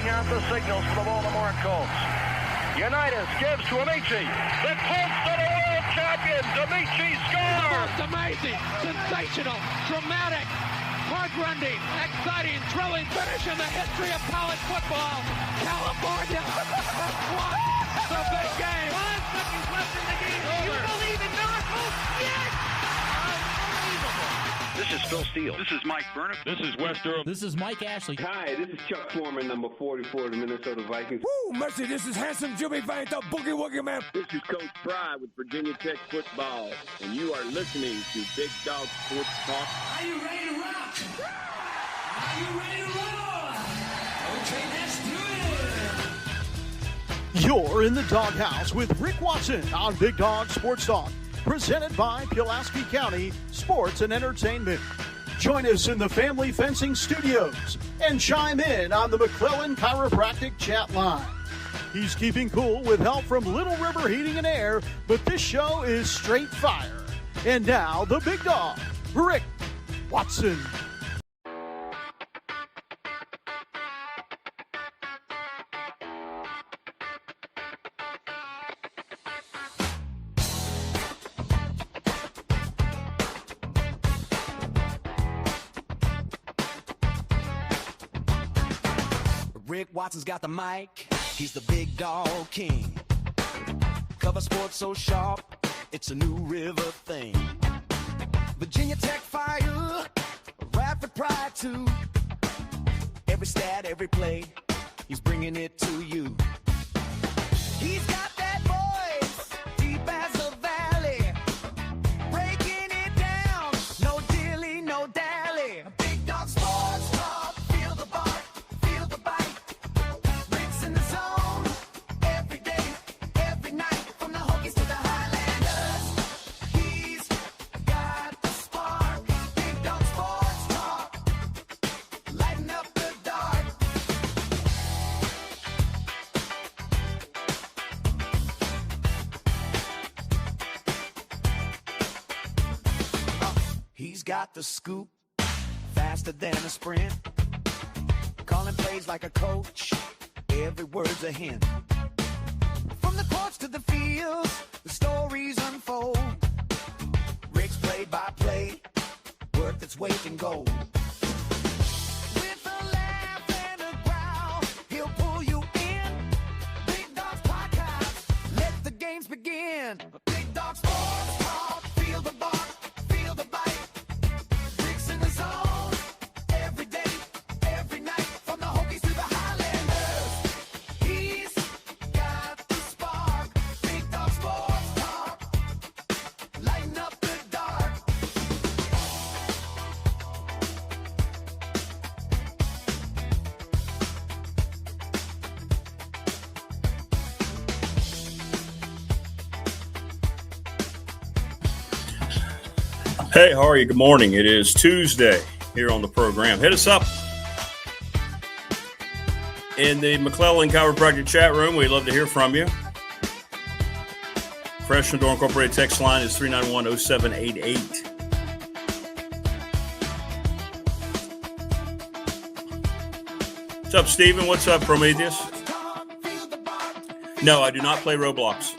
reading out the signals for the Baltimore Colts. Unitas gives to Amici. The Colts are the world champions. Amici scores. It's amazing, sensational, dramatic, heart-rending, exciting, thrilling finish in the history of college football. California won the big game. 5 seconds left in the game. Do you believe in miracles? Yes. This is Phil Steele. This is Mike Burnett. This is Wes Durham. This is Mike Ashley. Hi, this is Chuck Foreman, number 44 of the Minnesota Vikings. Woo, mercy, this is handsome Jimmy Vane, the Boogie Woogie Man. This is Coach Fry with Virginia Tech Football, and you are listening to Big Dog Sports Talk. Are you ready to rock? Are you ready to roll? Okay, let's do it. You're in the doghouse with Rick Watson on Big Dog Sports Talk, presented by Pulaski County Sports and Entertainment. Join us in the Family Fencing Studios and chime in on the McClellan Chiropractic chat line. He's keeping cool with help from Little River Heating and Air, but this show is straight fire. And now, the big dog, Rick Watson. Rick Watson's got the mic, he's the big dog king. Cover sports so sharp, it's a New River thing. Virginia Tech fire, rapid pride too. Every stat, every play, he's bringing it to you. He's got that voice, deep as the valley, breaking it down, no dilly, no dally. Big dog sports talk, feel the bark. He's got the scoop, faster than a sprint, calling plays like a coach, every word's a hint. From the courts to the fields, the stories unfold. Rick's play-by-play, worth its weight in gold. With a laugh and a growl, he'll pull you in. Big Dog's podcast, let the games begin. Big Dog Sports Talk, feel the bark, feel the bite. Hey, how are you? Good morning. It is Tuesday here on the program. Hit us up in the McClellan Chiropractic chat room. We'd love to hear from you. Freshman Door Incorporated text line is 391-0788. What's up, Steven? What's up, Prometheus? No, I do not play Roblox.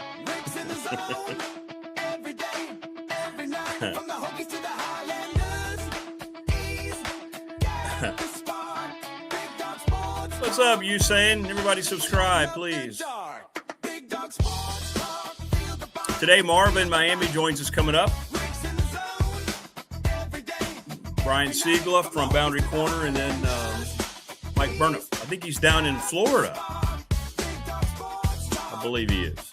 What's up, you saying? Everybody subscribe, please. Today, Marvin Miami joins us coming up. Brian Siegler from Boundary Corner, and then Mike Burnett. I think he's down in Florida. I believe he is.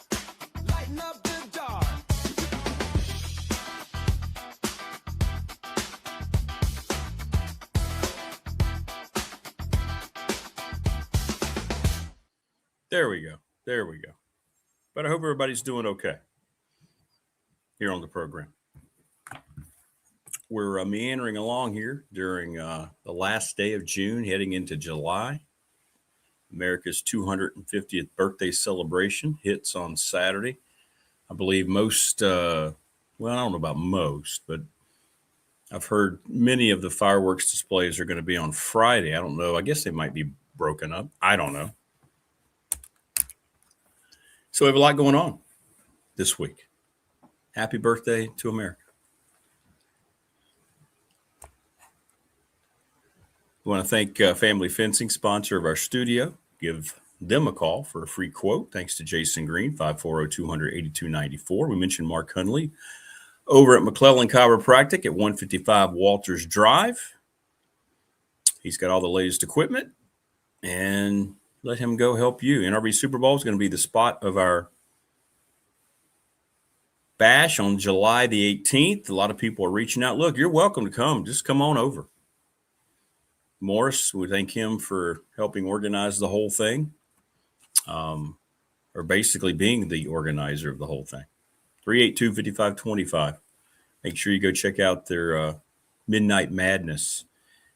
There we go. There we go. But I hope everybody's doing okay here on the program. We're meandering along here during the last day of June, heading into July. America's 250th birthday celebration hits on Saturday. I believe most, well, I don't know about most, but I've heard many of the fireworks displays are going to be on Friday. I don't know. I guess they might be broken up. I don't know. So we have a lot going on this week. Happy birthday to America. We want to thank Family Fencing, sponsor of our studio. Give them a call for a free quote. Thanks to Jason Green, 540-200-8294. We mentioned Mark Hundley over at McClellan Chiropractic at 155 Walters Drive. He's got all the latest equipment, and let him go help you. NRB Super Bowl is going to be the spot of our bash on July the 18th. A lot of people are reaching out. Look, you're welcome to come. Just come on over. Morris, we thank him for helping organize the whole thing, or basically being the organizer of the whole thing. 382-5525. Make sure you go check out their Midnight Madness.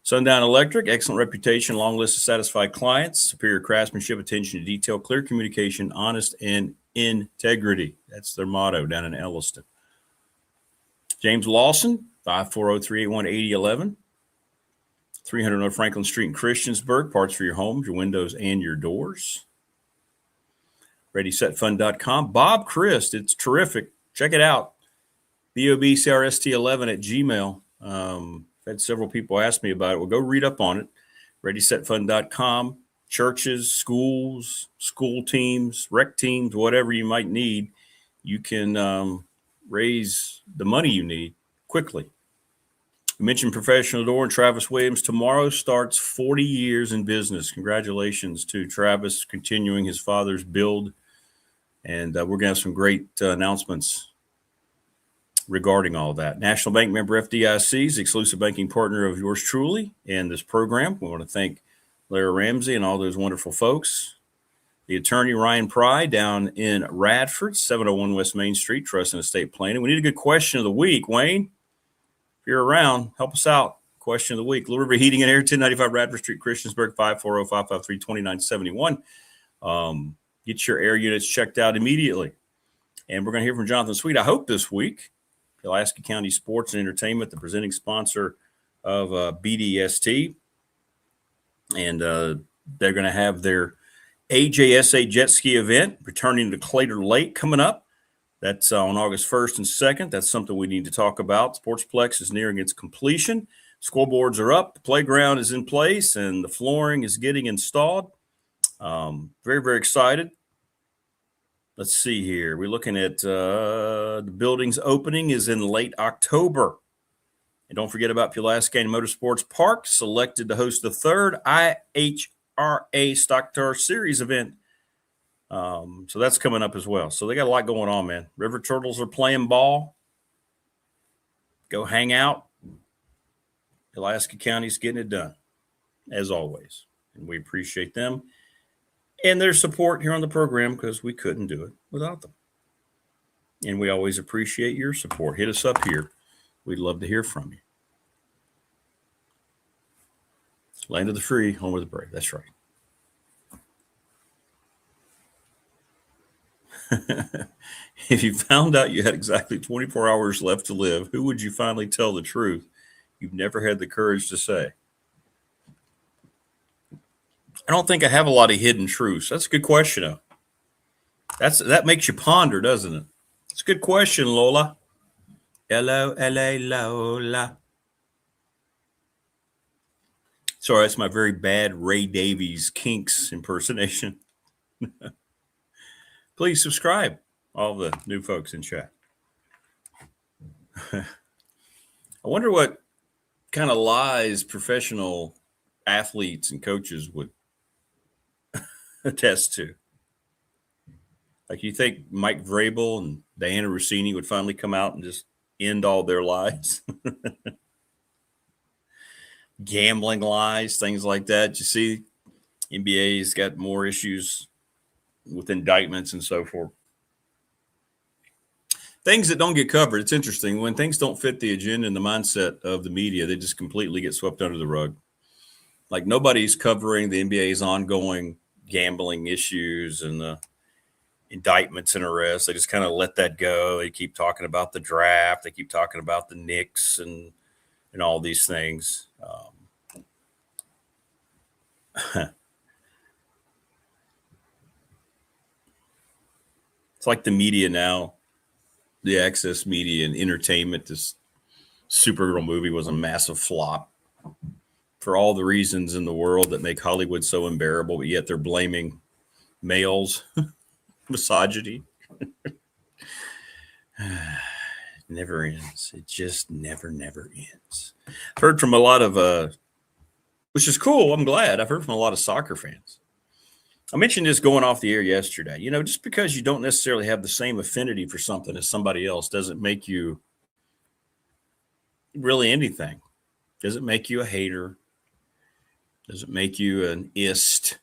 Sundown Electric, excellent reputation, long list of satisfied clients, superior craftsmanship, attention to detail, clear communication, honest, and integrity. That's their motto down in Elliston. James Lawson, 540-381-8011. 300 North Franklin Street in Christiansburg. Parts for your homes, your windows, and your doors. ReadySetFund.com. Bob Christ, it's terrific. Check it out. BOBCRST11 at Gmail. I've had several people ask me about it. Well, go read up on it. ReadySetFund.com. Churches, schools, school teams, rec teams, whatever you might need, you can raise the money you need quickly. We mentioned Professional Door and Travis Williams. Tomorrow starts 40 years in business. Congratulations to Travis continuing his father's build. And we're going to have some great announcements regarding all that. National Bank member FDIC is the exclusive banking partner of yours truly and this program. We want to thank Larry Ramsey and all those wonderful folks. The attorney Ryan Pry down in Radford, 701 West Main Street, Trust and Estate Planning. We need a good question of the week. Wayne, if you're around, help us out. Question of the week. Little River Heating and Air, 1095 Radford Street, Christiansburg, 540-553-2971. Get your air units checked out immediately. And we're going to hear from Jonathan Sweet, I hope, this week. Pulaski County Sports and Entertainment, the presenting sponsor of BDST. And they're going to have their AJSA jet ski event returning to Claytor Lake coming up. That's on August 1st and 2nd. That's something we need to talk about. Sportsplex is nearing its completion. Scoreboards are up. The playground is in place, and the flooring is getting installed. Very, very excited. Let's see here. We're looking at the building's opening is in late October. And don't forget about Pulaski County Motorsports Park, selected to host the third IHRA Stock Car Series event. So that's coming up as well. So they got a lot going on, man. River Turtles are playing ball. Go hang out. Pulaski County's getting it done, as always. And we appreciate them and their support here on the program because we couldn't do it without them. And we always appreciate your support. Hit us up here. We'd love to hear from you. Land of the free, home of the brave. That's right. If you found out you had exactly 24 hours left to live, who would you finally tell the truth you've never had the courage to say? I don't think I have a lot of hidden truths. That's a good question, though. That makes you ponder, doesn't it? It's a good question, Lola. L-O-L-A, Lola. Sorry, that's my very bad Ray Davies Kinks impersonation. Please subscribe, all the new folks in chat. I wonder what kind of lies professional athletes and coaches would attest to. Like, you think Mike Vrabel and Diana Rossini would finally come out and just end all their lies? Gambling lies, things like that. You see, NBA's got more issues with indictments and so forth. Things that don't get covered. It's interesting. When things don't fit the agenda and the mindset of the media, they just completely get swept under the rug. Like, nobody's covering the NBA's ongoing gambling issues and the indictments and arrests. They just kind of let that go. They keep talking about the draft. They keep talking about the Knicks and all these things. It's like the media now, the access media and entertainment. This Supergirl movie was a massive flop for all the reasons in the world that make Hollywood so unbearable, but yet they're blaming males, misogyny. Never ends. It just never ends. I've heard from a lot of, which is cool. I'm glad. I've heard from a lot of soccer fans. I mentioned this going off the air yesterday. You know, just because you don't necessarily have the same affinity for something as somebody else doesn't make you really anything. Doesn't make you a hater. Doesn't make you an ist.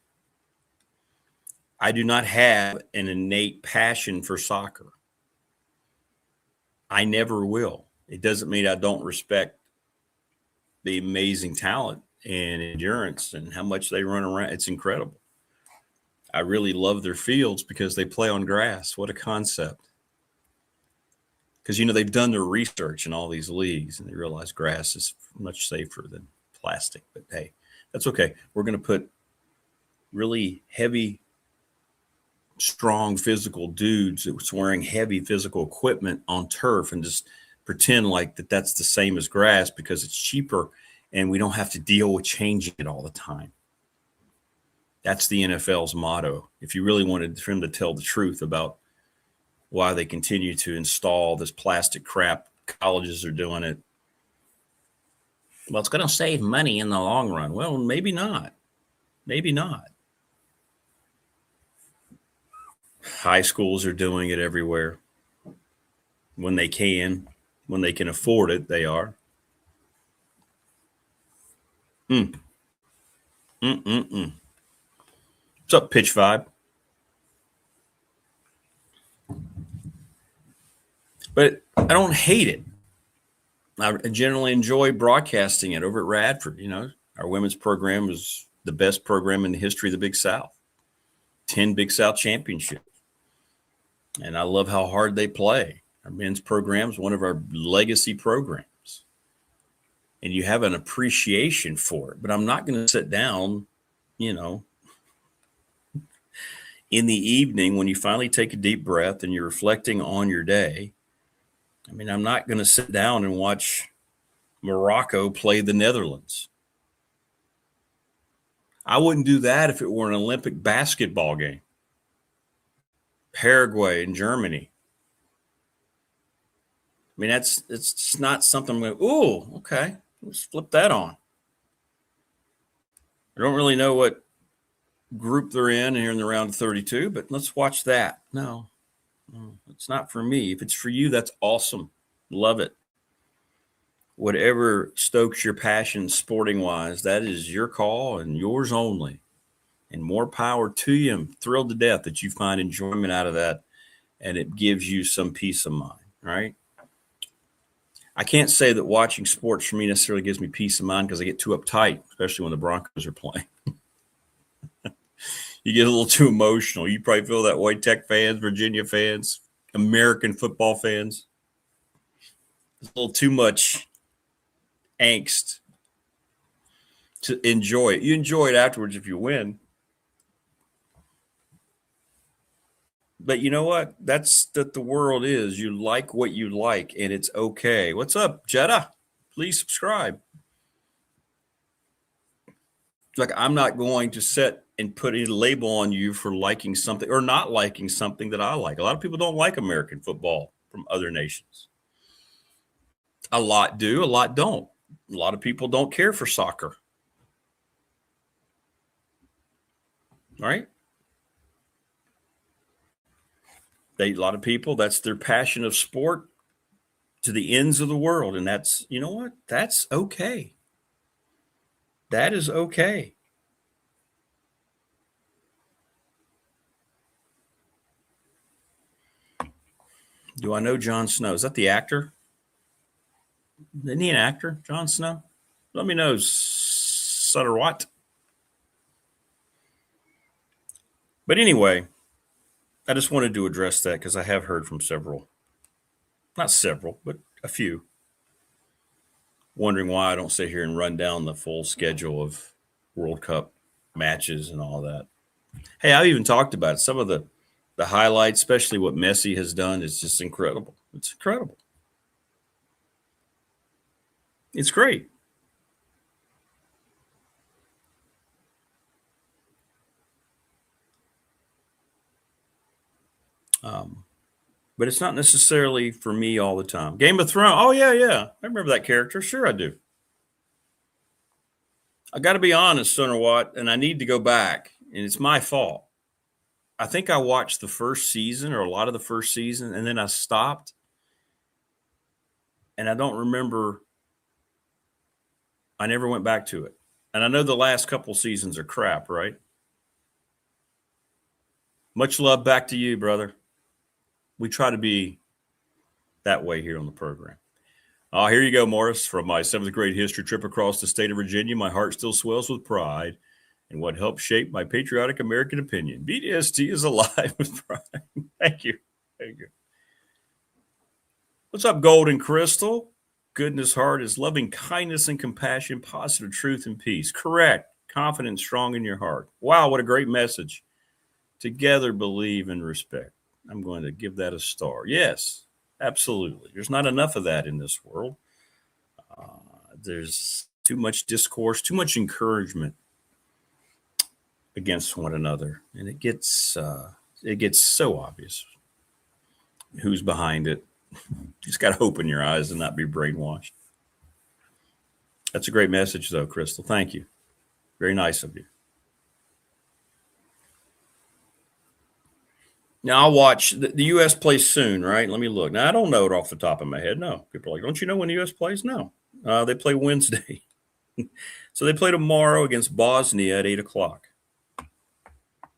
I do not have an innate passion for soccer. I never will. It doesn't mean I don't respect the amazing talent and endurance and how much they run around. It's incredible. I really love their fields because they play on grass. What a concept. Because, you know, they've done their research in all these leagues and they realize grass is much safer than plastic. But, hey, that's okay. We're going to put really heavy, strong physical dudes that's wearing heavy physical equipment on turf and just pretend like that's the same as grass because it's cheaper and we don't have to deal with changing it all the time. That's the NFL's motto. If you really wanted for them to tell the truth about why they continue to install this plastic crap, colleges are doing it. Well, it's going to save money in the long run. Well, maybe not. Maybe not. High schools are doing it everywhere. When they can afford it, they are. What's up, Pitch Vibe? But I don't hate it. I generally enjoy broadcasting it over at Radford. You know, our women's program is the best program in the history of the Big South. 10 Big South championships. And I love how hard they play. Our men's program is one of our legacy programs. And you have an appreciation for it. But I'm not going to sit down, you know, in the evening when you finally take a deep breath and you're reflecting on your day. I mean, I'm not going to sit down and watch Morocco play the Netherlands. I wouldn't do that if it were an Olympic basketball game. Paraguay and Germany. I mean, it's just not something I'm going to, ooh, okay, let's flip that on. I don't really know what group they're in here in the round of 32, but let's watch that. No, it's not for me. If it's for you, that's awesome. Love it. Whatever stokes your passion sporting wise, that is your call and yours only. And more power to you. I'm thrilled to death that you find enjoyment out of that and it gives you some peace of mind, right? I can't say that watching sports for me necessarily gives me peace of mind because I get too uptight, especially when the Broncos are playing. You get a little too emotional. You probably feel that way, Tech fans, Virginia fans, American football fans. There's a little too much angst to enjoy it. You enjoy it afterwards if you win. But you know what? That's that the world is. You like what you like, and it's okay. What's up, Jetta? Please subscribe. Like, I'm not going to set and put a label on you for liking something or not liking something that I like. A lot of people don't like American football from other nations. A lot do, a lot don't. A lot of people don't care for soccer. Right? A lot of people, that's their passion of sport to the ends of the world. And that's, you know what? That's okay. That is okay. Do I know Jon Snow? Is that the actor? Isn't he an actor, Jon Snow? Let me know, Sutter what? But anyway, I just wanted to address that because I have heard from several, not several, but a few, wondering why I don't sit here and run down the full schedule of World Cup matches and all that. Hey, I've even talked about it. Some of the The highlights, especially what Messi has done, is just incredible. It's incredible. It's great. But it's not necessarily for me all the time. Game of Thrones. Oh, yeah. I remember that character. Sure, I do. I got to be honest, Stoner Watt, and I need to go back, and it's my fault. I think I watched the first season or a lot of the first season, and then I stopped, and I don't remember. I never went back to it. And I know the last couple seasons are crap, right? Much love back to you, brother. We try to be that way here on the program. Here you go, Morris. From my 7th grade history trip across the state of Virginia, my heart still swells with pride in what helped shape my patriotic American opinion. BDST is alive with pride. Thank you. What's up, Golden Crystal? Goodness heart is loving kindness and compassion, positive truth and peace. Correct. Confident, strong in your heart. Wow, what a great message. Together, believe and respect. I'm going to give that a star. Yes, absolutely. There's not enough of that in this world. There's too much discourse, too much encouragement against one another. And it gets so obvious who's behind it. You just got to open your eyes and not be brainwashed. That's a great message, though, Crystal. Thank you. Very nice of you. Now, I'll watch the U.S. plays soon, right? Let me look. Now, I don't know it off the top of my head. No. People are like, don't you know when the U.S. plays? No. They play Wednesday. So they play tomorrow against Bosnia at 8 o'clock.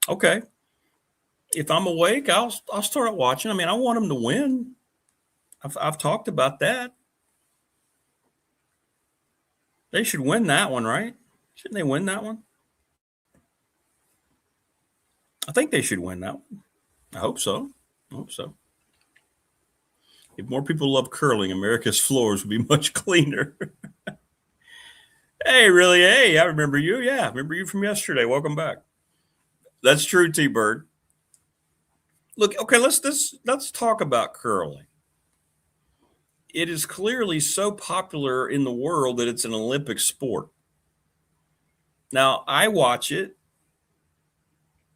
Okay. If I'm awake, I'll start watching. I mean, I want them to win. I've talked about that. They should win that one, right? Shouldn't they win that one? I think they should win that one. I hope so. If more people love curling, America's floors would be much cleaner. Hey, really? Hey, I remember you. Yeah, I remember you from yesterday. Welcome back. That's true, T-Bird. Look, okay, let's talk about curling. It is clearly so popular in the world that it's an Olympic sport. Now, I watch it,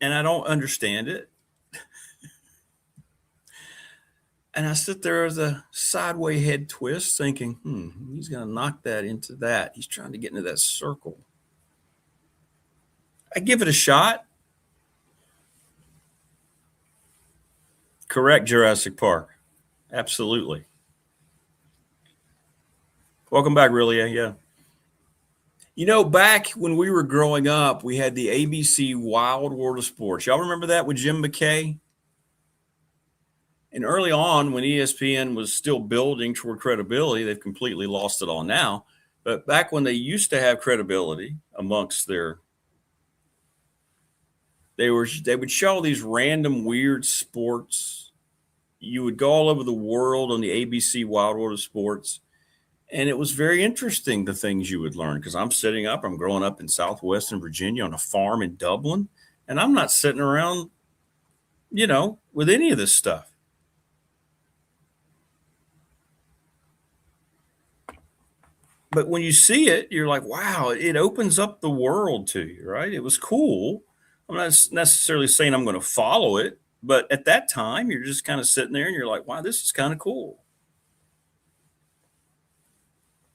and I don't understand it. And I sit there as a sideways head twist thinking, he's going to knock that into that. He's trying to get into that circle. I give it a shot. Correct, Jurassic Park. Absolutely. Welcome back, really. Yeah. You know, back when we were growing up, we had the ABC Wild World of Sports. Y'all remember that with Jim McKay? And early on, when ESPN was still building toward credibility, they've completely lost it all now. But back when they used to have credibility amongst their, they would show these random weird sports. You would go all over the world on the ABC Wild World of Sports. And it was very interesting, the things you would learn, because I'm growing up in southwestern Virginia on a farm in Dublin, and I'm not sitting around, with any of this stuff. But when you see it, you're like, wow, it opens up the world to you, right? It was cool. I'm not necessarily saying I'm going to follow it, but at that time, you're just kind of sitting there and you're like, wow, this is kind of cool.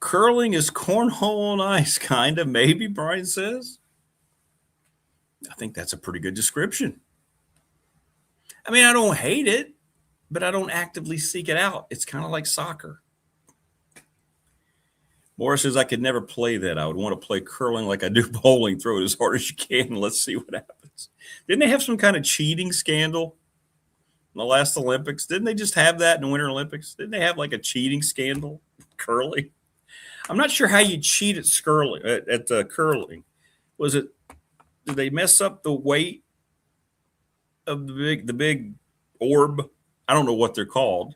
Curling is cornhole on ice, kind of, maybe, Brian says. I think that's a pretty good description. I mean, I don't hate it, but I don't actively seek it out. It's kind of like soccer. Morris says, I could never play that. I would want to play curling like I do bowling. Throw it as hard as you can and let's see what happens. Didn't they have some kind of cheating scandal in the last Olympics? Didn't they just have that in the Winter Olympics? Didn't they have like a cheating scandal? Curling? I'm not sure how you cheat at curling. Was it, did they mess up the weight of the big orb? I don't know what they're called.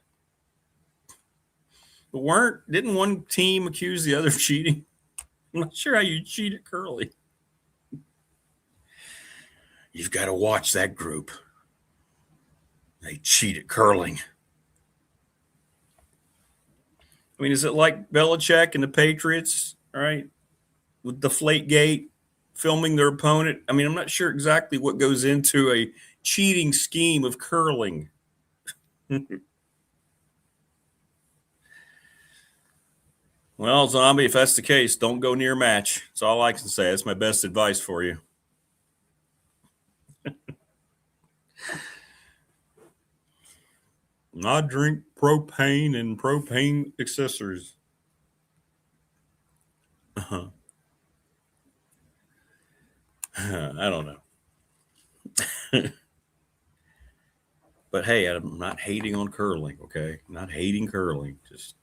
But didn't one team accuse the other of cheating? I'm not sure how you cheat at curling. You've got to watch that group. They cheat at curling. I mean, is it like Belichick and the Patriots, right? With Deflategate, filming their opponent? I mean, I'm not sure exactly what goes into a cheating scheme of curling. Well, Zombie, if that's the case, don't go near a match. That's all I can say. That's my best advice for you. I drink propane and propane accessories. I don't know. But hey, I'm not hating on curling, okay? I'm not hating curling. Just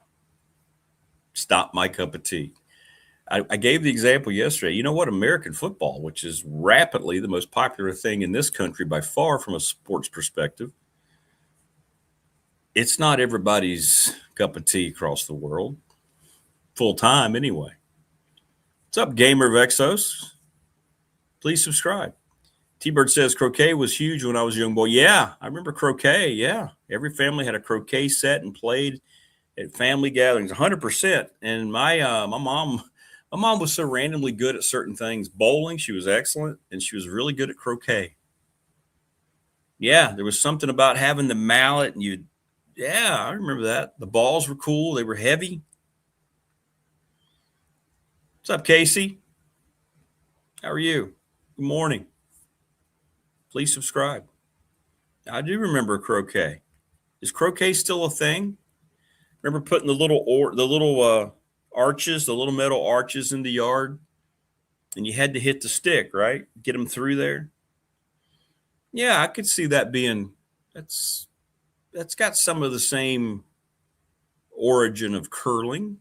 stop my cup of tea. I gave the example yesterday. You know what? American football, which is rapidly the most popular thing in this country by far from a sports perspective, it's not everybody's cup of tea across the world, full time anyway. What's up, Gamer of Exos? Please subscribe. T-Bird says croquet was huge when I was a young boy. Yeah, I remember croquet. Yeah, every family had a croquet set and played at family gatherings, 100%. And my mom was so randomly good at certain things. Bowling, she was excellent, and she was really good at croquet. Yeah, there was something about having the mallet, and yeah, I remember that. The balls were cool. They were heavy. What's up, Casey? How are you? Good morning. Please subscribe. I do remember croquet. Is croquet still a thing? Remember putting the little arches, the little metal arches in the yard, and you had to hit the stick, right? Get them through there. Yeah, I could see that being that's got some of the same origin of curling.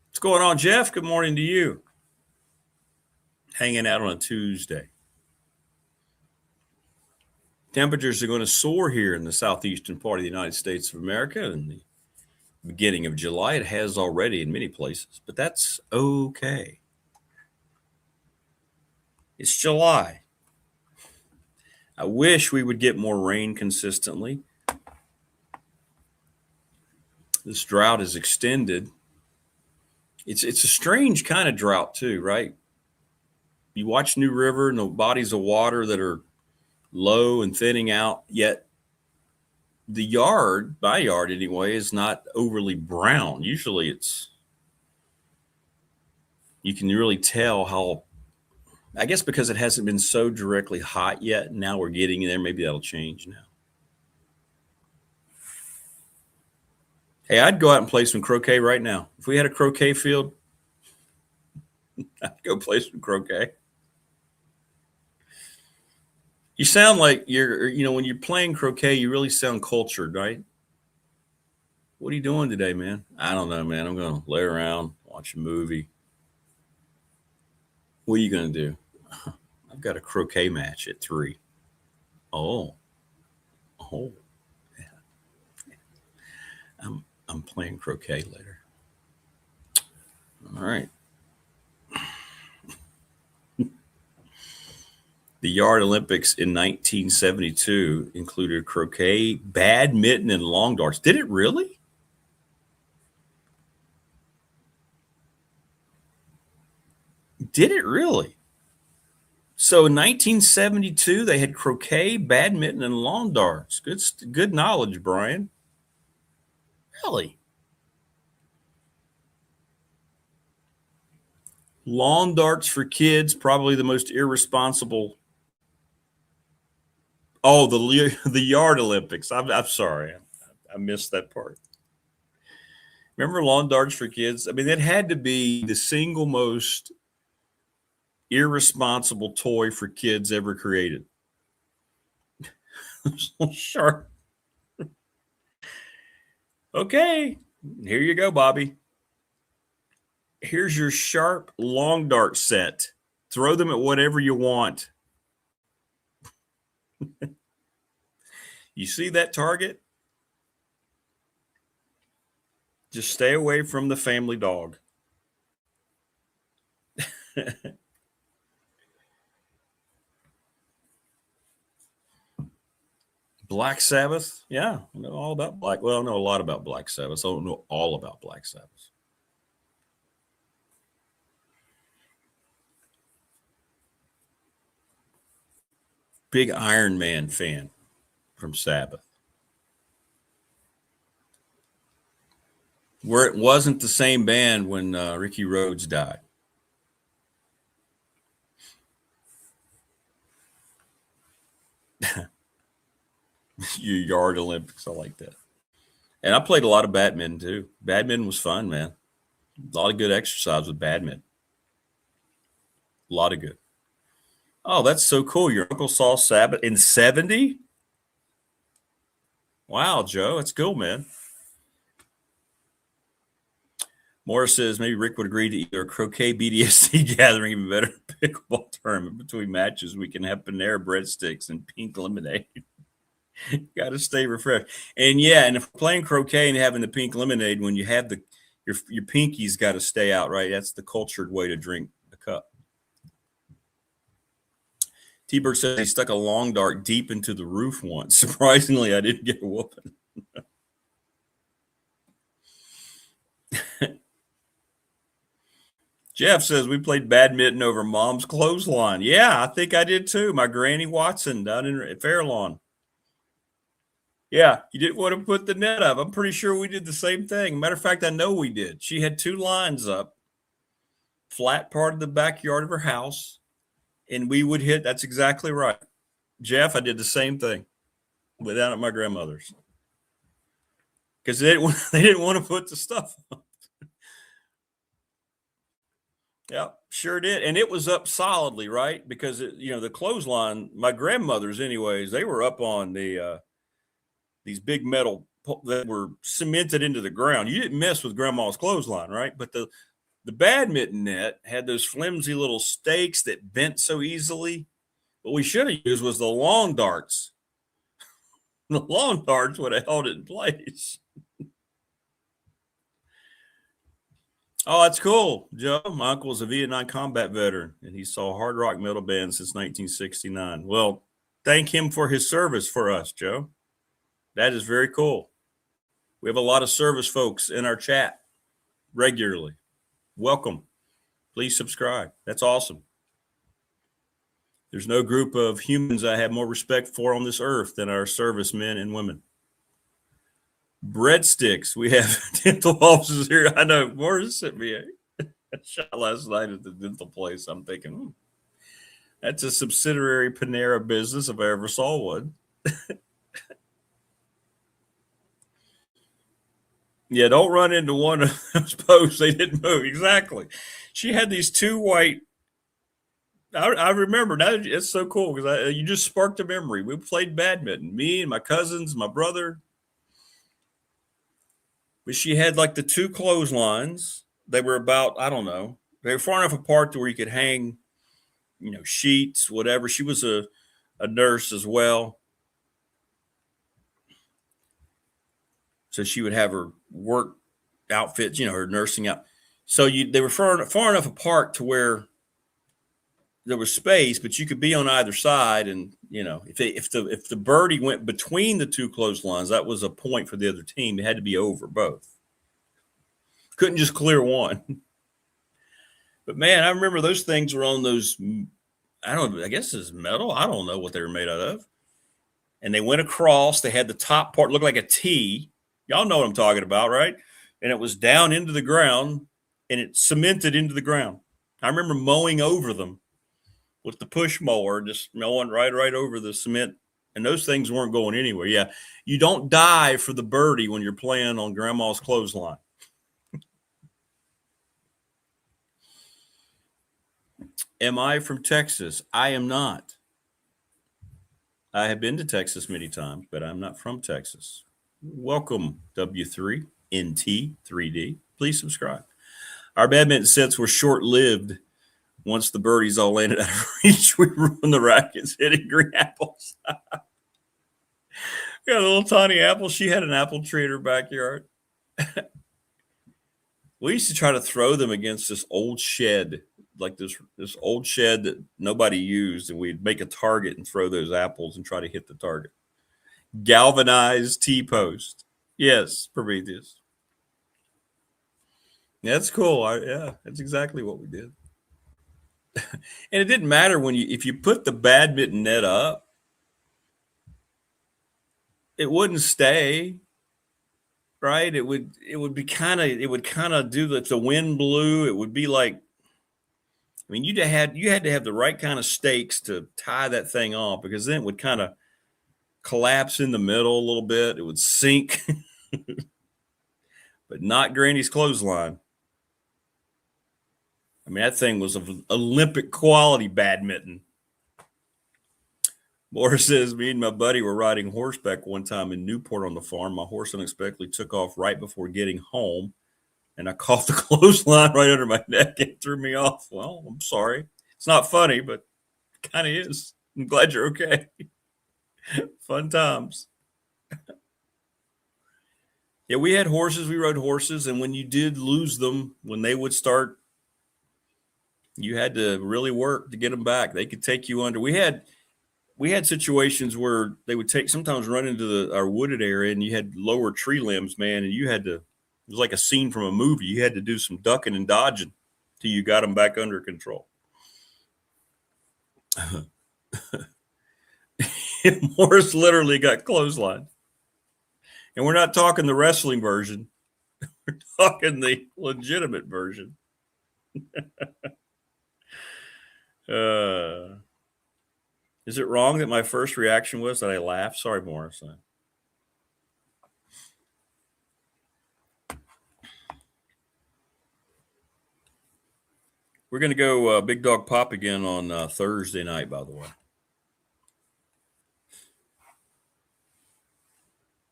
What's going on, Jeff? Good morning to you. Hanging out on a Tuesday. Temperatures are going to soar here in the southeastern part of the United States of America in the beginning of July. It has already in many places, but that's okay. It's July. I wish we would get more rain consistently. This drought is extended. It's a strange kind of drought too, right? You watch New River and the bodies of water that are low and thinning out, yet the yard, my yard anyway, is not overly brown. Usually you can really tell how, I guess because it hasn't been so directly hot yet. Now we're getting there. Maybe that'll change now. Hey, I'd go out and play some croquet right now. If we had a croquet field, I'd go play some croquet. You sound like when you're playing croquet, you really sound cultured, right? What are you doing today, man? I don't know, man. I'm going to lay around, watch a movie. What are you going to do? I've got a croquet match at 3. Oh, yeah. I'm playing croquet later. All right. The Yard Olympics in 1972 included croquet, badminton, and long darts. Did it really? Did it really? So in 1972, they had croquet, badminton, and long darts. Good knowledge, Brian. Really? Lawn darts for kids, probably the most irresponsible. Oh, the Yard Olympics. I'm sorry. I missed that part. Remember lawn darts for kids? I mean, that had to be the single most irresponsible toy for kids ever created. Sure. Okay, here you go, Bobby. Here's your sharp long dart set. Throw them at whatever you want. You see that target? Just stay away from the family dog. Black Sabbath. Yeah, I know all about Black. Well, I know a lot about Black Sabbath. I don't know all about Black Sabbath. Big Iron Man fan from Sabbath. Where it wasn't the same band when Ricky Rhodes died. Your yard Olympics, I like that. And I played a lot of badminton too. Badminton was fun, man. A lot of good exercise with badminton. A lot of good. Oh, that's so cool. Your uncle saw Sabbath in 70? Wow, Joe, that's cool, man. Morris says maybe Rick would agree to either a croquet BDSC gathering, even better pickleball tournament. Between matches, we can have Panera breadsticks and pink lemonade. Got to stay refreshed. And yeah, and if playing croquet and having the pink lemonade, when you have your pinky's got to stay out, right? That's the cultured way to drink the cup. T-Bird says he stuck a long dart deep into the roof once. Surprisingly, I didn't get a whooping. Jeff says we played badminton over Mom's clothesline. Yeah, I think I did too. My Granny Watson down in Fairlawn. Yeah, you didn't want to put the net up. I'm pretty sure we did the same thing. Matter of fact, I know we did. She had two lines up, flat part of the backyard of her house, and we would hit. That's exactly right. Jeff, I did the same thing down at my grandmother's because they didn't want to put the stuff up. Yeah, sure did. And it was up solidly, right? Because, the clothesline, my grandmother's anyways, they were up on these big metal that were cemented into the ground. You didn't mess with grandma's clothesline, right? But the badminton net had those flimsy little stakes that bent so easily. What we should have used was the long darts. The long darts would have held it in place. Oh, that's cool, Joe. My uncle's a Vietnam combat veteran, and he saw hard rock metal bands since 1969. Well, thank him for his service for us, Joe. That is very cool. We have a lot of service folks in our chat regularly. Welcome. Please subscribe. That's awesome. There's no group of humans I have more respect for on this earth than our servicemen and women. Breadsticks. We have dental offices here. I know Morris sent me a shot last night at the dental place. I'm thinking, that's a subsidiary Panera business if I ever saw one. Yeah, don't run into one of those posts. They didn't move. Exactly. She had these two white. I remember now. It's so cool because you just sparked a memory. We played badminton, me and my cousins, my brother. But she had like the two clotheslines. They were about, I don't know, they were far enough apart to where you could hang, sheets, whatever. She was a nurse as well. So she would have her work outfits, her nursing out. So they were far enough apart to where there was space, but you could be on either side. And, if the birdie went between the two clotheslines, that was a point for the other team. It had to be over both. Couldn't just clear one. But, man, I remember those things were on those, I guess it's metal. I don't know what they were made out of. And they went across. They had the top part look like a T. Y'all know what I'm talking about, right? And it was down into the ground, and it cemented into the ground. I remember mowing over them with the push mower, just mowing right over the cement. And those things weren't going anywhere. Yeah, you don't dive for the birdie when you're playing on grandma's clothesline. Am I from Texas? I am not. I have been to Texas many times, but I'm not from Texas. Welcome, W3NT3D. Please subscribe. Our badminton sets were short-lived. Once the birdies all landed out of reach, we ruined the rackets hitting green apples. We got a little tiny apple. She had an apple tree in her backyard. We used to try to throw them against this old shed, like this old shed that nobody used, and we'd make a target and throw those apples and try to hit the target. Galvanized T-post. Yes, Prometheus. That's cool. Yeah, that's exactly what we did. And it didn't matter if you put the badminton net up, it wouldn't stay, right? It would kind of do that. If the wind blew, it would be like, I mean, you had to have the right kind of stakes to tie that thing off, because then it would kind of collapse in the middle a little bit. It would sink, but not Granny's clothesline. I mean, that thing was of Olympic quality badminton. Morris says, me and my buddy were riding horseback one time in Newport on the farm. My horse unexpectedly took off right before getting home, and I caught the clothesline right under my neck and threw me off. Well, I'm sorry. It's not funny, but it kind of is. I'm glad you're okay. Fun times. Yeah, we had horses. We rode horses, and when you did lose them, when they would start, you had to really work to get them back. They could take you under. We had situations where they would sometimes run into our wooded area, and you had lower tree limbs, man, and you had to, it was like a scene from a movie. You had to do some ducking and dodging till you got them back under control. Morris literally got clotheslined. And we're not talking the wrestling version. We're talking the legitimate version. Is it wrong that my first reaction was that I laughed? Sorry, Morris. We're going to go Big Dog Pop again on Thursday night, by the way.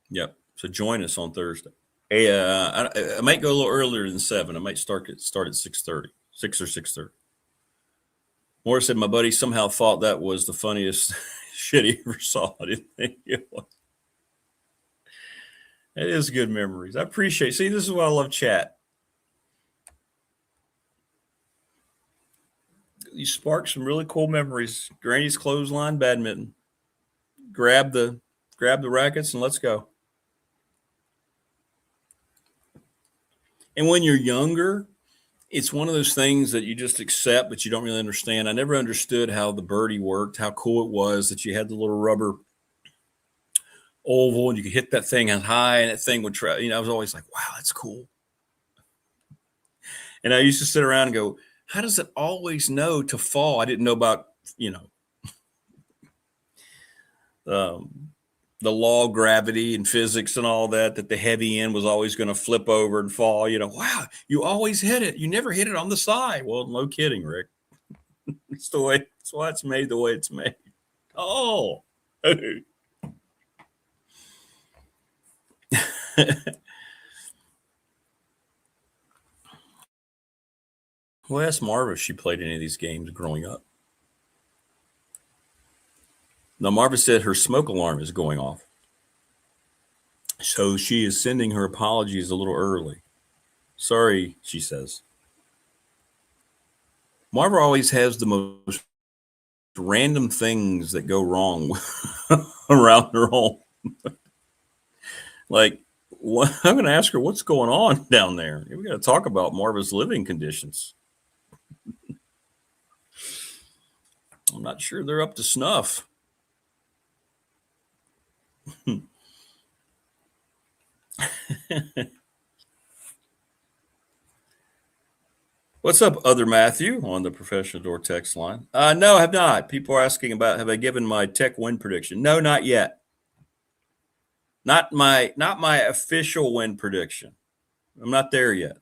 Yep. So join us on Thursday. Hey, I might go a little earlier than 7. I might start at 6:30, 6 or 6:30. Morris said my buddy somehow thought that was the funniest shit he ever saw. I didn't think it was. It is good memories. I appreciate. See, this is why I love chat. You spark some really cool memories. Granny's clothesline badminton. Grab the rackets and let's go. And when you're younger, it's one of those things that you just accept, but you don't really understand. I never understood how the birdie worked, how cool it was that you had the little rubber oval and you could hit that thing high and that thing would try. I was always like, wow, that's cool. And I used to sit around and go, how does it always know to fall? I didn't know about, the law of gravity and physics and all that the heavy end was always going to flip over and fall. Wow, you always hit it. You never hit it on the side. Well, no kidding, Rick. It's the way. That's why it's made the way it's made. Oh. Well, ask Marva if she played any of these games growing up. Now, Marva said her smoke alarm is going off. So she is sending her apologies a little early. Sorry, she says. Marva always has the most random things that go wrong around her home. Like, I'm going to ask her what's going on down there. We got to talk about Marva's living conditions. I'm not sure they're up to snuff. What's up, other Matthew, on the Professional Door text line? No, I have not. People are asking about, have I given my Tech win prediction? No, not yet. Not my official win prediction. I'm not there yet.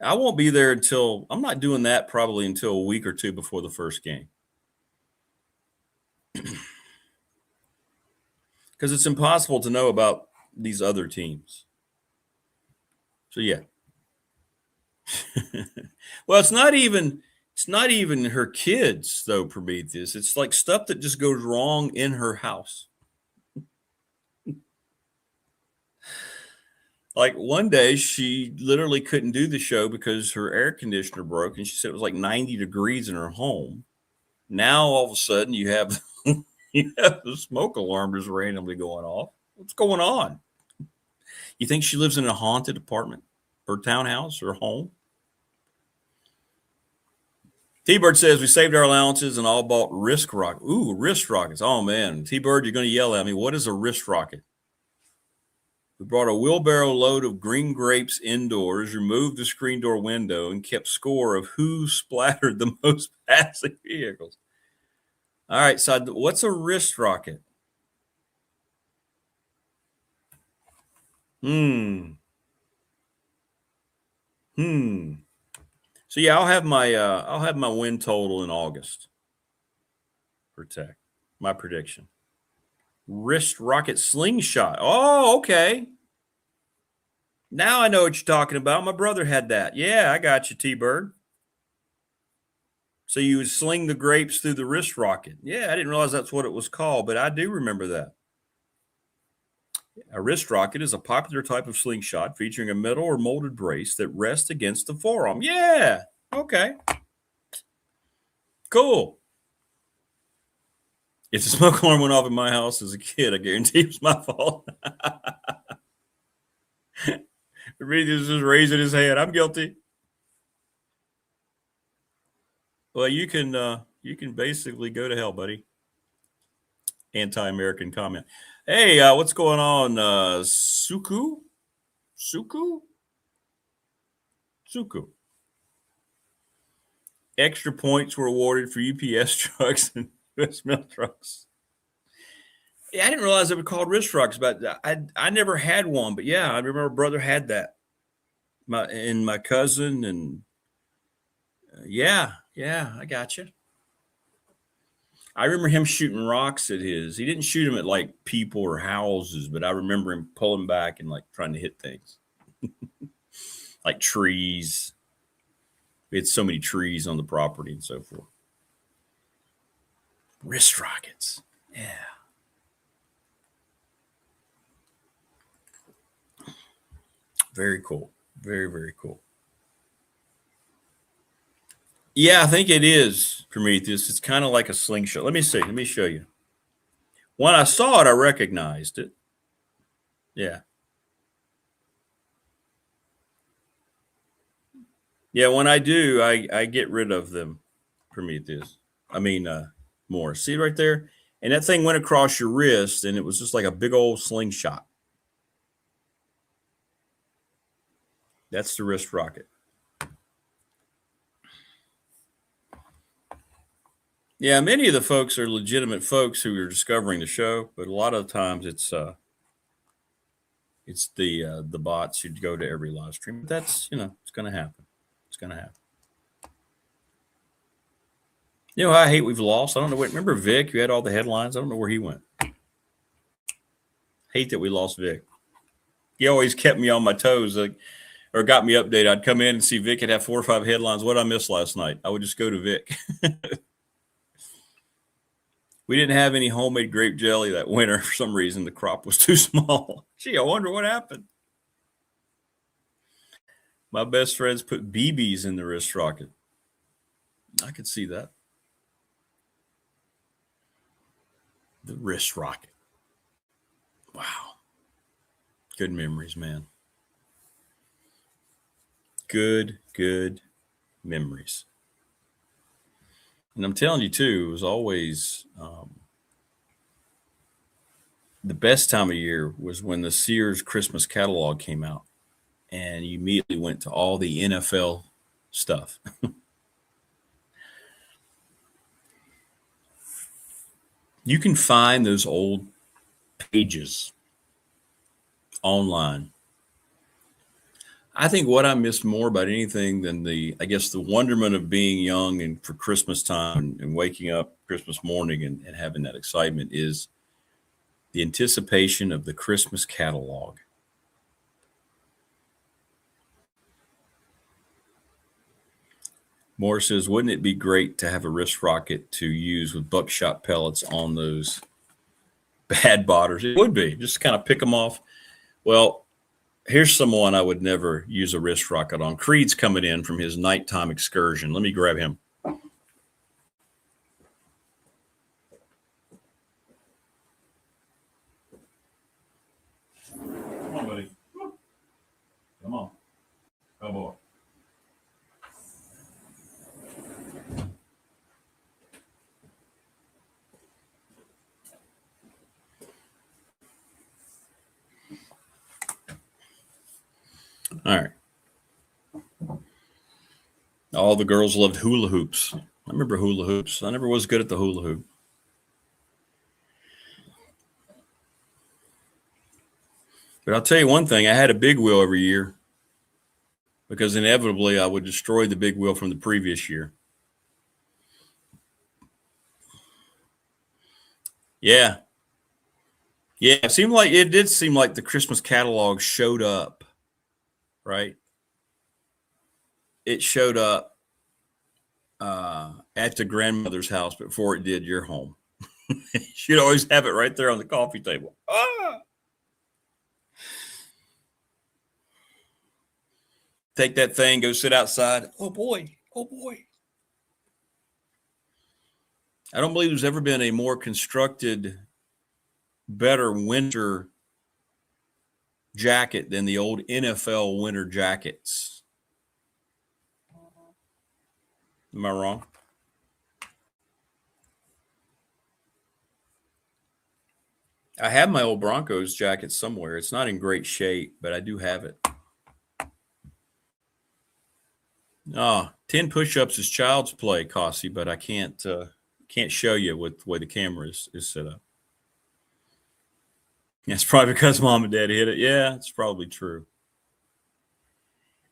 I won't be there until, I'm not doing that probably until a week or two before the first game. Because it's impossible to know about these other teams. So yeah. Well, it's not even her kids though, Prometheus. It's like stuff that just goes wrong in her house. Like one day she literally couldn't do the show because her air conditioner broke, and she said it was like 90 degrees in her home. Now all of a sudden you have Yeah, the smoke alarm is randomly going off. What's going on? You think she lives in a haunted apartment or townhouse or home? T-Bird says we saved our allowances and all bought wrist rockets. Ooh, wrist rockets. Oh, man. T-Bird, you're going to yell at me. What is a wrist rocket? We brought a wheelbarrow load of green grapes indoors, removed the screen door window, and kept score of who splattered the most passing vehicles. All right, so what's a wrist rocket? So yeah, I'll have my win total in August for Tech. My prediction. Wrist rocket slingshot. Oh, okay. Now I know what you're talking about. My brother had that. Yeah, I got you, T-Bird. So you would sling the grapes through the wrist rocket. Yeah, I didn't realize that's what it was called, but I do remember that. A wrist rocket is a popular type of slingshot featuring a metal or molded brace that rests against the forearm. Yeah, okay. Cool. If the smoke alarm went off in my house as a kid, I guarantee it was my fault. Reed is just raising his hand. I'm guilty. Well, you can basically go to hell, buddy. Anti-American comment. Hey, what's going on? Suku? Extra points were awarded for UPS trucks and U.S. mail trucks. Yeah, I didn't realize they were called wrist rocks, but I never had one. But yeah, I remember my brother had that. My cousin and yeah, I got you. I remember him shooting rocks at his. He didn't shoot them at like people or houses, but I remember him pulling back and like trying to hit things, like trees. We had so many trees on the property and so forth. Wrist rockets, yeah. Very cool. Very, very cool. Yeah, I think it is, Prometheus. It's kind of like a slingshot. Let me see. Let me show you. When I saw it, I recognized it. Yeah. Yeah, when I do, I get rid of them, Prometheus. I mean, more. See right there? And that thing went across your wrist, and it was just like a big old slingshot. That's the wrist rocket. Yeah, many of the folks are legitimate folks who are discovering the show, but a lot of times it's the bots who go to every live stream. But that's, it's going to happen. It's going to happen. You know how I hate we've lost? I don't know. Remember Vic? You had all the headlines. I don't know where he went. Hate that we lost Vic. He always kept me on my toes, or got me updated. I'd come in and see Vic had have 4 or 5 headlines. What did I miss last night? I would just go to Vic. We didn't have any homemade grape jelly that winter for some reason. The crop was too small. Gee, I wonder what happened. My best friends put BBs in the wrist rocket. I could see that. The wrist rocket. Wow. Good memories, man. Good memories. And I'm telling you, too, it was always the best time of year was when the Sears Christmas catalog came out. And you immediately went to all the NFL stuff. You can find those old pages online. I think what I miss more about anything than the wonderment of being young and for Christmas time and waking up Christmas morning and having that excitement is the anticipation of the Christmas catalog. Moore says, wouldn't it be great to have a wrist rocket to use with buckshot pellets on those bad botters? It would be. Just kind of pick them off. Well, here's someone I would never use a wrist rocket on. Creed's coming in from his nighttime excursion. Let me grab him. Oh, boy. All right. All the girls loved hula hoops. I remember hula hoops. I never was good at the hula hoop. But I'll tell you one thing. I had a big wheel every year because inevitably I would destroy the big wheel from the previous year. Yeah. Yeah. It did seem like the Christmas catalog showed up, right? It showed up at the grandmother's house before it did your home. She'd always have it right there on the coffee table. Ah! Take that thing, go sit outside. Oh, boy. Oh, boy. I don't believe there's ever been a more constructed, better winter jacket than the old NFL winter jackets. Am I wrong? I have my old Broncos jacket somewhere. It's not in great shape, but I do have it. 10 push-ups is child's play, Cossie, but I can't show you with the way the camera is set up. That's probably because mom and dad hit it. Yeah, it's probably true.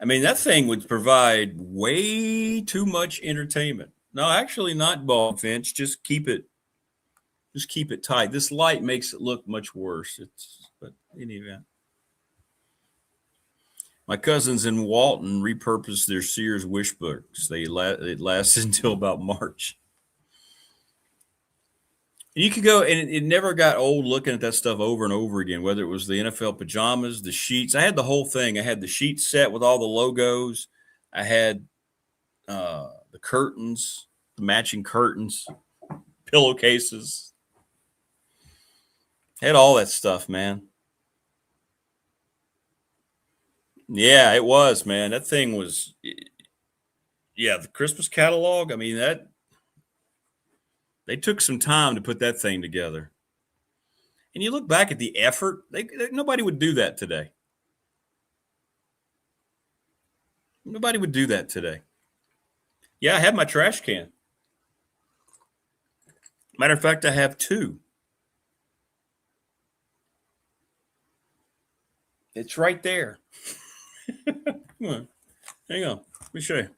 I mean, that thing would provide way too much entertainment. No, actually not, Ball Finch. Just keep it tight. This light makes it look much worse. But in any event. My cousins in Walton repurposed their Sears wish books. It lasted until about March. And you could go, and it never got old looking at that stuff over and over again, whether it was the NFL pajamas, the sheets. I had the whole thing. I had the sheet set with all the logos. I had the curtains, the matching curtains, pillowcases. Had all that stuff, man. Yeah, it was, man. That thing was, yeah, the Christmas catalog. I mean, they took some time to put that thing together. And you look back at the effort, nobody would do that today. Nobody would do that today. Yeah, I have my trash can. Matter of fact, I have two. It's right there. Come on. Hang on. Let me show you.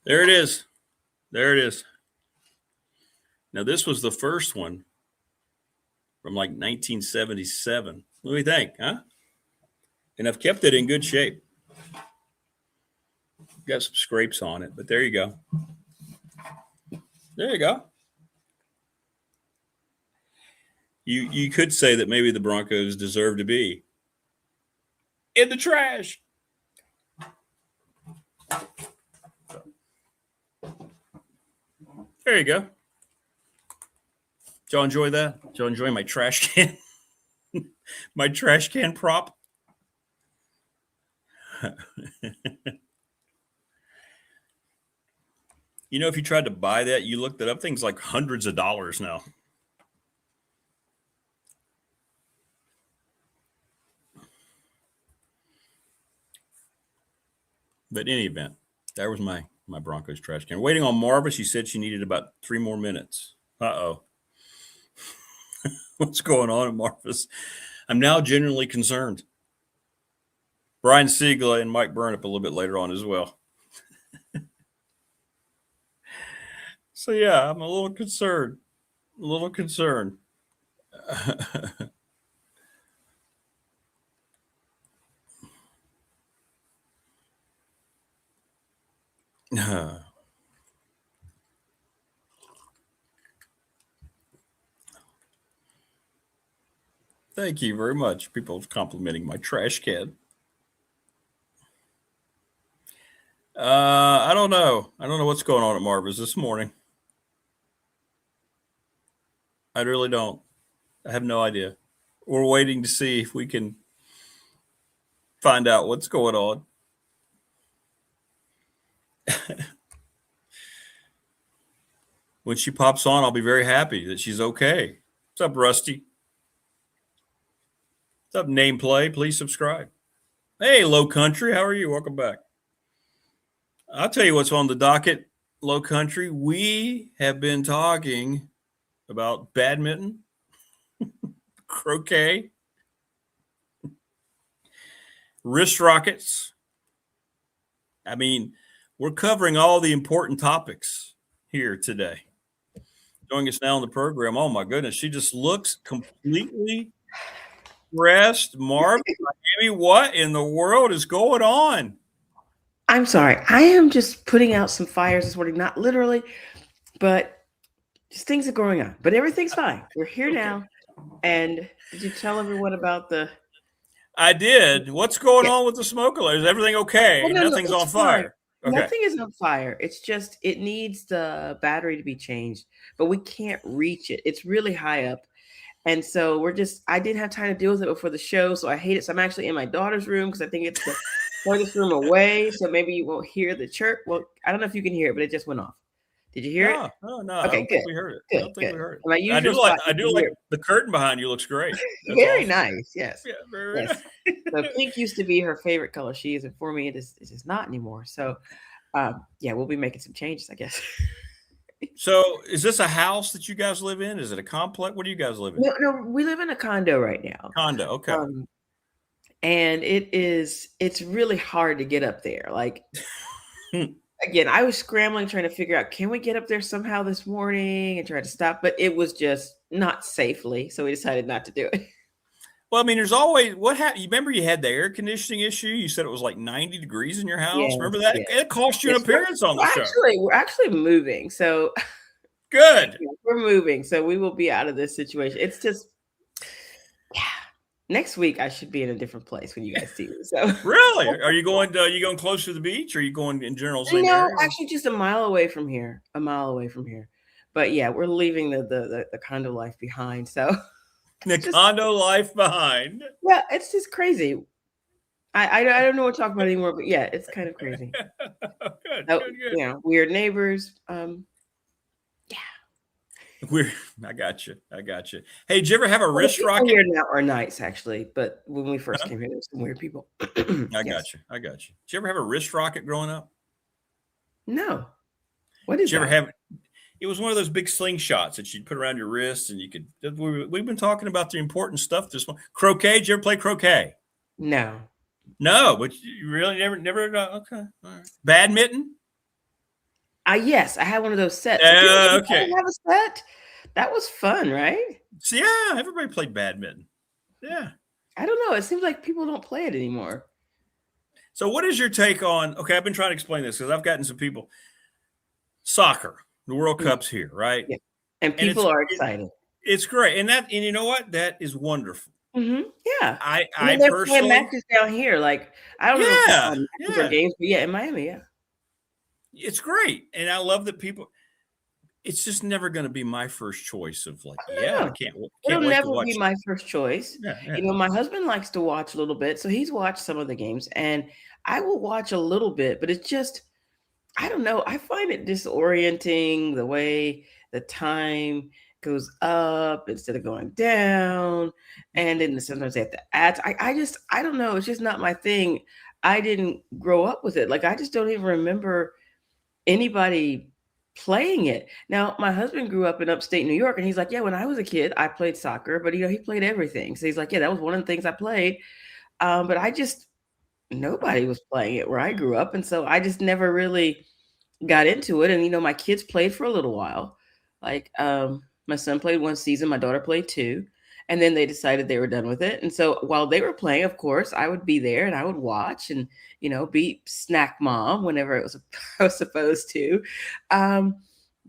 There it is. There it is. Now, this was the first one from like 1977. What do you think, huh? And I've kept it in good shape. Got some scrapes on it, but there you go. There you go. You could say that maybe the Broncos deserve to be in the trash. There you go. Did y'all enjoy that? Did y'all enjoy my trash can? My trash can prop? You know, if you tried to buy that, you looked it up, things like hundreds of dollars now. But in any event, that was my Broncos trash can. Waiting on Marva. She said she needed about 3 more minutes. Uh-oh. What's going on at Marva's? I'm now genuinely concerned. Brian Siegler and Mike Burnip a little bit later on as well. So, yeah, I'm a little concerned. A little concerned. Thank you very much. People complimenting my trash can. I don't know. I don't know what's going on at Marva's this morning. I really don't. I have no idea. We're waiting to see if we can find out what's going on. When she pops on, I'll be very happy that she's okay. What's up, Rusty? What's up, Nameplay? Please subscribe. Hey, Low Country. How are you? Welcome back. I'll tell you what's on the docket, Low Country. We have been talking about badminton, croquet, wrist rockets. I mean, we're covering all the important topics here today. Joining us now on the program. Oh my goodness, she just looks completely stressed. Marv, Miami, what in the world is going on? I'm sorry. I am just putting out some fires this morning, not literally, but just things are going on. But everything's fine. We're here now. And did you tell everyone about the? I did. What's going on with the smoke alert? Is everything okay? Oh, no, Nothing's on fire. Okay. Nothing is on fire. It's just it needs the battery to be changed, but we can't reach it. It's really high up. And so I didn't have time to deal with it before the show. So I hate it. So I'm actually in my daughter's room because I think it's the furthest room away. So maybe you won't hear the chirp. Well, I don't know if you can hear it, but it just went off. Did you hear it? No. Okay, I don't good. think we heard it. Good, I don't think we heard it. I do like the curtain behind you looks great. That's very awesome. nice. Yes. Yeah, very Yes. So pink used to be her favorite color. She is informed me it is not anymore. So yeah, we'll be making some changes, I guess. So is this a house that you guys live in? Is it a complex? What do you guys live in? No, we live in a condo right now. Condo, okay. And it's really hard to get up there. Like again, I was scrambling trying to figure out, can we get up there somehow this morning and try to stop, but it was just not safely. So we decided not to do it. Well, I mean, there's always what happened. You remember you had the air conditioning issue? You said it was like 90 degrees in your house. Yes, Remember that? yes. It cost you an appearance on the show. We're actually moving. So good. We're moving. So we will be out of this situation. It's just, yeah. Next week I should be in a different place when you guys see me. So really, are you going close to the beach, or are you going in general? Same no, area? actually, just a mile away from here. But yeah, we're leaving the condo life behind. So the condo life behind. Yeah, it's just crazy. I don't know what to talk about anymore. But yeah, it's kind of crazy. Good. You know, weird neighbors. I got you. Hey, did you ever have a wrist rocket? Here now are nice, actually, but when we first came here, there was some weird people. I got you. Did you ever have a wrist rocket growing up? No. What is did you that? ever have? It was one of those big slingshots that you'd put around your wrist, and you could. We've been talking about the important stuff this morning. Croquet. Did you ever play croquet? No, but you really never. Okay, all right. Badminton. Yes, I had one of those sets. Okay. Have a set. That was fun, right? So, yeah, everybody played badminton. Yeah. I don't know. It seems like people don't play it anymore. So what is your take on, okay, I've been trying to explain this because I've gotten some people. Soccer, the World Cup's here, right? Yeah. And people are excited. It's great. And you know what? That is wonderful. Mm-hmm. Yeah. I they're personally. playing matches down here. Like, I don't know if or games, but yeah, in Miami, yeah. It's great. And I love that people, it's just never going to be my first choice of like, I can't It'll wait never to watch be my first choice. Yeah. You know, my husband likes to watch a little bit. So he's watched some of the games and I will watch a little bit, but it's just, I don't know. I find it disorienting the way the time goes up instead of going down. And then sometimes they have to add. I don't know. It's just not my thing. I didn't grow up with it. Like, I just don't even remember anybody playing it. Now, my husband grew up in upstate New York, and he's like, yeah, when I was a kid, I played soccer, but he played everything. So he's like, yeah, that was one of the things I played. But nobody was playing it where I grew up. And so I just never really got into it. And, my kids played for a little while. Like, my son played one season, my daughter played 2. And then they decided they were done with it. And so while they were playing, of course, I would be there and I would watch and, be snack mom whenever I was supposed to.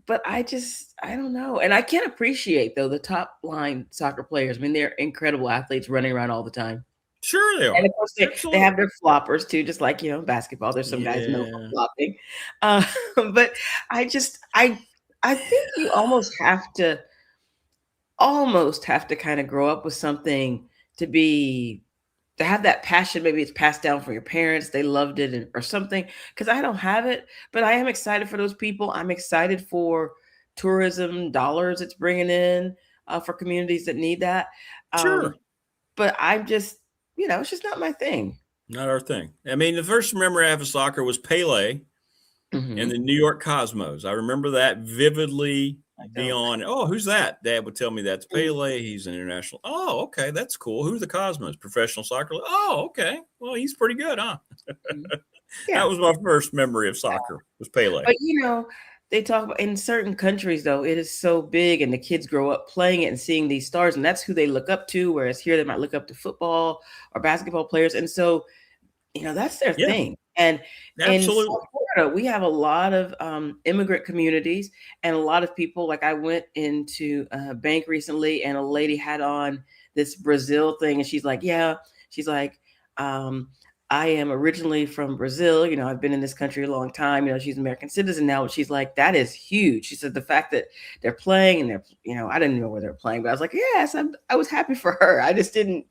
but I don't know. And I can't appreciate, though, the top line soccer players. I mean, they're incredible athletes running around all the time. Sure they are. And of course, they have their floppers too, just like, basketball. There's some guys known for flopping. But I think you almost have to kind of grow up with something to have that passion. Maybe it's passed down from your parents. They loved it or something. Because I don't have it, but I am excited for those people. I'm excited for tourism dollars it's bringing in for communities that need that. Sure. But I'm just, it's just not my thing. Not our thing. I mean, the first memory I have of soccer was Pele and the New York Cosmos. I remember that vividly beyond, who's that? Dad would tell me that's Pele. He's an international. Oh, okay. That's cool. Who's the Cosmos? Professional soccer. Oh, okay. Well, he's pretty good, huh? Yeah. That was my first memory of soccer was Pele. But, they talk about in certain countries, though, it is so big and the kids grow up playing it and seeing these stars, and that's who they look up to. Whereas here they might look up to football or basketball players. And so, that's their thing. And absolutely. In South Florida, we have a lot of immigrant communities and a lot of people. Like I went into a bank recently and a lady had on this Brazil thing. And she's like, I am originally from Brazil. I've been in this country a long time. She's an American citizen now. But she's like, that is huge. She said the fact that they're playing and they're, I didn't know where they're playing, but I was like, yes, I was happy for her. I just didn't,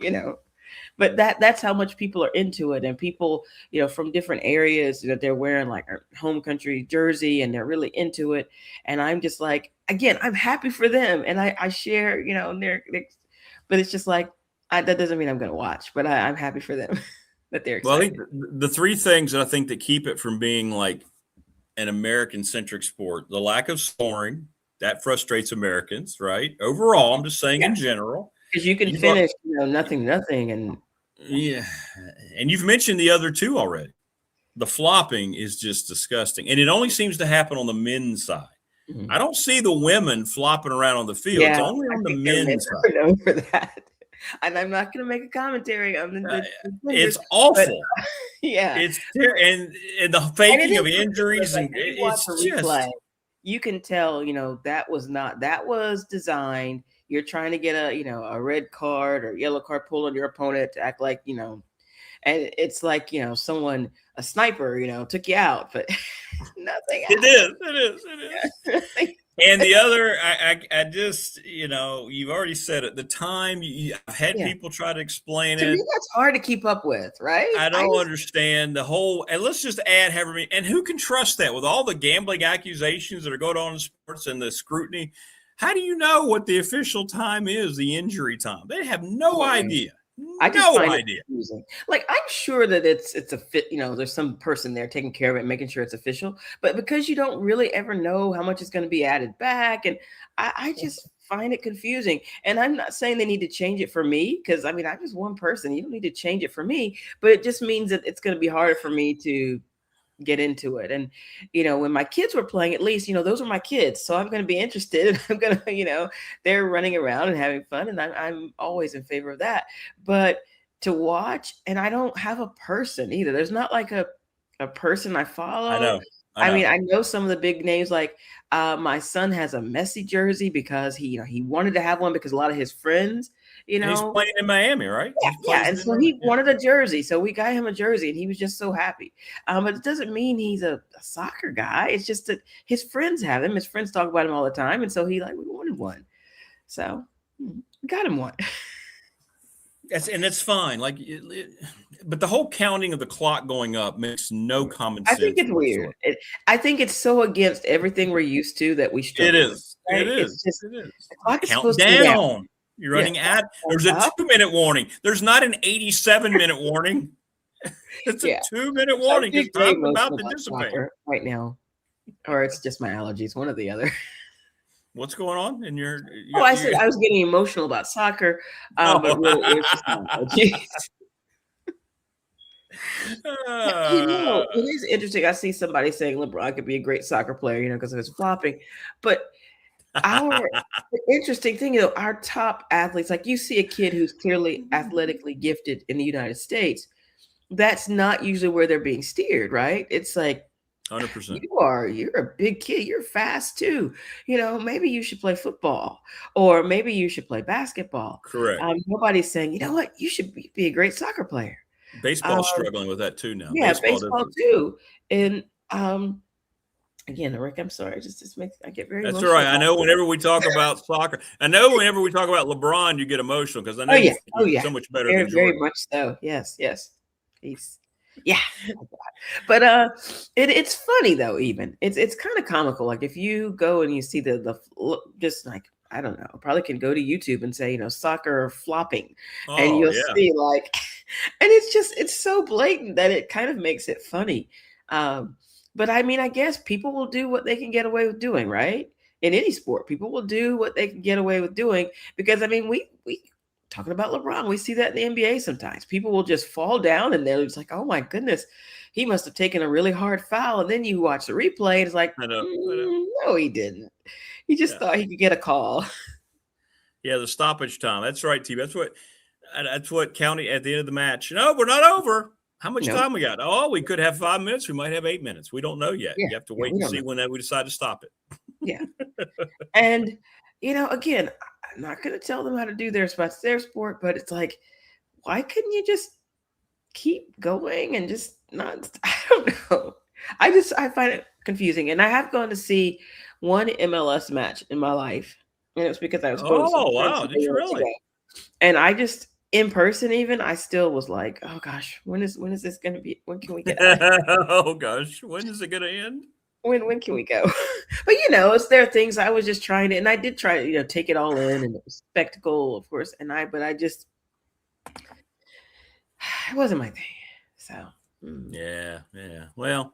but that's how much people are into it. And people, from different areas that they're wearing like a home country jersey and they're really into it. And I'm just like, again, I'm happy for them. And I share, but it's just like, that doesn't mean I'm going to watch, but I'm happy for them. That they're excited. Well, the three things that I think that keep it from being like an American-centric sport: the lack of scoring, that frustrates Americans, right? Overall, I'm just saying in general. Because you can finish, nothing, and and you've mentioned the other two already. The flopping is just disgusting, and it only seems to happen on the men's side. Mm-hmm. I don't see the women flopping around on the field. It's only on the men's side. Known for that. And I'm not going to make a commentary on the it's awful. But, it's and the faking of injuries and it's just you can tell that was designed. You're trying to get a red card or yellow card pulled on your opponent to act like and it's like someone, a sniper took you out, but nothing it is. And the other, I just, you've already said it. The time I've had people try to explain it. To me, that's hard to keep up with, right? I don't understand the whole. And let's just add however many. And who can trust that with all the gambling accusations that are going on in sports and the scrutiny? How do you know what the official time is? The injury time? They have no idea. I just find it confusing. Like, I'm sure that it's a fit, there's some person there taking care of it, making sure it's official, but because you don't really ever know how much is going to be added back. And I just find it confusing. And I'm not saying they need to change it for me, because I'm just one person. You don't need to change it for me, but it just means that it's going to be harder for me to get into it. And when my kids were playing, at least those were my kids, so I'm going to be interested. I'm going to they're running around and having fun, and I'm always in favor of that. But to watch, and I don't have a person either. There's not like a person I follow. I know. I know some of the big names. Like my son has a Messi jersey because he wanted to have one because a lot of his friends, he's playing in Miami, right? Yeah. And so he wanted a jersey, so we got him a jersey, and he was just so happy. But it doesn't mean he's a soccer guy. It's just that his friends have him. His friends talk about him all the time, and so we wanted one, so got him one. That's fine. But the whole counting of the clock going up makes no common sense. I think it's weird. I think it's so against everything we're used to that we struggle. It is. Right? It is. The clock is Count supposed down. to be down. You're running out. There's a 2-minute warning. There's not an 87-minute warning. It's a 2-minute warning. It's time about to dissipate right now, or it's just my allergies. One or the other. What's going on in your? I said I was getting emotional about soccer, but really it was just my allergies. It is interesting. I see somebody saying LeBron could be a great soccer player, because of his flopping. But the interesting thing, our top athletes, like you see a kid who's clearly athletically gifted in the United States, that's not usually where they're being steered, right? It's like 100%. You're a big kid. You're fast too. Maybe you should play football, or maybe you should play basketball. Correct. Nobody's saying, you know what, you should be a great soccer player. Baseball's struggling with that too now. Yeah, baseball too. And again, Rick, I'm sorry. I get very That's emotional. all right. I know whenever we talk about soccer, whenever we talk about LeBron, you get emotional because I know he's so much better than Jordan. Very much so. Yes. Yeah. But it's funny though. Even it's kind of comical. Like if you go and you see the just like, I don't know, probably can go to YouTube and say, soccer flopping, and you'll see like, and it's so blatant that it kind of makes it funny. But I mean, I guess people will do what they can get away with doing, right? In any sport, people will do what they can get away with doing, because I mean, we talking about LeBron, we see that in the NBA sometimes. People will just fall down and they're just like, oh my goodness, he must have taken a really hard foul. And then you watch the replay and it's like, I know. No, he didn't. He just thought he could get a call. Yeah, the stoppage time. That's right, T. That's what county at the end of the match. No, we're not over. How much time we got? Oh, we could have 5 minutes. We might have 8 minutes. We don't know yet. You have to wait and see when we decide to stop it. Yeah. And, again, I'm not going to tell them how to do their sport. It's their sport, but it's like, why couldn't you just keep going and just not? I don't know. I find it confusing. And I have gone to see one MLS match in my life. And it was because I was going to. Oh, wow. Did you really? And I just, in person even, I still was like, oh gosh, when is this going to be? When can we get out? Oh gosh, when is it going to end? When can we go? But there are things I was just trying to, and I did try to, take it all in, and it was spectacle, of course. But I just, it wasn't my thing. So yeah. Well,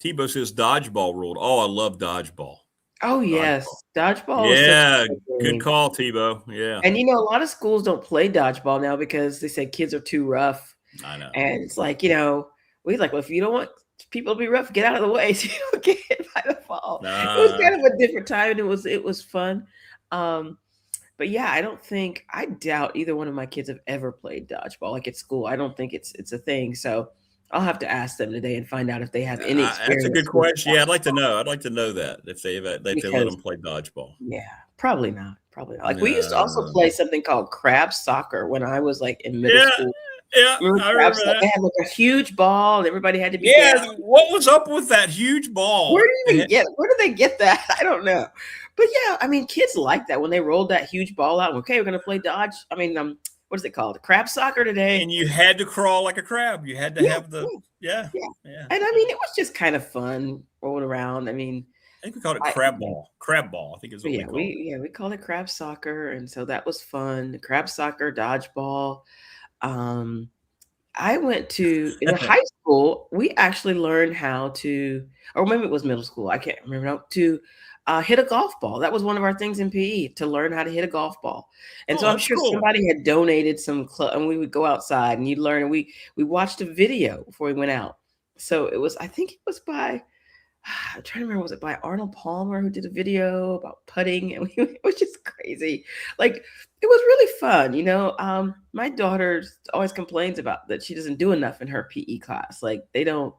Tebow says dodgeball ruled. Oh, I love dodgeball. Oh yes, dodgeball. Yeah, good call, Tebow. Yeah, and a lot of schools don't play dodgeball now because they say kids are too rough. I know, and it's like well, if you don't want people to be rough, get out of the way so you don't get hit by the ball. It was kind of a different time, and it was fun. But yeah, I doubt either one of my kids have ever played dodgeball like at school. I don't think it's a thing. So I'll have to ask them today and find out if they have any experience. That's a good question. Yeah, I'd like to know. I'd like to know that if they let them play dodgeball. Yeah, probably not. Like we used to also play something called crab soccer when I was like in middle school. Yeah, I remember that. They had like a huge ball, and everybody had to be. Yeah, down. What was up with that huge ball? Where did they get that? I don't know. But yeah, I mean, kids like that when they rolled that huge ball out. Okay, we're gonna play dodge. I mean, what is it called? Crab soccer today. And you had to crawl like a crab. You had to have the yeah. And I mean, it was just kind of fun rolling around. I mean, I think we called it crab ball. Crab ball, I think is what we called it. We called it crab soccer, and so that was fun. Crab soccer, dodgeball. I went to in high school. We actually learned how to, or maybe it was middle school. I can't remember now. To hit a golf ball. That was one of our things in PE, to learn how to hit a golf ball. And so I'm sure somebody had donated some and we would go outside and you'd learn. And we watched a video before we went out. So I think it was by, I'm trying to remember, was it by Arnold Palmer who did a video about putting? And it was just crazy. Like, it was really fun. My daughter always complains about that she doesn't do enough in her PE class. Like they don't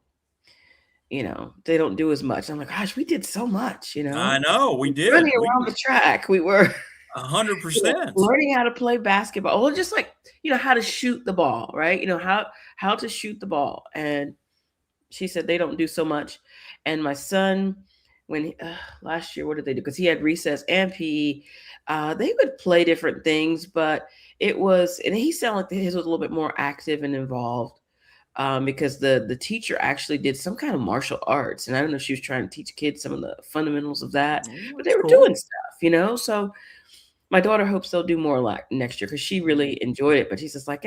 do as much. I'm like, gosh, we did so much, I know, we did. Running around the track, we were 100%. Learning how to play basketball, or just like, how to shoot the ball, right? How to shoot the ball. And she said they don't do so much. And my son, when last year, what did they do? Because he had recess and PE. They would play different things, but and he sounded like his was a little bit more active and involved. Because the teacher actually did some kind of martial arts. And I don't know if she was trying to teach kids some of the fundamentals of that, but they were doing stuff, So my daughter hopes they'll do more like next year because she really enjoyed it. But she's just like,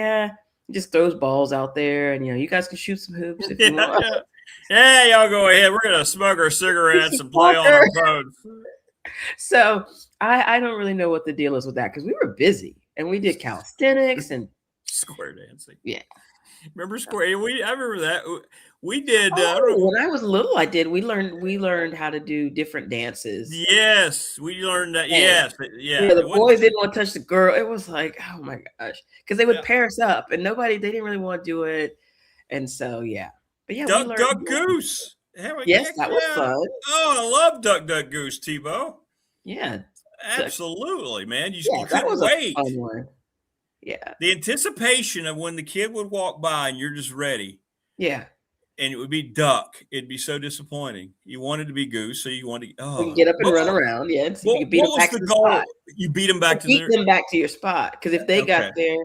just throws balls out there. And, you guys can shoot some hoops if you want. Yeah, y'all go ahead. We're going to smoke our cigarettes and play on our phones. So I don't really know what the deal is with that because we were busy and we did calisthenics and square dancing. Yeah. Remember square? I remember that we did. When I was little, I did. We learned how to do different dances. Yes, we learned that. Yes, yeah. The boys didn't want to touch the girl. It was like, oh my gosh, because they would pair us up, and they didn't really want to do it, and so yeah. But yeah, duck goose. Yes, that was fun. Oh, I love Duck Duck Goose, Tebow. Yeah. Absolutely, man. You Yeah, that couldn't was wait. a fun one. Yeah. The anticipation of when the kid would walk by and you're just ready. Yeah. And it would be Duck. It'd be so disappointing. You wanted to be Goose, so you wanted to get up and run around. Yeah. So you could beat them back to the spot. You beat them back to them back to your spot. Because if they got there,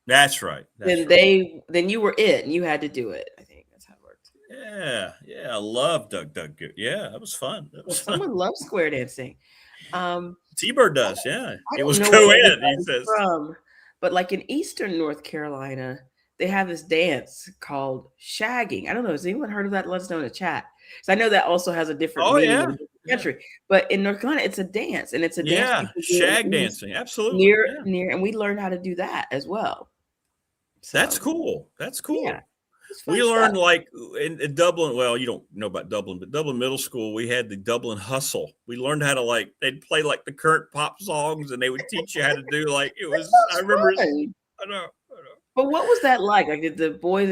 that's right. Then you were it and you had to do it. I think that's how it worked. Yeah. I love Duck Duck Goose. Yeah, that was fun. Someone loves square dancing. T-Bird does, yeah. It was co-ed, he says. But like in Eastern North Carolina, they have this dance called shagging. I don't know. Has anyone heard of that? Let us know in the chat. So I know that also has a different meaning in the country. But in North Carolina, it's a dance, and it's a dance. Shag dancing, absolutely. Near, and we learned how to do that as well. So, that's cool. That's cool. Yeah. We learned like in Dublin. Well, you don't know about Dublin, but Dublin Middle School, we had the Dublin Hustle. We learned how to they'd play like the current pop songs, and they would teach you how to do it was. I remember. I know. But what was that like? Like, did the boys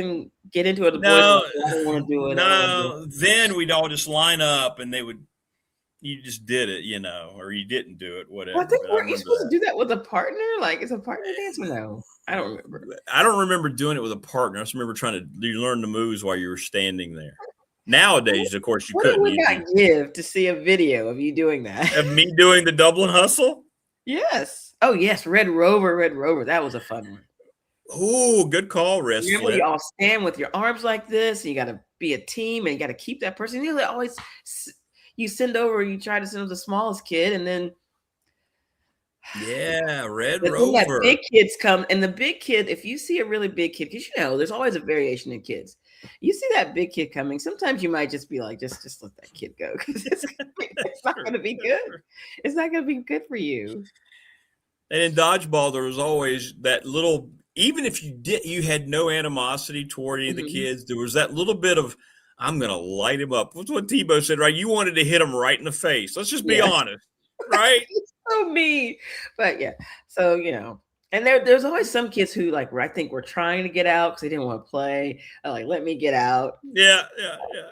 get into it? The boys I don't want to do it. No. Then we'd all just line up, and you just did it, or you didn't do it, whatever. Well, I think weren't you supposed to do that with a partner? Like, it's a partner dance or no? I don't remember. I don't remember doing it with a partner. I just remember you learn the moves while you were standing there. Nowadays, of course, you couldn't. What would I give to see a video of you doing that? Of me doing the Dublin Hustle? Yes. Oh, yes. Red Rover. That was a fun one. Oh, good call, Wrist. Remember, you all stand with your arms like this, and you got to be a team, and you got to keep that person. You always you try to send the smallest kid, and then Red Rover. Then that big kids come, and the big kid. If you see a really big kid, because there's always a variation in kids. You see that big kid coming. Sometimes you might just be like, just let that kid go, because it's not going to be good. It's not going to be good for you. And in dodgeball, there was always that little. Even if you had no animosity toward any of the kids, there was that little bit of, I'm going to light him up. That's what Tebow said, right? You wanted to him right in the face. Let's just be honest, right? So mean. But yeah, so, and there's always some kids who I think were trying to get out because they didn't want to play. Let me get out. Yeah.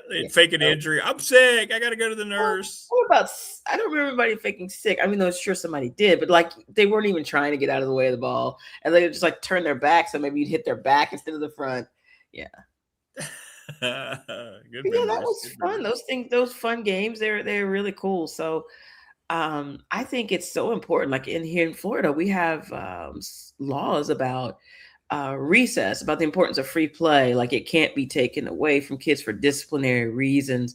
They'd fake an injury. I'm sick. I got to go to the nurse. What about, I don't remember anybody faking sick. I mean, I'm sure somebody did, but they weren't even trying to get out of the way of the ball. And they would just turn their back. So maybe you'd hit their back instead of the front. Yeah. Good. Yeah, that was fun. Those fun games, they're really cool. So I think it's so important. Here in Florida, we have laws about recess, about the importance of free play. It can't be taken away from kids for disciplinary reasons,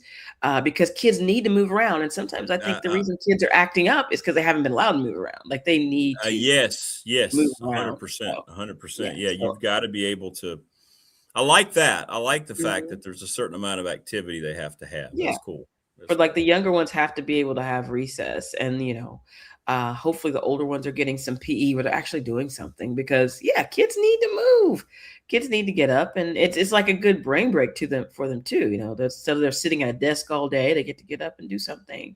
because kids need to move around. And sometimes I think the reason kids are acting up is because they haven't been allowed to move around. They need to yes, 100%, 100%. Yeah, you've got to be able to. I like that. I like the fact that there's a certain amount of activity they have to have. That's cool. But the younger ones have to be able to have recess, and hopefully the older ones are getting some PE where they're actually doing something, because kids need to move. Kids need to get up, and it's like a good brain break for them too. Instead of they're sitting at a desk all day, they get to get up and do something.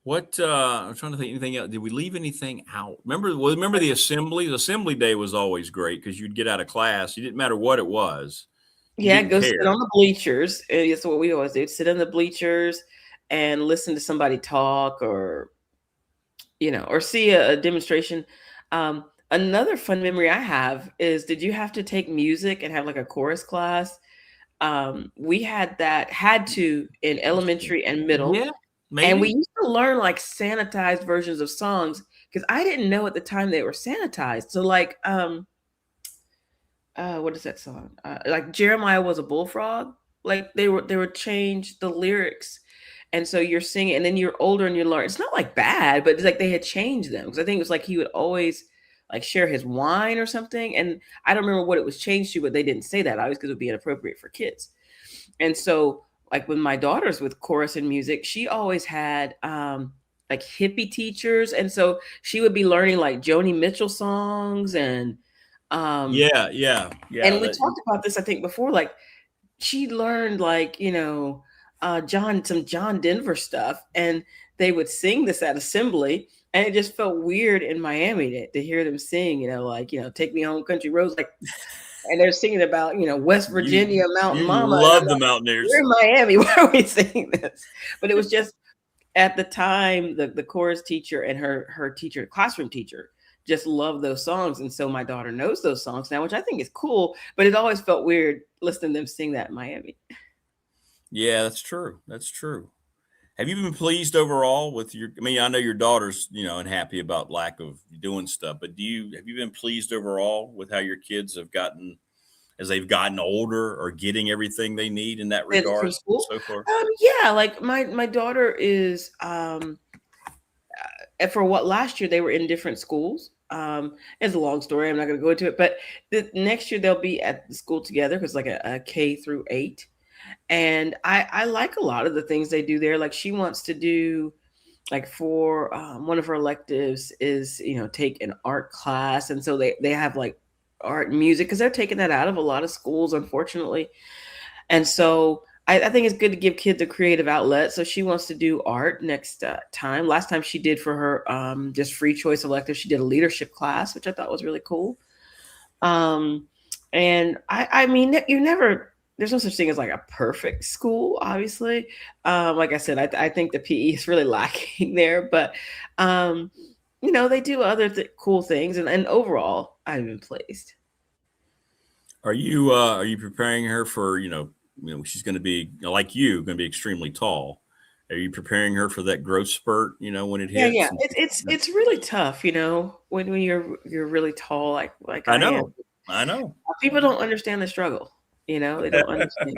What I'm trying to think anything else. Did we leave anything out? Remember the assembly? The assembly day was always great because you'd get out of class. It didn't matter what it was. Yeah, go sit on the bleachers. That's what we always do. Sit on the bleachers and listen to somebody talk, or see a demonstration. Another fun memory I have is, did you have to take music and have a chorus class? We had to in elementary and middle. Yeah, maybe. And we used to learn sanitized versions of songs, because I didn't know at the time they were sanitized. So what is that song? Jeremiah Was a Bullfrog. They would change the lyrics, and so you're singing, and then you're older and you learn. It's not bad, but it's they had changed them, because I think it was he would always share his wine or something, and I don't remember what it was changed to, but they didn't say that obviously because it would be inappropriate for kids. And so when my daughter's with chorus and music, she always had hippie teachers, and so she would be learning Joni Mitchell songs and. And we talked about this, I think, before. She learned some John Denver stuff, and they would sing this at assembly, and it just felt weird in Miami to hear them sing, Take Me Home Country Roads. and they're singing about, West Virginia, Mountain you Mama. love the Mountaineers. We're in Miami. Why are we singing this? But it was just at the time, the chorus teacher and her teacher, classroom teacher, just loved those songs. And so my daughter knows those songs now, which I think is cool, but it always felt weird listening to them sing that in Miami. Yeah, that's true. That's true. Have you been pleased overall with I know your daughter's, and happy about lack of doing stuff, but have you been pleased overall with how your kids have gotten as they've gotten older or getting everything they need in that regard so far? Yeah, like my daughter is, for what last year they were in different schools. It's a long story. I'm not going to go into it, but the next year they'll be at the school together because like a K through 8. And I like a lot of the things they do there. Like she wants to do, like for one of her electives is, take an art class. And so they have like art and music because they're taking that out of a lot of schools, unfortunately. And so I think it's good to give kids a creative outlet. So she wants to do art next time. Last time she did for her just free choice elective, she did a leadership class, which I thought was really cool. And I mean, there's no such thing as like a perfect school, obviously. Like I said, I think the PE is really lacking there, but they do other cool things, and overall, I've been pleased. Are you preparing her for she's going to be like you, going to be extremely tall? Are you preparing her for that growth spurt? When it hits? Yeah. It's really tough, when you're really tall, like I know. I know. People don't understand the struggle. They don't understand.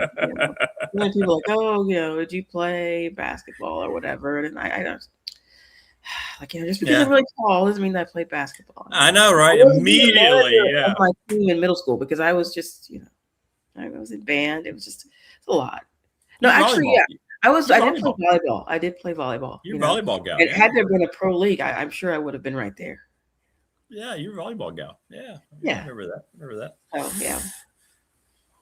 When people are like, oh, did you play basketball or whatever? And I don't. Like, just because I'm really tall doesn't mean that I played basketball. I know, right? Immediately, yeah. My team in middle school because I was just, I was in band. It's a lot. No, actually, yeah. I did play volleyball. I did play volleyball. You're a volleyball guy. And had there been a pro league, I'm sure I would have been right there. Yeah, you're a volleyball gal. Yeah. Yeah. I remember that. Oh, yeah.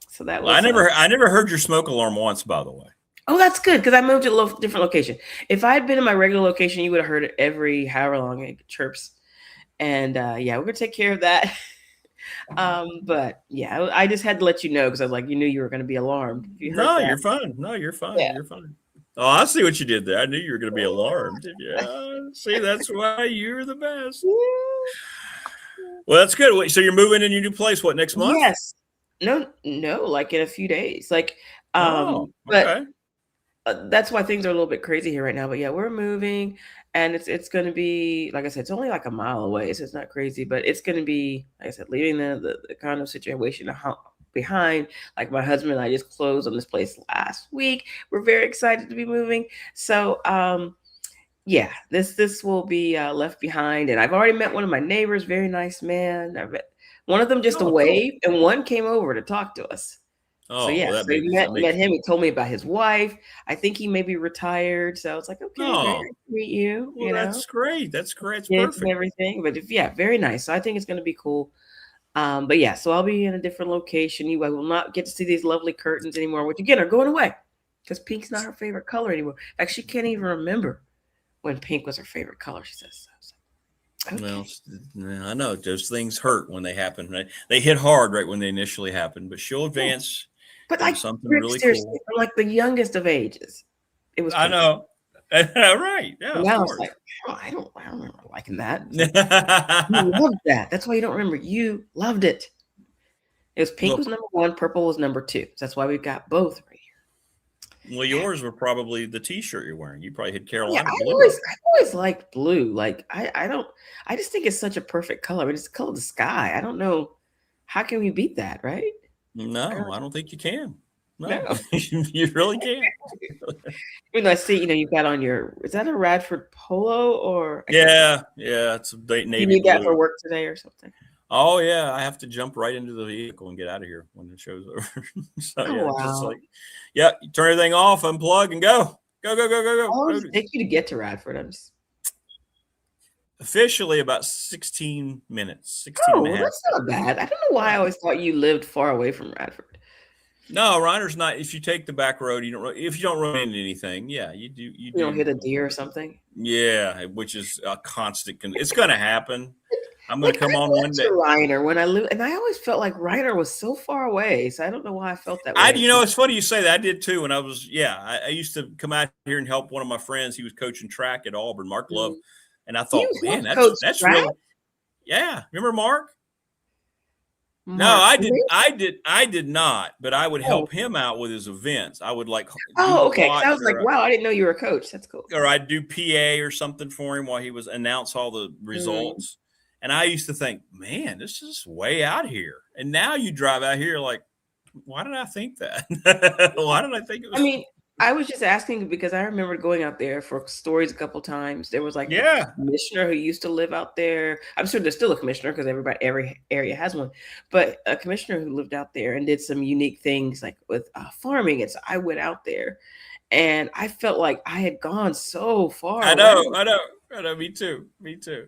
So that was. I never heard your smoke alarm once, by the way. Oh, that's good because I moved to a different location. If I had been in my regular location, you would have heard it every however long it chirps. And we're gonna take care of that. But yeah, I just had to let you know because I was like, you knew you were going to be alarmed. No, you're fine. No, you're fine. Yeah. You're fine. Oh, I see what you did there. I knew you were going to be alarmed. Yeah, see, that's why you're the best. Well, that's good. So you're moving in your new place, what, next month? Yes. No, like in a few days. Like, okay. But that's why things are a little bit crazy here right now. But yeah, we're moving, and it's going to be, like I said, it's only like a mile away, so it's not crazy. But it's going to be, like I said, leaving the kind of situation behind. Like my husband and I just closed on this place last week. We're very excited to be moving. So yeah, this will be left behind. And I've already met one of my neighbors, very nice man. I met one of them just a wave, and one came over to talk to us. Oh, so yeah, well, so we met him. He told me about his wife. I think he may be retired. So I was like, okay, nice to meet you. Well, that's great. That's great. It's perfect. perfect. And everything. But very nice. So I think it's going to be cool. But yeah, so I'll be in a different location. I will not get to see these lovely curtains anymore, which again are going away because pink's not her favorite color anymore. In fact, she can't even remember when pink was her favorite color. She says so. Okay. Well, I know those things hurt when they happen. Right? They hit hard right when they initially happen, but she'll advance. But like something really seriously, cool. I'm like the youngest of ages. It was. I know. Right. Yeah. And I was like, I don't remember liking that. Like, you loved that. That's why you don't remember. You loved it. It was pink was number 1, purple was number 2. That's why we've got both right here. Well, yours were probably the T-shirt you're wearing. You probably had Carolina blue. I always liked blue. Like I just think it's such a perfect color. I mean, it's the color of the sky. I don't know how can we beat that, right? No, I don't think you can. No. You really can't. Even though I see, you've got on is that a Radford polo or? Yeah, it's a navy. You need blue. That for work today or something? Oh yeah, I have to jump right into the vehicle and get out of here when the show's over. So wow. Just like, you turn everything off, unplug, and go. Go. How long does it take you to get to Radford? Officially about 16 minutes. 16 and a half. That's not bad. I don't know why I always thought you lived far away from Radford. No, Reiner's not. If you take the back road, if you don't run into anything, yeah, you do. You don't hit a deer or something. Yeah, which is a constant. It's going to happen. I'm going to come on one day. Reiner when I lived, and I always felt like Reiner was so far away. So I don't know why I felt that way. It's funny you say that. I did too. When I was, I used to come out here and help one of my friends. He was coaching track at Auburn, Mark Love. And I thought, man, that's really, yeah. Remember Mark? No, I did not, but I would help him out with his events. I would like. Oh, okay. I was like, wow, I didn't know you were a coach. That's cool. Or I'd do PA or something for him while he was announce all the results. And I used to think, man, this is way out here. And now you drive out here like, why did I think that? Why did I think it was? I mean, I was just asking because I remember going out there for stories a couple times. There was like a commissioner who used to live out there. I'm sure there's still a commissioner because every area has one, but a commissioner who lived out there and did some unique things like with farming. And so I went out there and I felt like I had gone so far. I know. Me too. So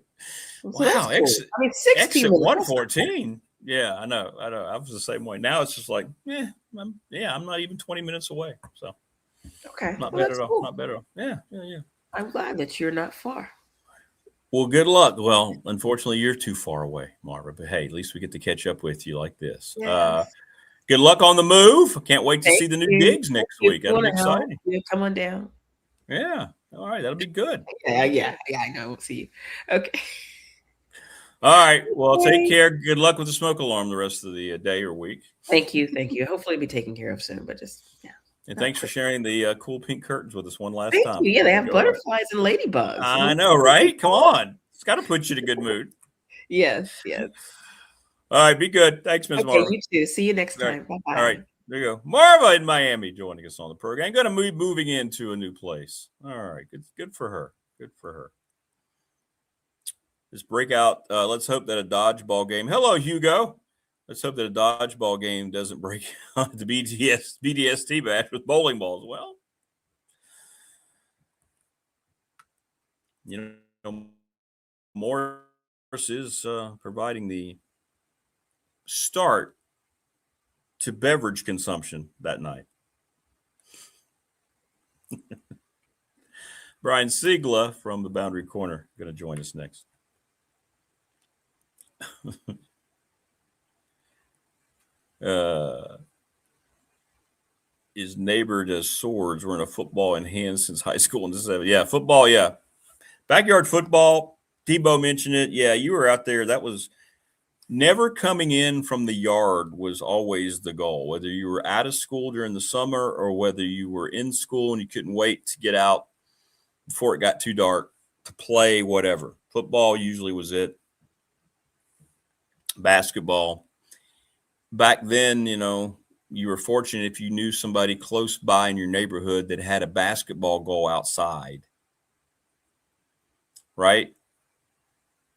wow. Cool. 16 114. Yeah, I know. I was the same way. Now it's just like, I'm not even 20 minutes away. So. Okay. Not bad at all. Cool. Not bad at all. Yeah. I'm glad that you're not far. Well, good luck. Well, unfortunately, you're too far away, Marva. But hey, at least we get to catch up with you like this. Yes. Good luck on the move. I can't wait to see the new gigs next week. That'll be exciting. Come on down. Yeah. All right. That'll be good. Yeah. I know. We'll see you. Okay. All right. Well, take care. Good luck with the smoke alarm the rest of the day or week. Thank you. Hopefully, it'll be taken care of soon. But just And thanks for sharing the cool pink curtains with us one last time. Yeah, they have butterflies and ladybugs. I know, right? Come on. It's got to put you in a good mood. Yes. All right, be good. Thanks, Ms. Marva. You too. See you next time. Bye-bye. All right, there you go. Marva in Miami joining us on the program. Going to be moving into a new place. All right, good for her. Good for her. This breakout, let's hope that a dodgeball game. Hello, Hugo. Let's hope that a dodgeball game doesn't break out the BDST bash with bowling balls. Well, Morris is providing the start to beverage consumption that night. Brian Siegler from the Boundary Corner going to join us next. His neighbor does swords. We're in a football in hand since high school in the 70s. Yeah, football, yeah. Backyard football. Tebow mentioned it. Yeah, you were out there. That was never coming in from the yard was always the goal, whether you were out of school during the summer or whether you were in school and you couldn't wait to get out before it got too dark to play, whatever. Football usually was it. Basketball. Back then, you were fortunate if you knew somebody close by in your neighborhood that had a basketball goal outside. Right?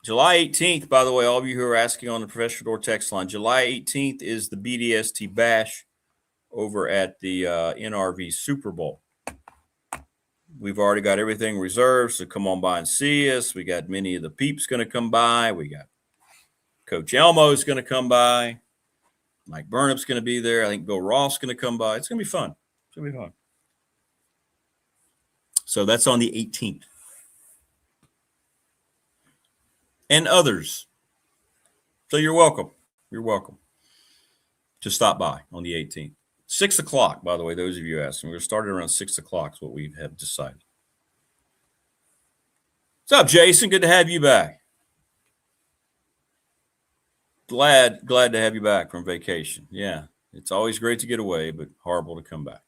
July 18th, by the way, all of you who are asking on the Professional Door text line, July 18th is the BDST Bash over at the NRV Super Bowl. We've already got everything reserved, so come on by and see us. We got many of the peeps going to come by. We got Coach Elmo's going to come by. Mike Burnup's going to be there. I think Bill Ross is going to come by. It's going to be fun. It's going to be fun. So that's on the 18th. And others. So you're welcome. You're welcome to stop by on the 18th. 6 o'clock, by the way, those of you asking. We're going to start around 6 o'clock is what we have decided. What's up, Jason? Good to have you back. Glad to have you back from vacation. Yeah, it's always great to get away, but horrible to come back.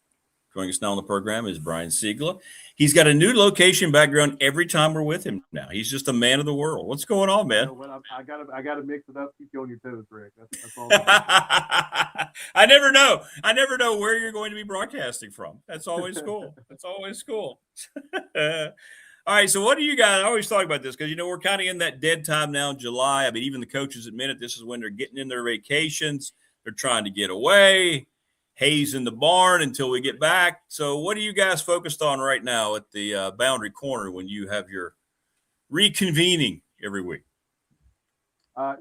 Joining us now on the program is Brian Siegler. He's got a new location background every time we're with him now. He's just a man of the world. What's going on, man? I gotta mix it up, keep you on your toes, Rick. That's all. I never know. I never know where you're going to be broadcasting from. That's always cool. That's always cool. All right, so what do you guys – I always talk about this because, we're kind of in that dead time now in July. I mean, even the coaches admit it. This is when they're getting in their vacations. They're trying to get away. Hayes in the barn until we get back. So what are you guys focused on right now at the Boundary Corner when you have your reconvening every week?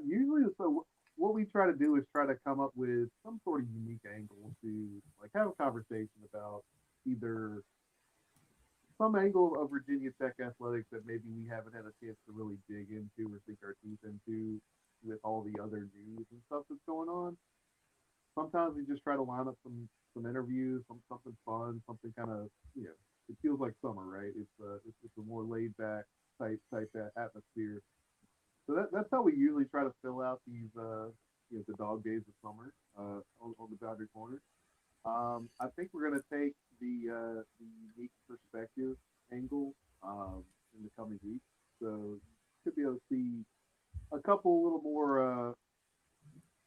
Usually, so what we try to do is try to come up with some sort of unique angle to, have a conversation about either – some angle of Virginia Tech athletics that maybe we haven't had a chance to really dig into or sink our teeth into with all the other news and stuff that's going on. Sometimes we just try to line up some interviews, something fun, something kind of, it feels like summer, right? It's a more laid back type atmosphere. So that's how we usually try to fill out these the dog days of summer on the Boundary Corner. I think we're going to take the unique perspective angle in the coming weeks. So you should be able to see a couple little more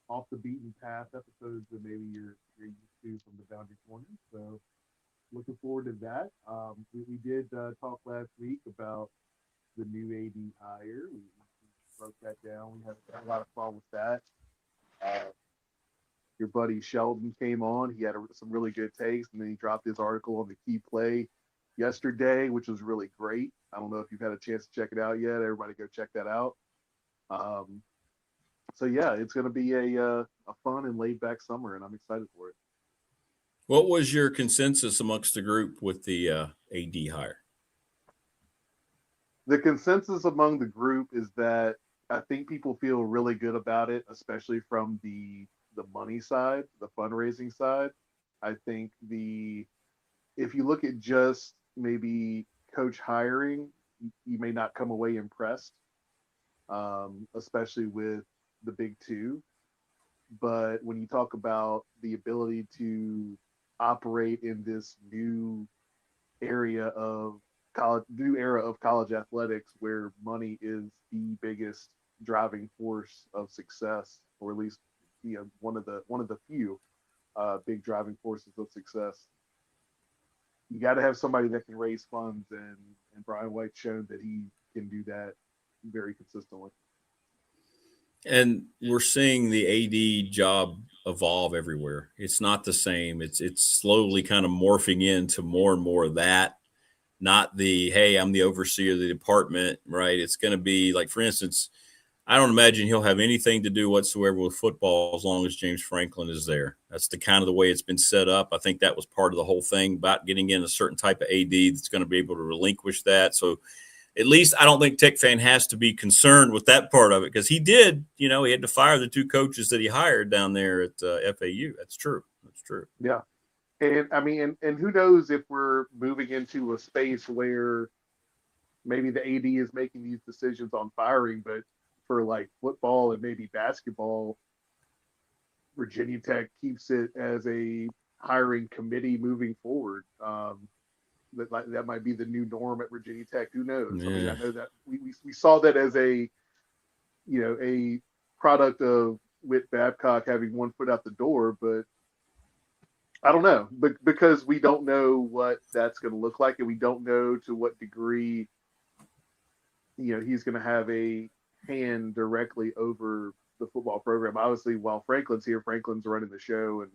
off the beaten path episodes that maybe you're used to from the Boundary Corner. So looking forward to that. We did talk last week about the new AD hire. We broke that down. We had a lot of fun with that. Your buddy Sheldon came on. He had some really good takes, and then he dropped his article on the key play yesterday, which was really great. I don't know if you've had a chance to check it out yet. Everybody go check that out. So yeah, it's going to be a fun and laid back summer, and I'm excited for it. What was your consensus amongst the group with the AD hire? The consensus among the group is that I think people feel really good about it, especially from the money side, the fundraising side. I think if you look at just maybe coach hiring, you may not come away impressed, especially with the big two. But when you talk about the ability to operate in this new era of college athletics, where money is the biggest driving force of success, or at least one of the few big driving forces of success, you got to have somebody that can raise funds, and Brian White's shown that he can do that very consistently. And we're seeing the AD job evolve everywhere. It's not the same. It's slowly kind of morphing into more and more of that. Not the, hey, I'm the overseer of the department, right? It's going to be like, for instance, I don't imagine he'll have anything to do whatsoever with football as long as James Franklin is there. That's the kind of the way it's been set up. I think that was part of the whole thing about getting in a certain type of AD that's going to be able to relinquish that. So at least I don't think Tech Fan has to be concerned with that part of it, because he did, he had to fire the two coaches that he hired down there at FAU. That's true. That's true. Yeah. And I mean, and who knows if we're moving into a space where maybe the AD is making these decisions on firing, but for like football and maybe basketball, Virginia Tech keeps it as a hiring committee moving forward. That might be the new norm at Virginia Tech. Who knows? Yeah. I mean, I know that we saw that as a product of Whit Babcock having one foot out the door, but I don't know, because we don't know what that's going to look like, and we don't know to what degree he's going to have a hand directly over the football program. Obviously, while Franklin's here, Franklin's running the show, and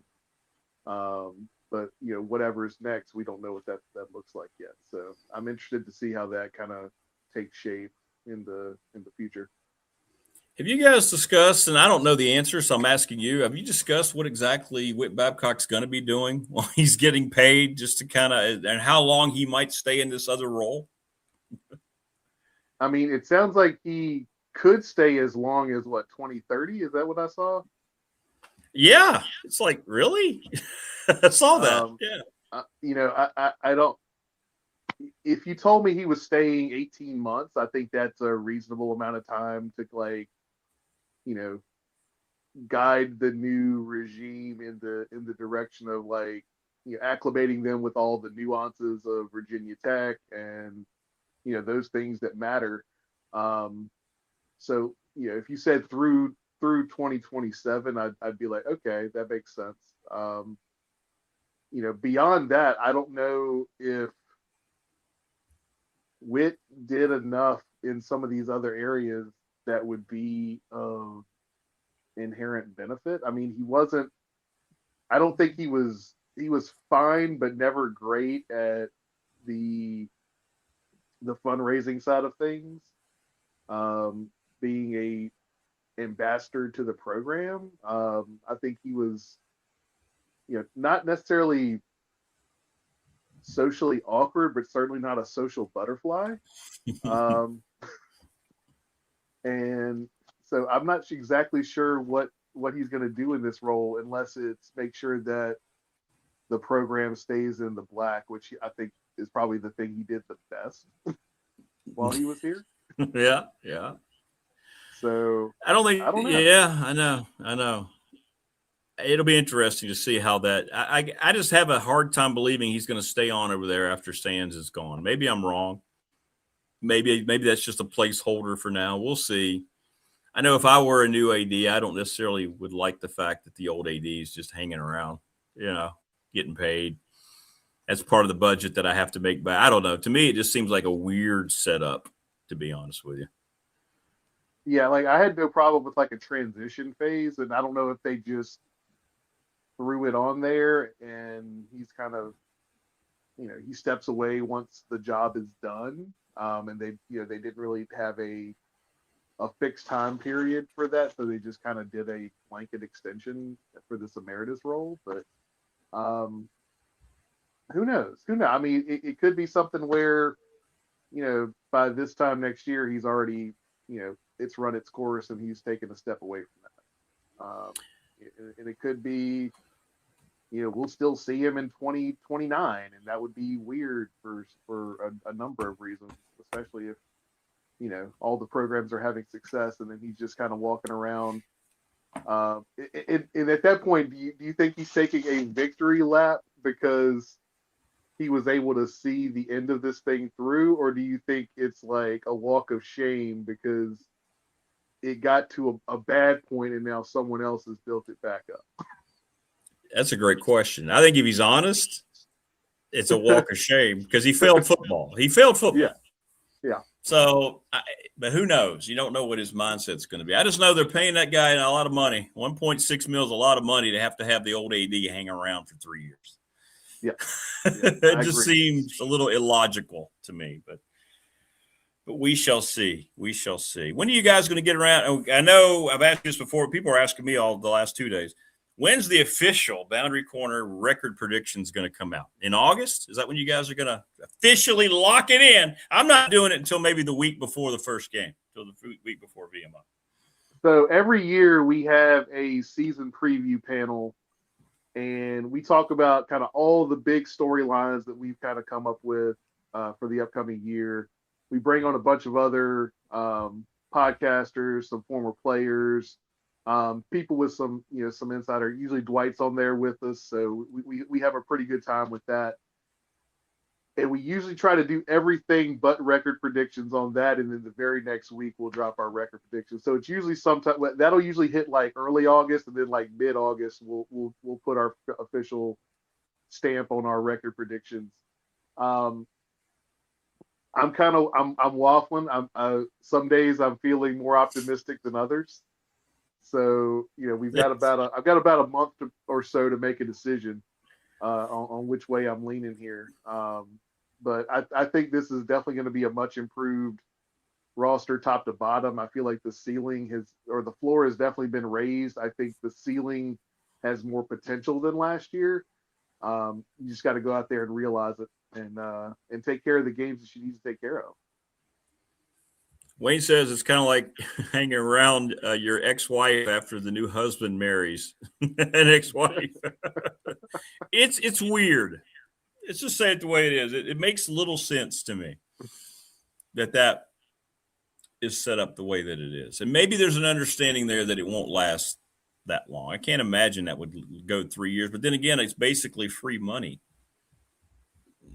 but whatever's next, we don't know what that looks like yet. So I'm interested to see how that kind of takes shape in the future. Have you guys discussed, and I don't know the answer, so I'm asking you, have you discussed what exactly Whit Babcock's going to be doing while he's getting paid, just to kind of, and how long he might stay in this other role? I mean, it sounds like he could stay as long as 2030. Is that what I saw? Yeah. It's like, really? I saw that. Yeah. I don't, if you told me he was staying 18 months, I think that's a reasonable amount of time to guide the new regime in the direction of acclimating them with all the nuances of Virginia Tech and those things that matter. So if you said through 2027, I'd be like, okay, that makes sense. Beyond that, I don't know if Whit did enough in some of these other areas that would be of inherent benefit. I mean, I don't think he was fine, but never great at the fundraising side of things. Being a ambassador to the program. I think he was, not necessarily socially awkward, but certainly not a social butterfly. And so I'm not exactly sure what he's going to do in this role, unless it's make sure that the program stays in the black, which I think is probably the thing he did the best while he was here. Yeah. So I don't know. Yeah, I know. It'll be interesting to see how that. I just have a hard time believing he's going to stay on over there after Sands is gone. Maybe I'm wrong. Maybe that's just a placeholder for now. We'll see. I know if I were a new AD, I don't necessarily would like the fact that the old AD is just hanging around, getting paid. That's part of the budget that I have to make back. I don't know. To me, it just seems like a weird setup, to be honest with you. Yeah, like I had no problem with like a transition phase, and I don't know if they just threw it on there and he's kind of, he steps away once the job is done. And they didn't really have a fixed time period for that, so they just kind of did a blanket extension for this emeritus role. But who knows? I mean, it could be something where, by this time next year, he's already, it's run its course and he's taken a step away from that. And it could be, we'll still see him in 2029, and that would be weird for a number of reasons, especially if, all the programs are having success and then he's just kind of walking around. And at that point, do you think he's taking a victory lap because he was able to see the end of this thing through, or do you think it's like a walk of shame because it got to a bad point and now someone else has built it back up? That's a great question. I think if he's honest, it's a walk of shame because he failed football. Yeah. So, but who knows? You don't know what his mindset's going to be. I just know they're paying that guy a lot of money. 1.6 mil is a lot of money to have the old AD hang around for 3 years. Yeah. It just seems a little illogical to me, but we shall see. When are you guys going to get around? I know I've asked this before. People are asking me all the last 2 days. When's the official Boundary Corner record predictions going to come out? In August? Is that when you guys are going to officially lock it in? I'm not doing it until maybe the week before the first game, until the week before VMI. So every year we have a season preview panel, and we talk about kind of all the big storylines that we've kind of come up with for the upcoming year. We bring on a bunch of other podcasters, some former players, people with some insider. Usually Dwight's on there with us, so we have a pretty good time with that. And we usually try to do everything but record predictions on that, and then the very next week we'll drop our record predictions. So it's usually sometime that'll usually hit like early August, and then like mid-August we'll put our official stamp on our record predictions. I'm waffling. Some days I'm feeling more optimistic than others. So I've got about a month or so to make a decision on which way I'm leaning here. But I think this is definitely going to be a much improved roster top to bottom. I feel like the floor has definitely been raised. I think the ceiling has more potential than last year. You just got to go out there and realize it and take care of the games that you need to take care of. Wayne says it's kind of like hanging around your ex-wife after the new husband marries an ex-wife. It's weird. Let's just say it the way it is. It makes little sense to me that is set up the way that it is. And maybe there's an understanding there that it won't last that long. I can't imagine that would go 3 years. But then again, it's basically free money.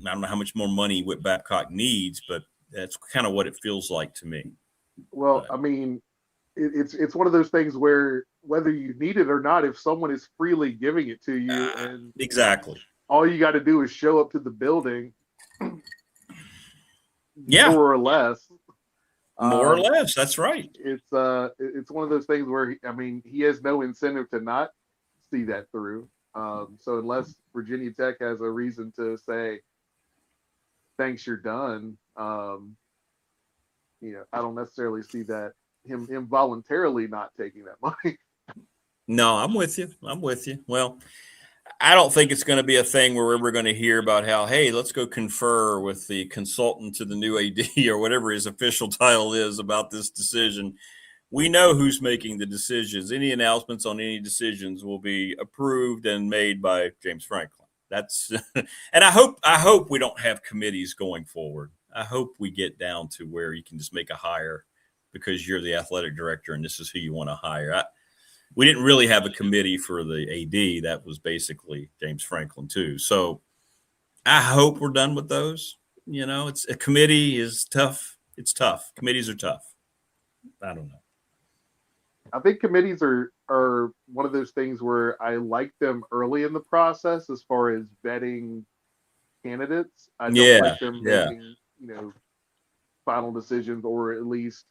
I don't know how much more money Whit Babcock needs, but that's kind of what it feels like to me. Well, I mean, it's one of those things where whether you need it or not, if someone is freely giving it to you, and exactly all you got to do is show up to the building, more or less. That's right. It's one of those things where he has no incentive to not see that through. So unless Virginia Tech has a reason to say, thanks, you're done. I don't necessarily see that him voluntarily not taking that money. No, I'm with you. Well, I don't think it's going to be a thing where we're going to hear about how, hey, let's go confer with the consultant to the new AD or whatever his official title is about this decision. We know who's making the decisions. Any announcements on any decisions will be approved and made by James Franklin. That's and I hope we don't have committees going forward. I hope we get down to where you can just make a hire because you're the athletic director and this is who you want to hire. We didn't really have a committee for the AD. That was basically James Franklin too. So I hope we're done with those. It's a committee is tough. It's tough. Committees are tough. I don't know. I think committees are one of those things where I like them early in the process as far as vetting candidates. I don't like them making, final decisions or at least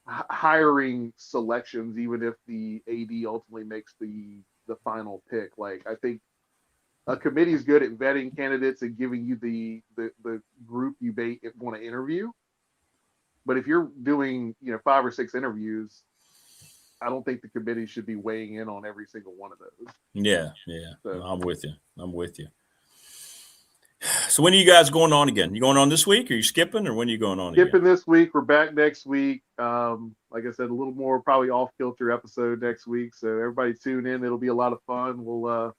hiring selections, even if the AD ultimately makes the final pick. Like, I think a committee is good at vetting candidates and giving you the group you want to interview. But if you're doing, 5 or 6 interviews, I don't think the committee should be weighing in on every single one of those. Yeah. So, I'm with you. So when are you guys going on again? You going on this week? Are you skipping, or when are you going on Skipping again? this week. We're back next week. Like I said, a little more probably off-kilter episode next week. So everybody tune in. It'll be a lot of fun. We'll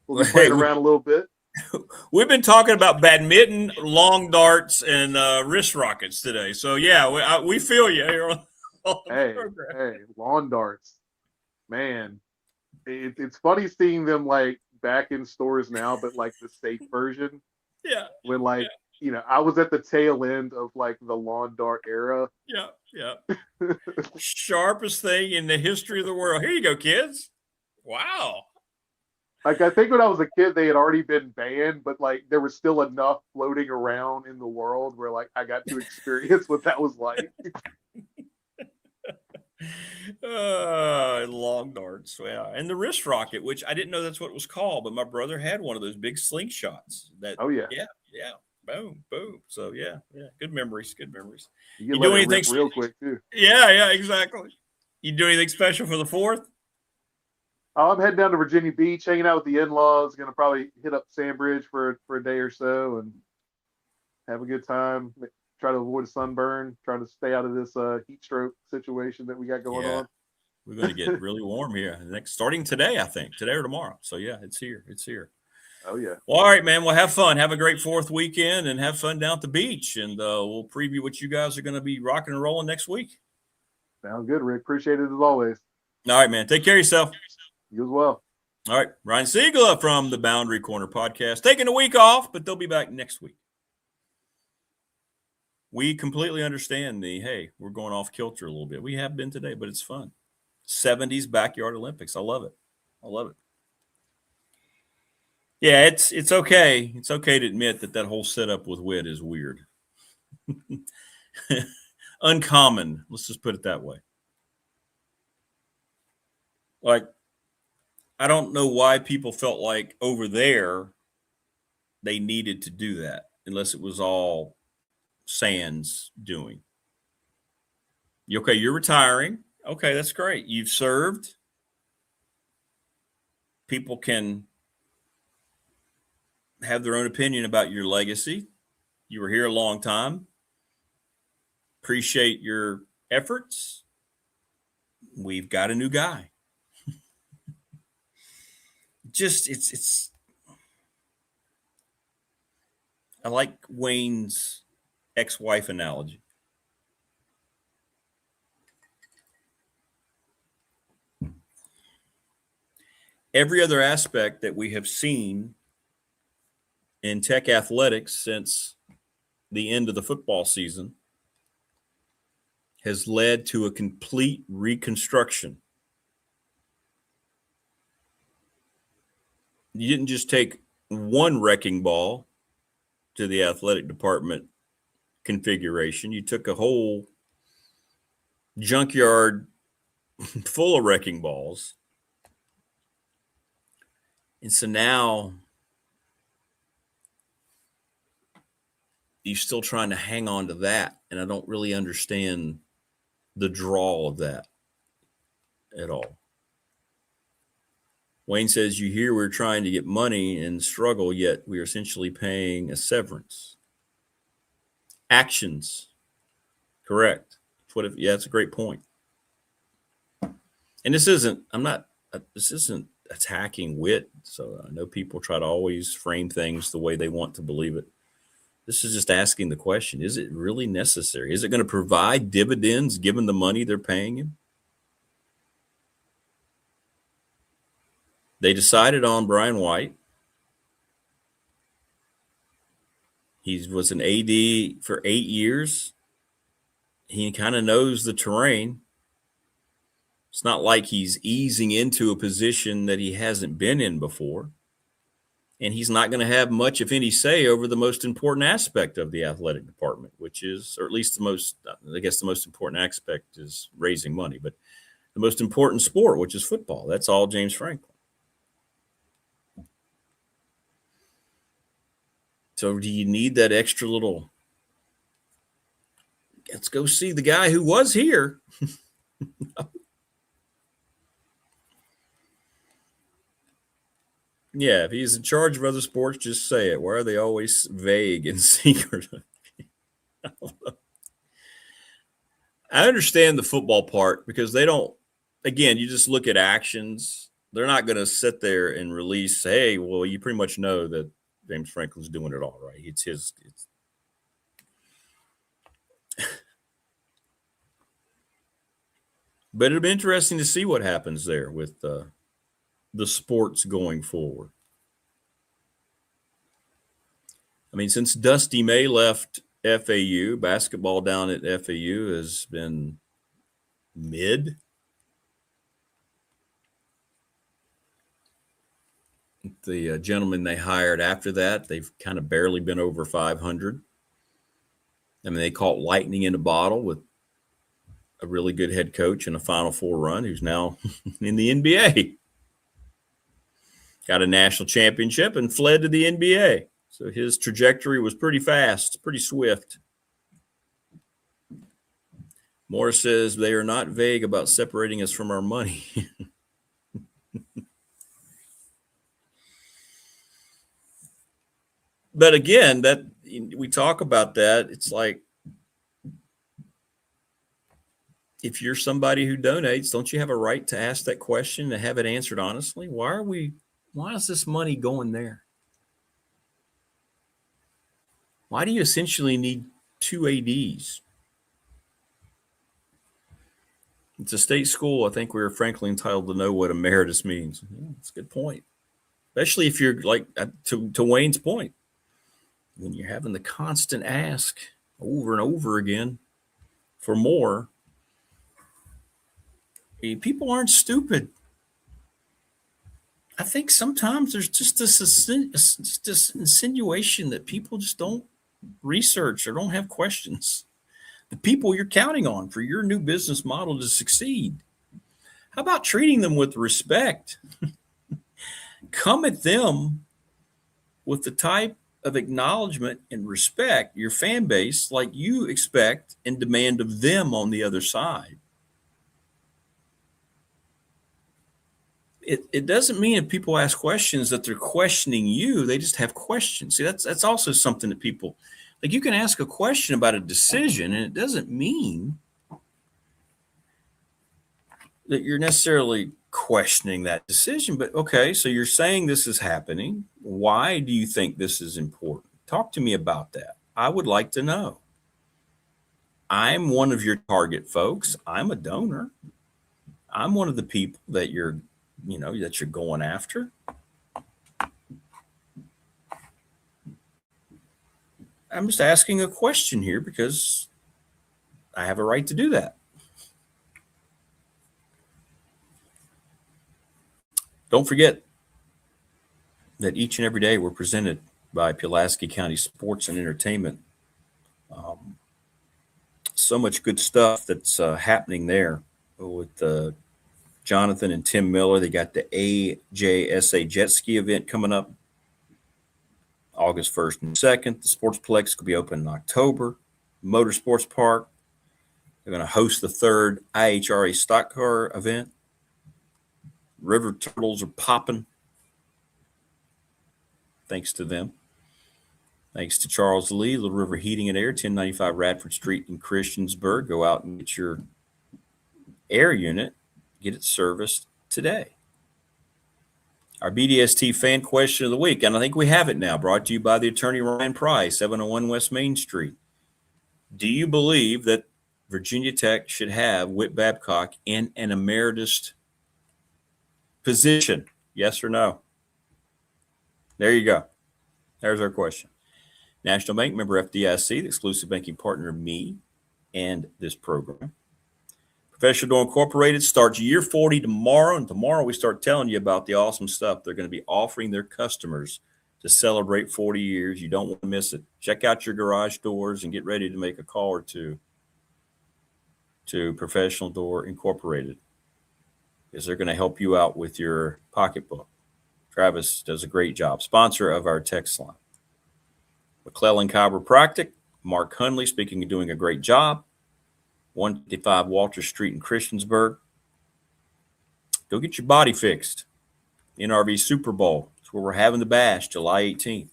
be playing around a little bit. We've been talking about badminton, long darts, and wrist rockets today. So, yeah, we feel you here on the program. Hey, lawn darts. Man, it's funny seeing them, like, back in stores now, but, like, the safe version. Yeah. When, like, I was at the tail end of, like, the lawn dart era. Yeah. Sharpest thing in the history of the world. Here you go, kids. Wow. Like, I think when I was a kid, they had already been banned, but, like, there was still enough floating around in the world where, like, I got to experience what that was like. Long darts. Yeah. And the wrist rocket, which I didn't know that's what it was called, but my brother had one of those big slingshots. Oh, yeah. Yeah. Boom. So, yeah. Good memories. You do anything real quick, too. Yeah, exactly. You do anything special for the 4th? I'm heading down to Virginia Beach, hanging out with the in-laws. Going to probably hit up Sandbridge for a day or so and have a good time. Try to avoid a sunburn. Trying to stay out of this heat stroke situation that we got going on. We're going to get really warm here starting today, I think, today or tomorrow. So, yeah, it's here. Oh, yeah. Well, all right, man. Well, have fun. Have a great 4th weekend and have fun down at the beach. And we'll preview what you guys are going to be rocking and rolling next week. Sounds good, Rick. Appreciate it as always. All right, man. Take care of yourself. You as well. All right. Ryan Siegler from the Boundary Corner podcast. Taking a week off, but they'll be back next week. We completely understand hey, we're going off kilter a little bit. We have been today, but it's fun. 70s backyard Olympics. I love it. Yeah, it's okay. It's okay to admit that whole setup with Witt is weird. Uncommon. Let's just put it that way. Like, I don't know why people felt like over there they needed to do that unless it was all Sands doing. Okay, you're retiring. Okay, that's great. You've served. People can have their own opinion about your legacy. You were here a long time. Appreciate your efforts. We've got a new guy. It's I like Wayne's ex-wife analogy. Every other aspect that we have seen in Tech athletics since the end of the football season has led to a complete reconstruction. You didn't just take one wrecking ball to the athletic department configuration. You took a whole junkyard full of wrecking balls. And so now you're still trying to hang on to that. And I don't really understand the draw of that at all. Wayne says, you hear we're trying to get money and struggle, yet we are essentially paying a severance. Actions. Correct. That's a great point. And this isn't attacking Witt. So I know people try to always frame things the way they want to believe it. This is just asking the question, is it really necessary? Is it going to provide dividends given the money they're paying him? They decided on Brian White. He was an AD for 8 years. He kind of knows the terrain. It's not like he's easing into a position that he hasn't been in before. And he's not going to have much, if any, say over the most important aspect of the athletic department, which is, or at least the most important aspect is raising money, but the most important sport, which is football. That's all James Franklin. So do you need that extra little, let's go see the guy who was here? Yeah, if he's in charge of other sports, just say it. Why are they always vague and secretive? I understand the football part because they don't, again, you just look at actions. They're not going to sit there and release, hey, well, you pretty much know that James Franklin's doing it all right. It's his. But it'll be interesting to see what happens there with the sports going forward. I mean, since Dusty May left FAU, basketball down at FAU has been mid. The gentlemen they hired after that, they've kind of barely been over 500. I mean, they caught lightning in a bottle with a really good head coach and a Final Four run who's now in the NBA. Got a national championship and fled to the NBA. So his trajectory was pretty fast, pretty swift. Morris says they are not vague about separating us from our money. But again, that we talk about that, it's like, if you're somebody who donates, don't you have a right to ask that question and have it answered honestly? Why is this money going there? Why do you essentially need 2 ADs? It's a state school. I think we're frankly entitled to know what emeritus means. Yeah, that's a good point. Especially if you're like, to Wayne's point, when you're having the constant ask over and over again for more, people aren't stupid. I think sometimes there's just this insinuation that people just don't research or don't have questions. The people you're counting on for your new business model to succeed, how about treating them with respect? Come at them with the type of acknowledgement and respect your fan base like you expect and demand of them on the other side. It doesn't mean if people ask questions that they're questioning you. They just have questions. See, that's also something that people, like, you can ask a question about a decision and it doesn't mean that you're necessarily questioning that decision. But okay, so you're saying this is happening. Why do you think this is important? Talk to me about that. I would like to know. I'm one of your target folks. I'm a donor. I'm one of the people that you're going after. I'm just asking a question here because I have a right to do that. Don't forget that each and every day we're presented by Pulaski County Sports and Entertainment. So much good stuff that's happening there with Jonathan and Tim Miller. They got the AJSA jet ski event coming up August 1st and 2nd. The Sportsplex could be open in October. Motorsports Park, they're going to host the 3rd IHRA stock car event. River turtles are popping. Thanks to them. Thanks to Charles Lee, Little River Heating and Air, 1095 Radford Street in Christiansburg. Go out and get your air unit. Get it serviced today. Our BDST fan question of the week, and I think we have it now, brought to you by the attorney Ryan Price, 701 West Main Street. Do you believe that Virginia Tech should have Whit Babcock in an emeritus position? Yes or no? There you go. There's our question. National Bank, member FDIC, the exclusive banking partner of me and this program. Professional Door Incorporated starts year 40 tomorrow, and tomorrow we start telling you about the awesome stuff they're going to be offering their customers to celebrate 40 years. You don't want to miss it. Check out your garage doors and get ready to make a call or two to Professional Door Incorporated, because they're going to help you out with your pocketbook. Travis does a great job. Sponsor of our text line. McClellan Chiropractic, Mark Hunley speaking of doing a great job. 155 Walter Street in Christiansburg. Go get your body fixed. NRV Super Bowl. That's where we're having the bash, July 18th.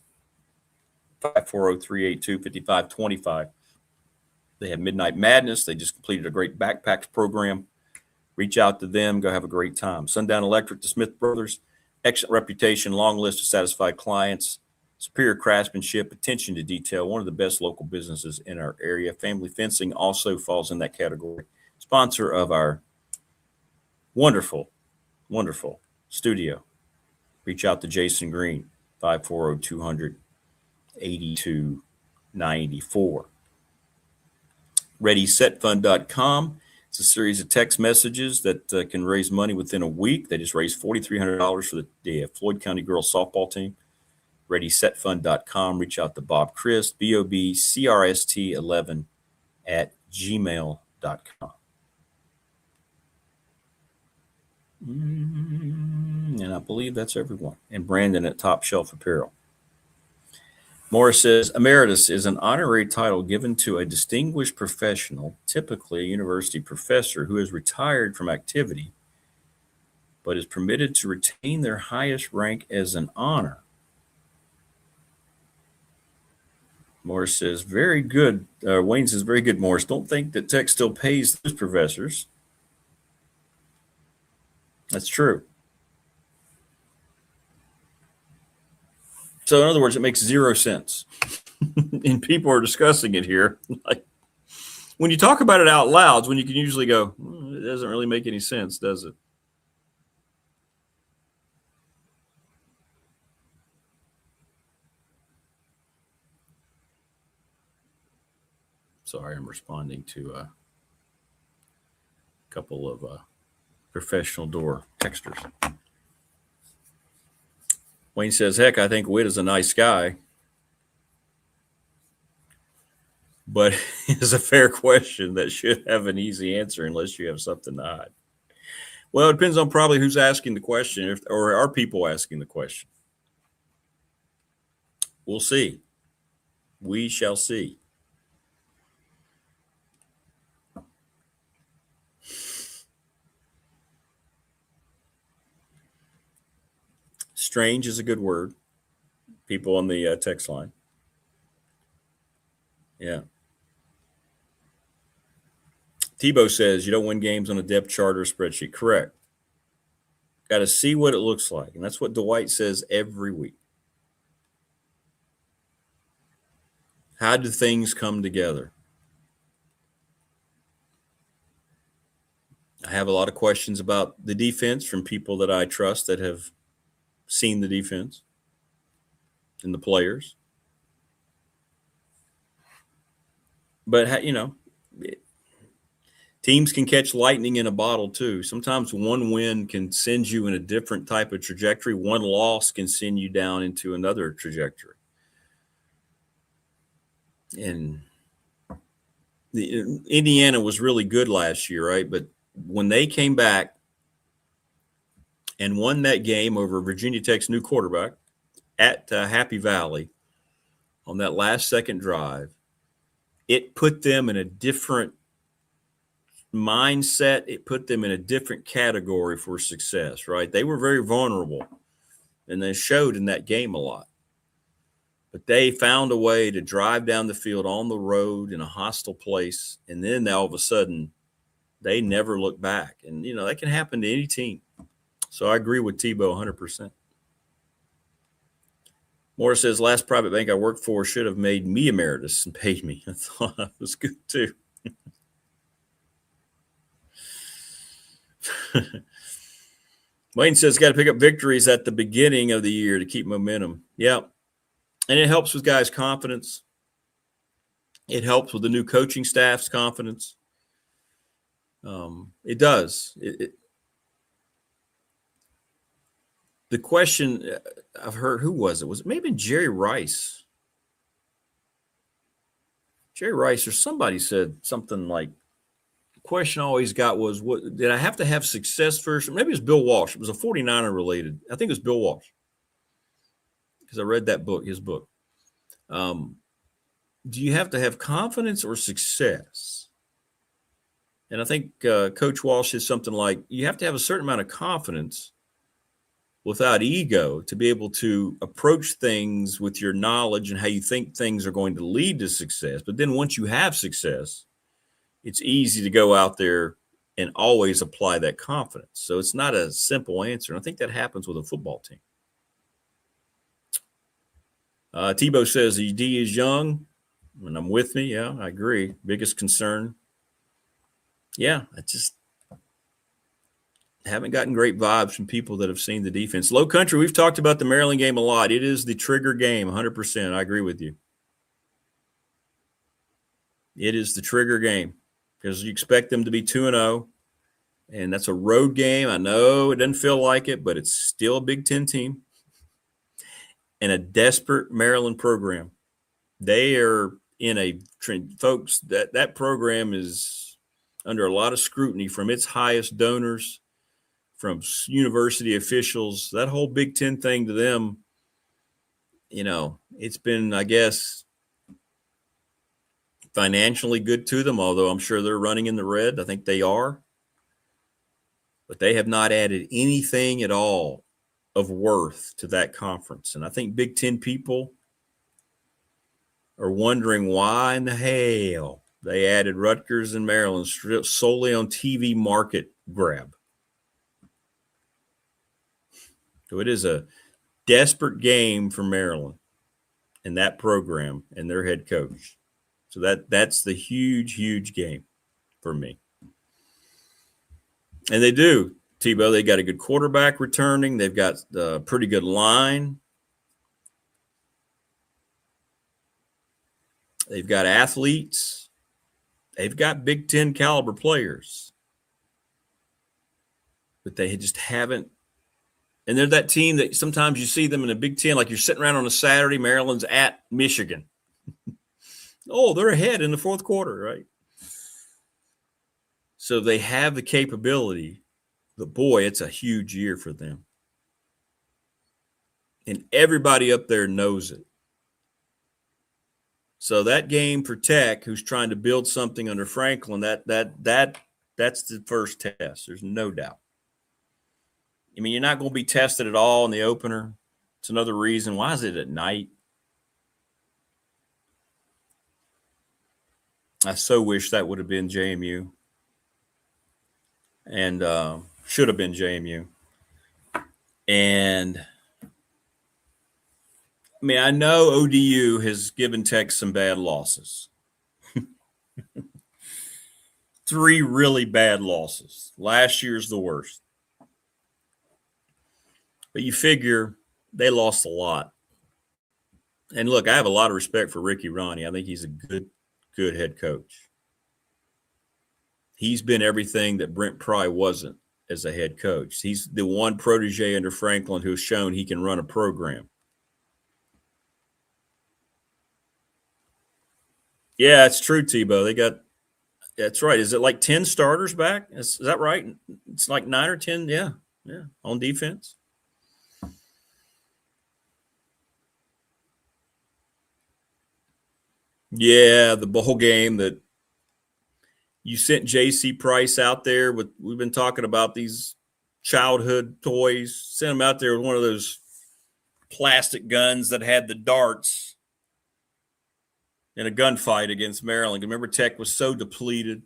540-382-5525. They have Midnight Madness. They just completed a great backpacks program. Reach out to them. Go have a great time. Sundown Electric, the Smith Brothers. Excellent reputation, long list of satisfied clients. Superior craftsmanship, attention to detail, one of the best local businesses in our area. Family Fencing also falls in that category. Sponsor of our wonderful, wonderful studio. Reach out to Jason Green, 540-200-8294. ReadySetFund.com. It's a series of text messages that can raise money within a week. They just raised $4,300 for the Floyd County girls softball team. ReadySetFund.com. Reach out to Bob Christ, BOBCRST11 at gmail.com. And I believe that's everyone. And Brandon at Top Shelf Apparel. Morris says, emeritus is an honorary title given to a distinguished professional, typically a university professor, who has retired from activity, but is permitted to retain their highest rank as an honor. Morris says, very good. Wayne says, very good, Morris. Don't think that Tech still pays those professors. That's true. So in other words, it makes 0 sense. And people are discussing it here. Like, when you talk about it out loud, when you can usually go, it doesn't really make any sense, does it? Sorry, I'm responding to a couple of Professional Door texters. Wayne says, heck, I think Whit is a nice guy. But it's a fair question that should have an easy answer unless you have something to hide. Well, it depends on probably who's asking the question, or are people asking the question. We'll see. We shall see. Strange is a good word. People on the text line. Yeah. Tebow says you don't win games on a depth chart or spreadsheet. Correct. Got to see what it looks like. And that's what Dwight says every week. How do things come together? I have a lot of questions about the defense from people that I trust that have seen the defense and the players. But, you know, teams can catch lightning in a bottle too. Sometimes one win can send you in a different type of trajectory. One loss can send you down into another trajectory. And Indiana was really good last year, right? But when they came back and won that game over Virginia Tech's new quarterback at Happy Valley on that last second drive, it put them in a different mindset, it put them in a different category for success, right? They were very vulnerable, and they showed in that game a lot. But they found a way to drive down the field on the road in a hostile place, and then all of a sudden, they never look back. And, that can happen to any team. So I agree with Tebow 100%. Morris says, last private bank I worked for should have made me emeritus and paid me. I thought that was good, too. Wayne says, got to pick up victories at the beginning of the year to keep momentum. Yeah. And it helps with guys' confidence. It helps with the new coaching staff's confidence. It does. The question I've heard, who was it? Was it maybe Jerry Rice? Jerry Rice or somebody said something like, the question I always got was, what did I have to have success first? Maybe it was Bill Walsh. It was a 49er related. I think it was Bill Walsh because I read that book, his book. Do you have to have confidence or success? And I think Coach Walsh is something like, you have to have a certain amount of confidence without ego to be able to approach things with your knowledge and how you think things are going to lead to success. But then once you have success, it's easy to go out there and always apply that confidence. So it's not a simple answer. And I think that happens with a football team. Tebow says the D is young, and I'm with me. Yeah, I agree. Biggest concern. Yeah, I just haven't gotten great vibes from people that have seen the defense. Low Country, we've talked about the Maryland game a lot. It is the trigger game, 100%. I agree with you. It is the trigger game because you expect them to be 2-0, and that's a road game. I know it doesn't feel like it, but it's still a Big Ten team and a desperate Maryland program. They are in a trend. Folks, that program is under a lot of scrutiny from its highest donors, from university officials. That whole Big Ten thing to them, it's been, I guess, financially good to them, although I'm sure they're running in the red. I think they are. But they have not added anything at all of worth to that conference. And I think Big Ten people are wondering why in the hell they added Rutgers and Maryland solely on TV market grab. So it is a desperate game for Maryland and that program and their head coach. So that's the huge, huge game for me. And they do, Tebow. They got a good quarterback returning. They've got a pretty good line. They've got athletes. They've got Big Ten caliber players. But they just haven't. And they're that team that sometimes you see them in the Big Ten, like you're sitting around on a Saturday, Maryland's at Michigan. Oh, they're ahead in the fourth quarter, right? So they have the capability, but boy, it's a huge year for them. And everybody up there knows it. So that game for Tech, who's trying to build something under Franklin, that's the first test. There's no doubt. I mean, you're not going to be tested at all in the opener. It's another reason. Why is it at night? I so wish that would have been JMU. And should have been JMU. And I mean, I know ODU has given Tech some bad losses. 3 really bad losses. Last year's the worst. But you figure they lost a lot. And look, I have a lot of respect for Ricky Ronnie. I think he's a good head coach. He's been everything that Brent Pry wasn't as a head coach. He's the one protege under Franklin who's shown he can run a program. Yeah, it's true, Tebow. That's right. Is it like 10 starters back? Is that right? It's like 9 or 10. Yeah, on defense. Yeah, the bowl game that You sent J.C. Price out there with, we've been talking about these childhood toys, sent him out there with one of those plastic guns that had the darts in a gunfight against Maryland. Remember, Tech was so depleted.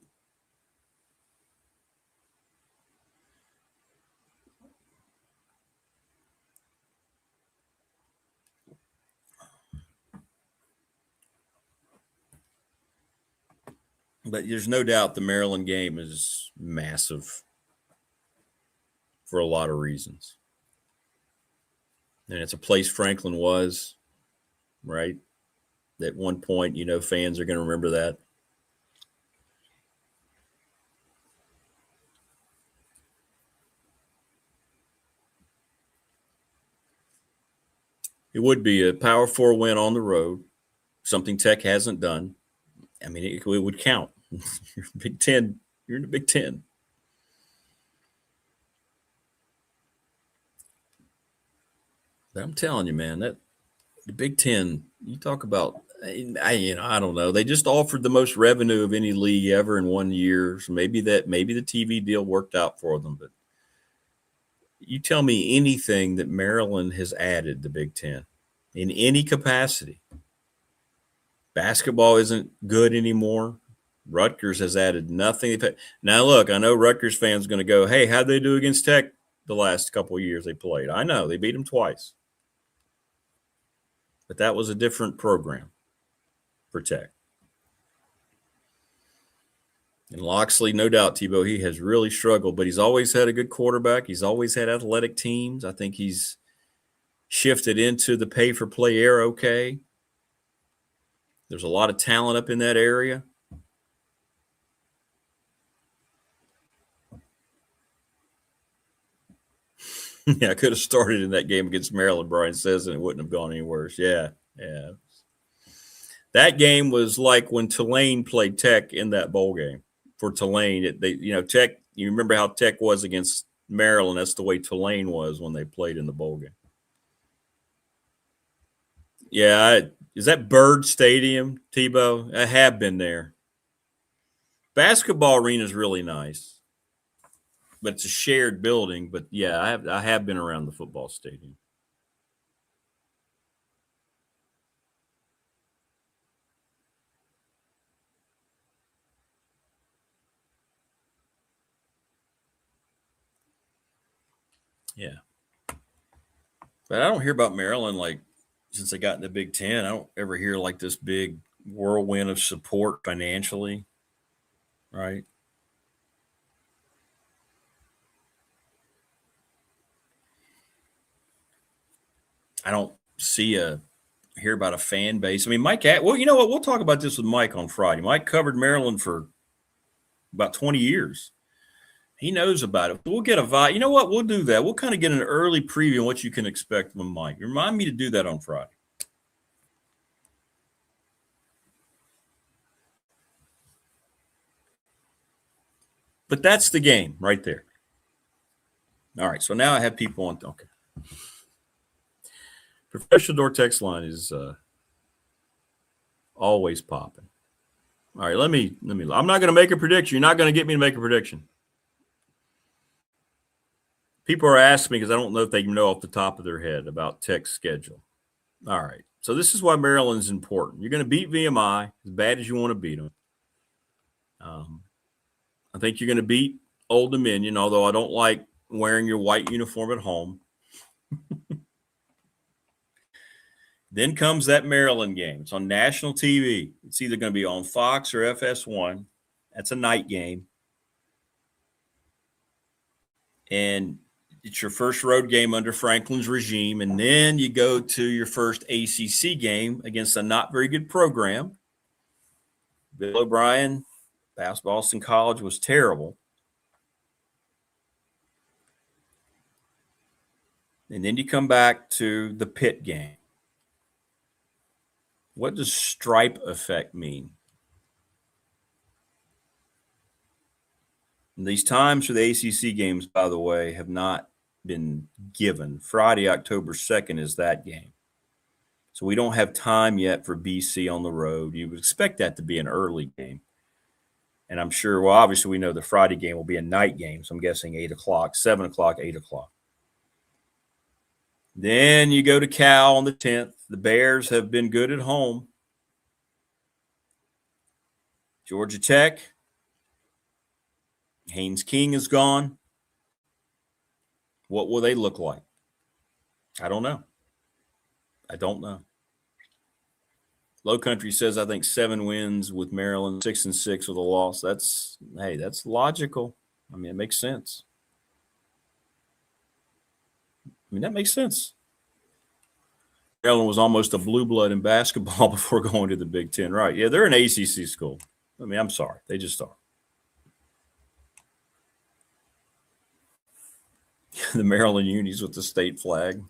But there's no doubt the Maryland game is massive for a lot of reasons. And it's a place Franklin was, right? At one point, you know, fans are going to remember that. It would be a Power 4 win on the road, something Tech hasn't done. I mean, it would count. You're Big Ten. You're in the Big Ten. But I'm telling you, man, that the Big Ten, you talk about, I don't know. They just offered the most revenue of any league ever in 1 year. So maybe the TV deal worked out for them. But you tell me anything that Maryland has added to Big Ten in any capacity. Basketball isn't good anymore. Rutgers has added nothing. Now, look, I know Rutgers fans are going to go, hey, how'd they do against Tech the last couple of years they played? I know. They beat them twice. But that was a different program for Tech. And Loxley, no doubt, Tebow, he has really struggled, but he's always had a good quarterback. He's always had athletic teams. I think he's shifted into the pay-for-play era okay. There's a lot of talent up in that area. Yeah, I could have started in that game against Maryland, Brian says, and it wouldn't have gone any worse. Yeah. That game was like when Tulane played Tech in that bowl game. For Tulane, Tech, you remember how Tech was against Maryland. That's the way Tulane was when they played in the bowl game. Yeah, is that Bird Stadium, Tebow? I have been there. Basketball arena is really nice, but it's a shared building. But yeah, I have been around the football stadium. Yeah, but I don't hear about Maryland like since they got in the Big Ten. I don't ever hear like this big whirlwind of support financially, right? I don't hear about a fan base. I mean, Mike, well, you know what? We'll talk about this with Mike on Friday. Mike covered Maryland for about 20 years. He knows about it. We'll get a vibe. You know what? We'll do that. We'll kind of get an early preview on what you can expect from Mike. Remind me to do that on Friday. But that's the game right there. All right, so now I have people on. Okay. Professional Door text line is always popping. All right, let me. I'm not going to make a prediction. You're not going to get me to make a prediction. People are asking me because I don't know if they know off the top of their head about Tech's schedule. All right, so this is why Maryland's important. You're going to beat VMI as bad as you want to beat them. I think you're going to beat Old Dominion, although I don't like wearing your white uniform at home. Then comes that Maryland game. It's on national TV. It's either going to be on Fox or FS1. That's a night game. And it's your first road game under Franklin's regime. And then you go to your first ACC game against a not very good program. Bill O'Brien, Boston College was terrible. And then you come back to the Pitt game. What does stripe effect mean? And these times for the ACC games, by the way, have not been given. Friday, October 2nd is that game. So we don't have time yet for BC on the road. You would expect that to be an early game. And I'm sure, well, obviously we know the Friday game will be a night game. So I'm guessing 8 o'clock, 7 o'clock, 8 o'clock. Then you go to Cal on the 10th. The Bears have been good at home. Georgia Tech. Haynes King is gone. What will they look like? I don't know. Low Country says, I think 7 wins with Maryland, 6-6 with a loss. That's logical. I mean, it makes sense. That makes sense. Maryland was almost a blue blood in basketball before going to the Big Ten, right? Yeah, they're an ACC school. I mean, I'm sorry. They just are. The Maryland unis with the state flag.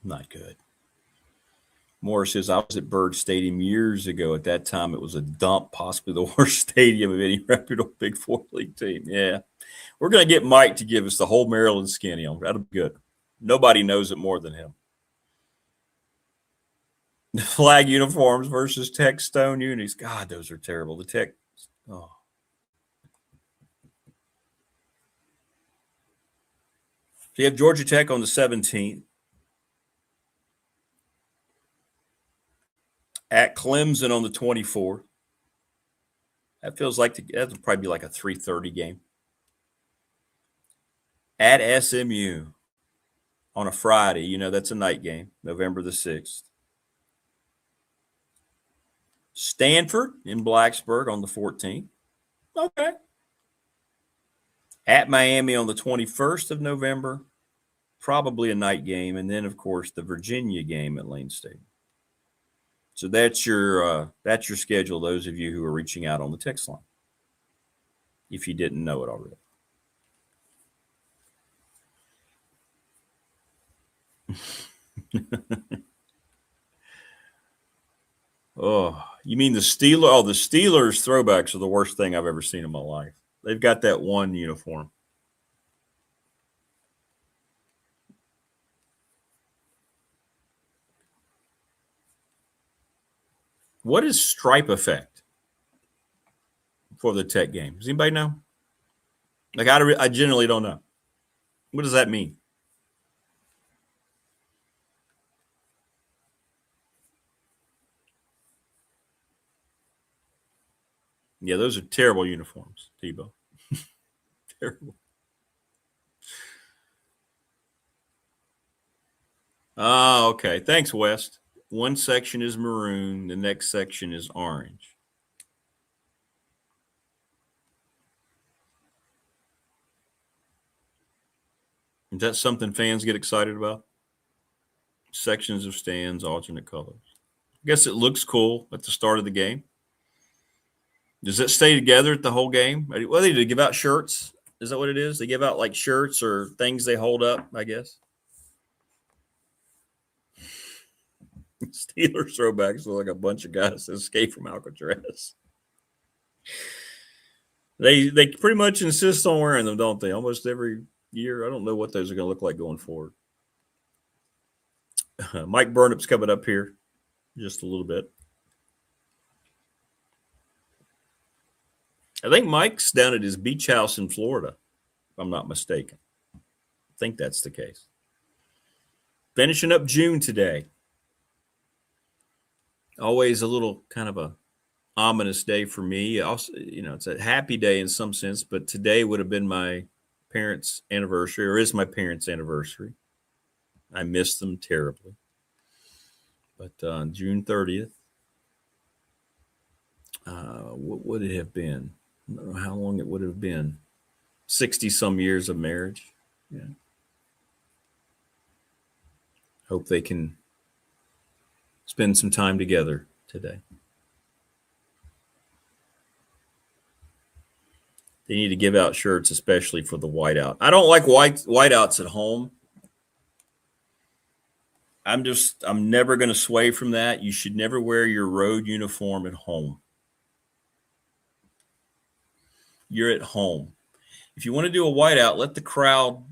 Not good. Morris says, I was at Bird Stadium years ago. At that time, it was a dump, possibly the worst stadium of any reputable Big Four league team. Yeah. We're going to get Mike to give us the whole Maryland skinny on. That'll be good. Nobody knows it more than him. The flag uniforms versus Tech Stone unis. God, those are terrible. The Tech, oh. So you have Georgia Tech on the 17th. At Clemson on the 24th. That feels like that would probably be like a 3:30 game. At SMU on a Friday, that's a night game, November the 6th. Stanford in Blacksburg on the 14th. Okay. At Miami on the 21st of November, probably a night game. And then, of course, the Virginia game at Lane Stadium. So that's your schedule, those of you who are reaching out on the text line, if you didn't know it already. Oh, you mean the Steelers? Oh, the Steelers throwbacks are the worst thing I've ever seen in my life. They've got that one uniform. What is stripe effect for the Tech game? Does anybody know? Like, I generally don't know. What does that mean? Yeah, those are terrible uniforms, Tebow. Terrible. Oh, okay. Thanks, West. One section is maroon. The next section is orange. Is that something fans get excited about? Sections of stands, alternate colors. I guess it looks cool at the start of the game. Does it stay together at the whole game? Well, they give out shirts. Is that what it is? They give out like shirts or things they hold up, I guess. Steelers throwbacks look like a bunch of guys that escaped from Alcatraz. They pretty much insist on wearing them, don't they? Almost every year. I don't know what those are going to look like going forward. Mike Burnup's coming up here just a little bit. I think Mike's down at his beach house in Florida, if I'm not mistaken. I think that's the case. Finishing up June today. Always a little kind of a ominous day for me. Also, it's a happy day in some sense, but today would have been my parents' anniversary, or is my parents' anniversary. I miss them terribly. But on June 30th, what would it have been? I don't know how long it would have been. 60-some years of marriage. Yeah. Hope they can spend some time together today. They need to give out shirts, especially for the whiteout. I don't like whiteouts at home. I'm never going to sway from that. You should never wear your road uniform at home. You're at home. If you want to do a whiteout, let the crowd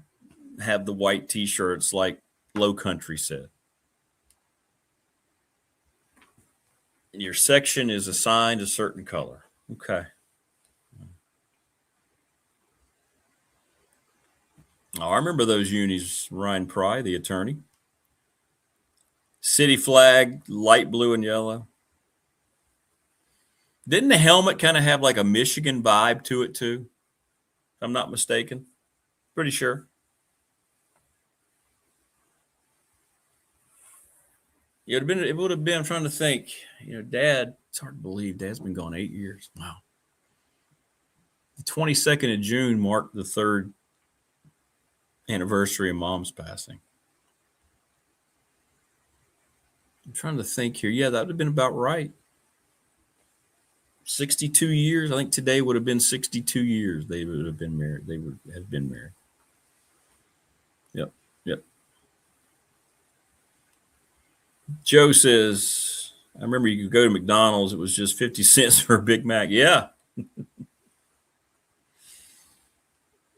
have the white T-shirts like Low Country said. Your section is assigned a certain color. Okay. Oh, I remember those unis, Ryan Pry, the attorney. City flag, light blue and yellow. Didn't the helmet kind of have like a Michigan vibe to it too? If I'm not mistaken. Pretty sure. It would have been, I'm trying to think, Dad, it's hard to believe Dad's been gone 8 years. Wow. The 22nd of June marked the third anniversary of Mom's passing. I'm trying to think here. Yeah, that would have been about right. 62 years. I think today would have been 62 years they would have been married. They would have been married. Yep. Joe says, I remember you could go to McDonald's. It was just 50 cents for a Big Mac. Yeah.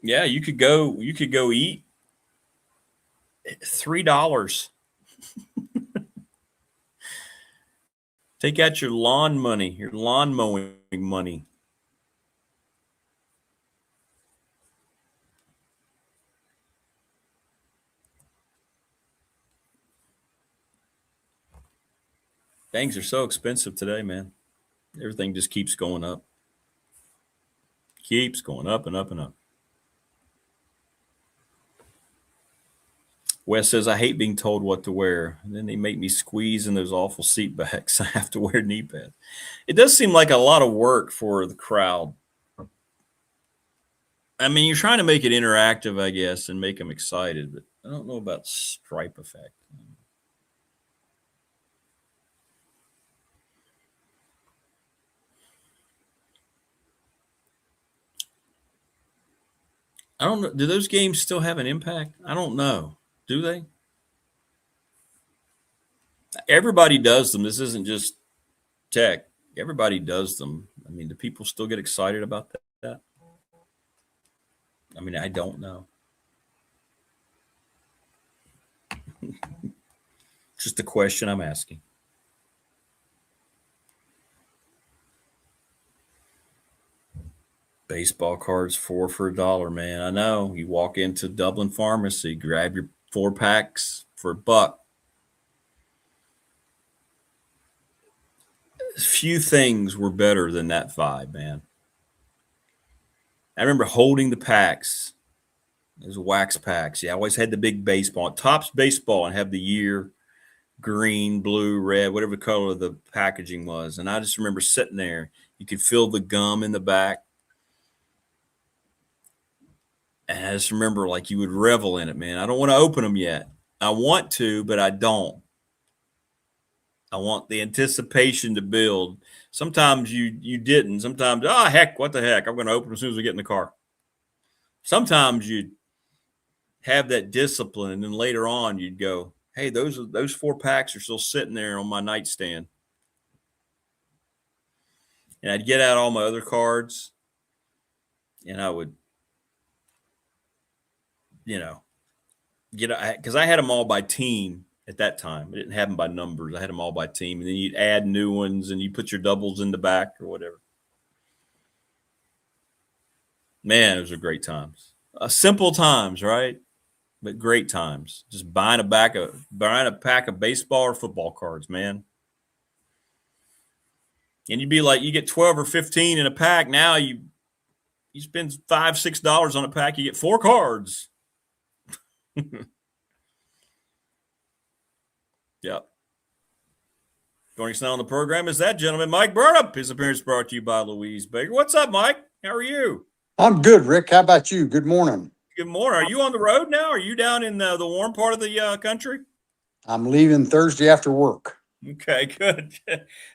Yeah, you could go eat $3. Take out your lawn money, your lawn mowing money. Things are so expensive today, man. Everything just keeps going up. Keeps going up and up and up. Wes says, I hate being told what to wear. And then they make me squeeze in those awful seat backs. I have to wear knee pads. It does seem like a lot of work for the crowd. I mean, you're trying to make it interactive, I guess, and make them excited. But I don't know about stripe effect. I don't know. Do those games still have an impact? I don't know. Do they? Everybody does them. This isn't just tech. Everybody does them. I mean, do people still get excited about that? I mean, I don't know. Just a question I'm asking. Baseball cards, 4 for $1, man. I know. You walk into Dublin Pharmacy, grab your 4 packs for $1. Few things were better than that vibe, man. I remember holding the packs. Those wax packs. Yeah, I always had the big baseball. Topps baseball and have the year, green, blue, red, whatever color the packaging was. And I just remember sitting there. You could feel the gum in the back. And I just remember like you would revel in it, man. I don't want to open them yet. I want to, but I don't. I want the anticipation to build. Sometimes you didn't. Sometimes, heck, what the heck? I'm going to open as soon as we get in the car. Sometimes you'd have that discipline, and then later on you'd go, hey, those 4 packs are still sitting there on my nightstand. And I'd get out all my other cards, and I would, because I had them all by team at that time. I didn't have them by numbers. I had them all by team. And then you'd add new ones, and you put your doubles in the back or whatever. Man, those are great times. Simple times, right? But great times. Just buying a pack of baseball or football cards, man. And you'd be like, you get 12 or 15 in a pack. Now you spend $5, $6 on a pack, you get 4 cards. Yep. Joining us now on the program is that gentleman, Mike Burnup. His appearance brought to you by Louise Baker. What's up, Mike? How are you? I'm good, Rick. How about you? Good morning. Good morning. Are you on the road now? Are you down in the warm part of the country? I'm leaving Thursday after work. Okay, good.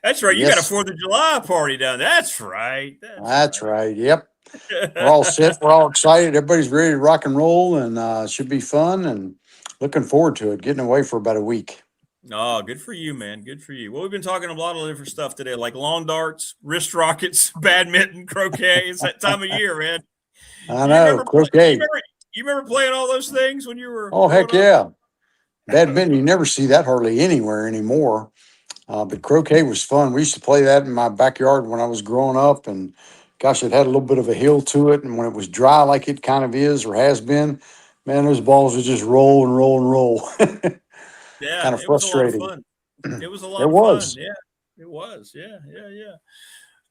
That's right. You got a 4th of July party down there. That's right. That's right. Yep. We're all set. We're all excited. Everybody's ready to rock and roll, and should be fun, and looking forward to it. Getting away for about a week. Oh, good for you, man. Good for you. Well, we've been talking a lot of different stuff today, like lawn darts, wrist rockets, badminton, croquet. It's that time of year, man. I know. Croquet. You remember playing all those things when you were? Oh, heck yeah. Badminton, you never see that hardly anywhere anymore. But croquet was fun. We used to play that in my backyard when I was growing up, and gosh, it had a little bit of a hill to it. And when it was dry, like it kind of is or has been, man, those balls would just roll and roll and roll. Yeah, Kind of it was a lot of frustrating. fun. It was a lot It of fun. was. Yeah, it was. Yeah, yeah, yeah.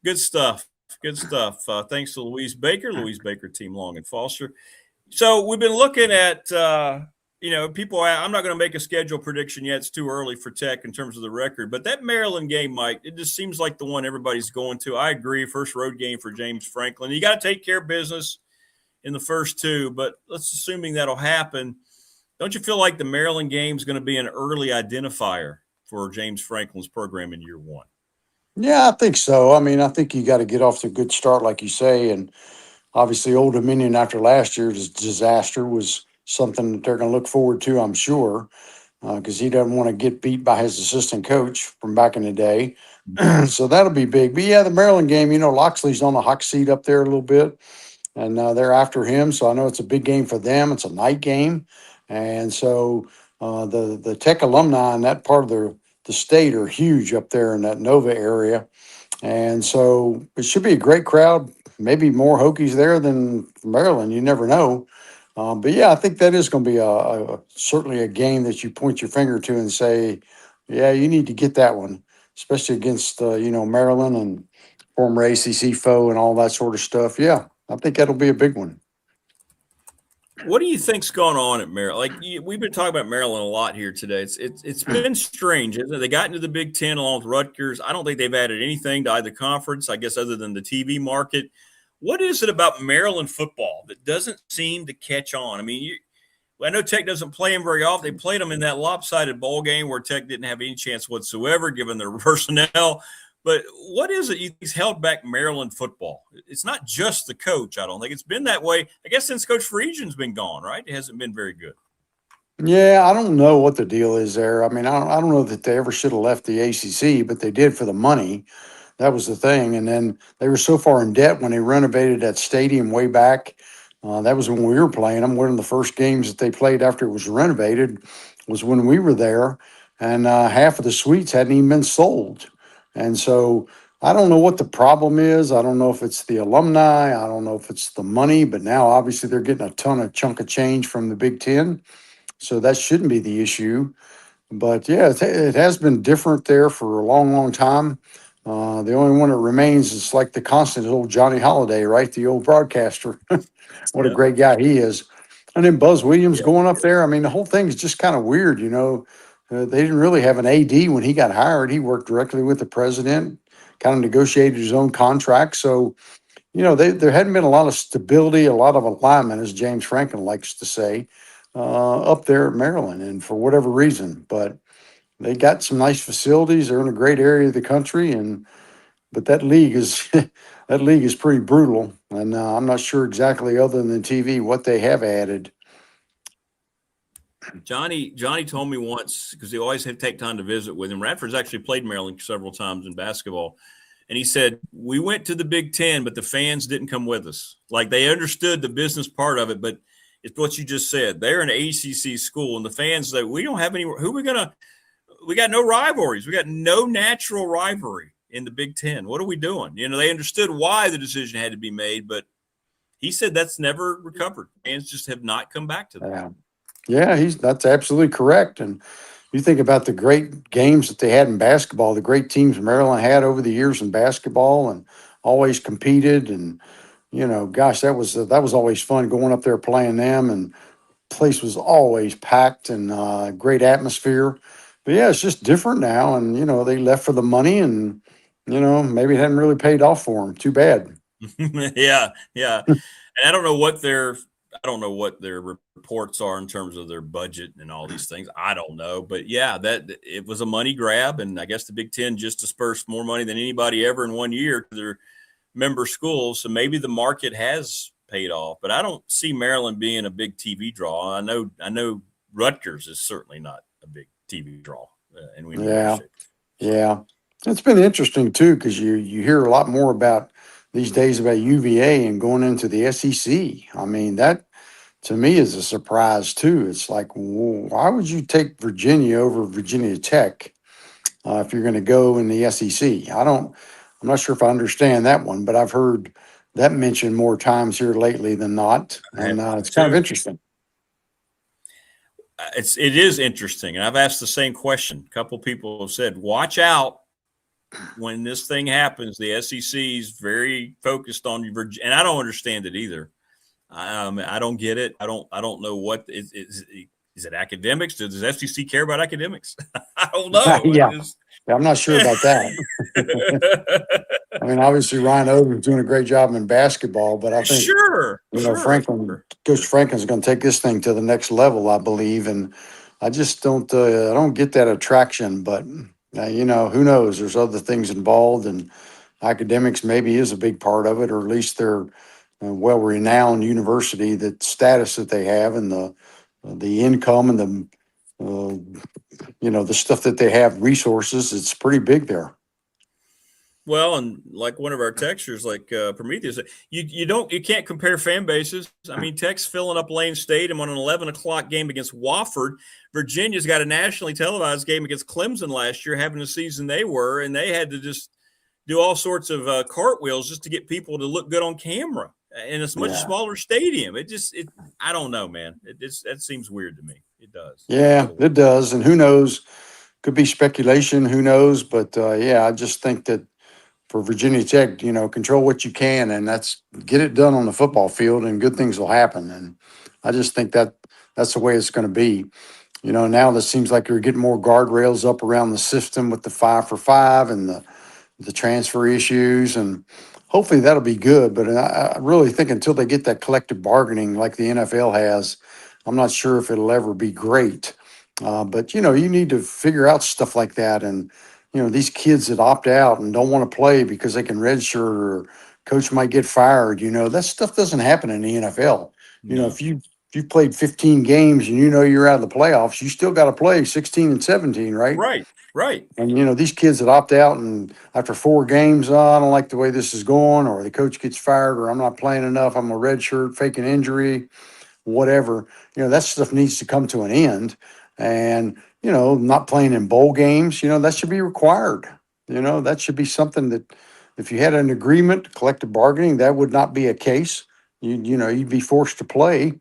Good stuff. Good stuff. Thanks to Louise Baker team Long and Foster. So we've been looking at, people. I'm not going to make a schedule prediction yet. It's too early for Tech in terms of the record. But that Maryland game, Mike, it just seems like the one everybody's going to. I agree. First road game for James Franklin. You got to take care of business in the first two. But let's assuming that'll happen. Don't you feel like the Maryland game is going to be an early identifier for James Franklin's program in year one? Yeah, I think so. I mean, I think you got to get off to a good start, like you say. And obviously, Old Dominion after last year's disaster was something that they're going to look forward to, I'm sure, because he doesn't want to get beat by his assistant coach from back in the day. So that'll be big. But yeah, the Maryland game, Loxley's on the hot seat up there a little bit, and they're after him. So I know it's a big game for them. It's a night game. And so the Tech alumni in that part of the state are huge up there in that Nova area. And so it should be a great crowd, maybe more Hokies there than Maryland. You never know. But yeah, I think that is going to be certainly a game that you point your finger to and say, yeah, you need to get that one, especially against, Maryland and former ACC foe and all that sort of stuff. Yeah, I think that'll be a big one. What do you think's going on at Maryland? We've been talking about Maryland a lot here today. It's been strange, isn't it? They got into the Big Ten along with Rutgers. I don't think they've added anything to either conference, I guess, other than the TV market. What is it about Maryland football that doesn't seem to catch on? I mean, I know Tech doesn't play them very often. They played them in that lopsided bowl game where Tech didn't have any chance whatsoever, given their personnel. But what is it you think's held back Maryland football? It's not just the coach, I don't think. It's been that way, I guess, since Coach Friesian's been gone, right? It hasn't been very good. Yeah, I don't know what the deal is there. I mean, I don't know that they ever should have left the ACC, but they did for the money. That was the thing. And then they were so far in debt when they renovated that stadium way back. That was when we were playing them. One of the first games that they played after it was renovated was when we were there. And half of the suites hadn't even been sold. And so I don't know what the problem is. I don't know if it's the alumni. I don't know if it's the money. But now, obviously, they're getting a chunk of change from the Big Ten. So that shouldn't be the issue. But, yeah, it has been different there for a long, long time. The only one that remains is like the constant is old Johnny Holiday, right? The old broadcaster. What a great guy he is. And then Buzz Williams going up there. I mean, the whole thing is just kind of weird, They didn't really have an AD when he got hired. He worked directly with the president, kind of negotiated his own contract. So, there hadn't been a lot of stability, a lot of alignment, as James Franklin likes to say, up there at Maryland, and for whatever reason. But they got some nice facilities. They're in a great area of the country, but that league is pretty brutal. And I'm not sure exactly, other than TV, what they have added. Johnny told me once, because they always have to take time to visit with him. Radford's actually played Maryland several times in basketball. And he said, we went to the Big Ten, but the fans didn't come with us. Like, they understood the business part of it, but it's what you just said. They're an ACC school, and the fans say, we don't have any – we got no rivalries. We got no natural rivalry in the Big Ten. What are we doing? They understood why the decision had to be made, but he said that's never recovered. Fans just have not come back to that. Yeah, that's absolutely correct. And you think about the great games that they had in basketball, the great teams Maryland had over the years in basketball, and always competed. And, gosh, that was always fun going up there playing them. And place was always packed and great atmosphere. But, yeah, it's just different now. And, they left for the money and, maybe it hadn't really paid off for them. Too bad. Yeah. And I don't know what their reports are in terms of their budget and all these things. I don't know. But, yeah, that it was a money grab. And I guess the Big Ten just dispersed more money than anybody ever in 1 year to their member schools. So maybe the market has paid off. But I don't see Maryland being a big TV draw. I know Rutgers is certainly not a big TV draw. And we know Yeah. It's been interesting, too, because you hear a lot more about these days about UVA and going into the SEC. I mean, that to me is a surprise too. It's like, why would you take Virginia over Virginia Tech? if you're going to go in the SEC. I'm not sure if I understand that one, but I've heard that mentioned more times here lately than not. And it's kind of interesting. It is interesting. And I've asked the same question. A couple people have said, watch out when this thing happens. The SEC is very focused on Virginia, and I don't understand it either. I don't get it. I don't know what is it academics? Does the SEC care about academics? I don't know. Yeah. I'm not sure about that. I mean, obviously Ryan Odom's doing a great job in basketball, but I think Coach Franklin's going to take this thing to the next level, I believe. And I just don't get that attraction, but who knows? There's other things involved, and academics maybe is a big part of it, or at least they're a well-renowned university, that status that they have, and the income and the stuff that they have, resources, it's pretty big there. Well, and like one of our textures, like Prometheus, you can't compare fan bases. I mean, Tech's filling up Lane Stadium on an 11 o'clock game against Wofford. Virginia's got a nationally televised game against Clemson last year, having the season they were, and they had to just do all sorts of cartwheels just to get people to look good on camera in a much smaller stadium. I don't know, man. That seems weird to me. It does. Yeah, it does. And who knows? Could be speculation. Who knows? But I just think that for Virginia Tech, control what you can, and that's get it done on the football field, and good things will happen. And I just think that that's the way it's going to be. Now it seems like you're getting more guardrails up around the system with the 5-for-5 and the transfer issues, and hopefully that'll be good. But I really think until they get that collective bargaining like the NFL has, I'm not sure if it'll ever be great. But, you need to figure out stuff like that. And, these kids that opt out and don't want to play because they can redshirt, or coach might get fired, that stuff doesn't happen in the NFL. No. If you've played 15 games and you're out of the playoffs, you still got to play 16 and 17, right? Right. And, these kids that opt out and after 4 games, I don't like the way this is going, or the coach gets fired, or I'm not playing enough, I'm a redshirt, fake an injury, whatever, that stuff needs to come to an end. And, not playing in bowl games, that should be required. That should be something that if you had an agreement, collective bargaining, that would not be a case. You'd be forced to play,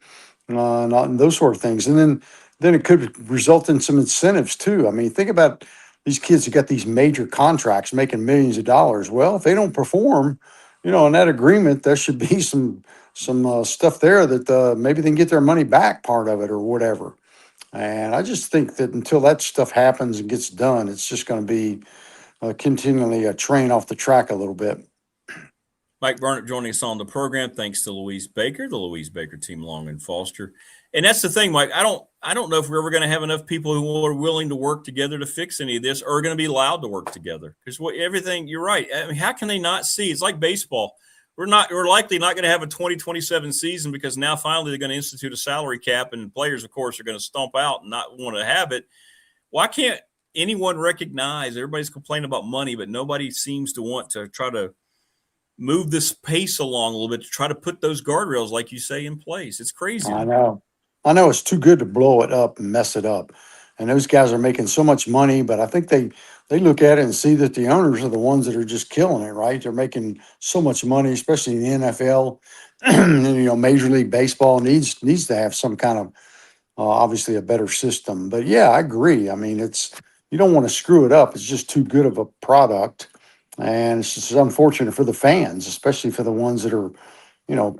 not in those sort of things. And then it could result in some incentives too. I mean, think about these kids who got these major contracts making millions of dollars. Well, if they don't perform, in that agreement, there should be some stuff there that maybe they can get their money back, part of it, or whatever. And I just think that until that stuff happens and gets done, it's just going to be continually a train off the track a little bit. Mike Burnett joining us on the program. Thanks to Louise Baker, the Louise Baker team, Long and Foster. And that's the thing, Mike. I don't know if we're ever going to have enough people who are willing to work together to fix any of this, or are going to be allowed to work together. Because everything, you're right. I mean, how can they not see? It's like baseball. We're likely not going to have a 2027 season because now finally they're going to institute a salary cap, and players, of course, are going to stomp out and not want to have it. Why can't anyone recognize? Everybody's complaining about money, but nobody seems to want to try to move this pace along a little bit to try to put those guardrails, like you say, in place. It's crazy. I know it's too good to blow it up and mess it up. And those guys are making so much money, but I think they look at it and see that the owners are the ones that are just killing it, right? They're making so much money, especially in the NFL. And, Major League Baseball needs to have some kind of, obviously, a better system. But, yeah, I agree. I mean, you don't want to screw it up. It's just too good of a product. And it's just unfortunate for the fans, especially for the ones that are,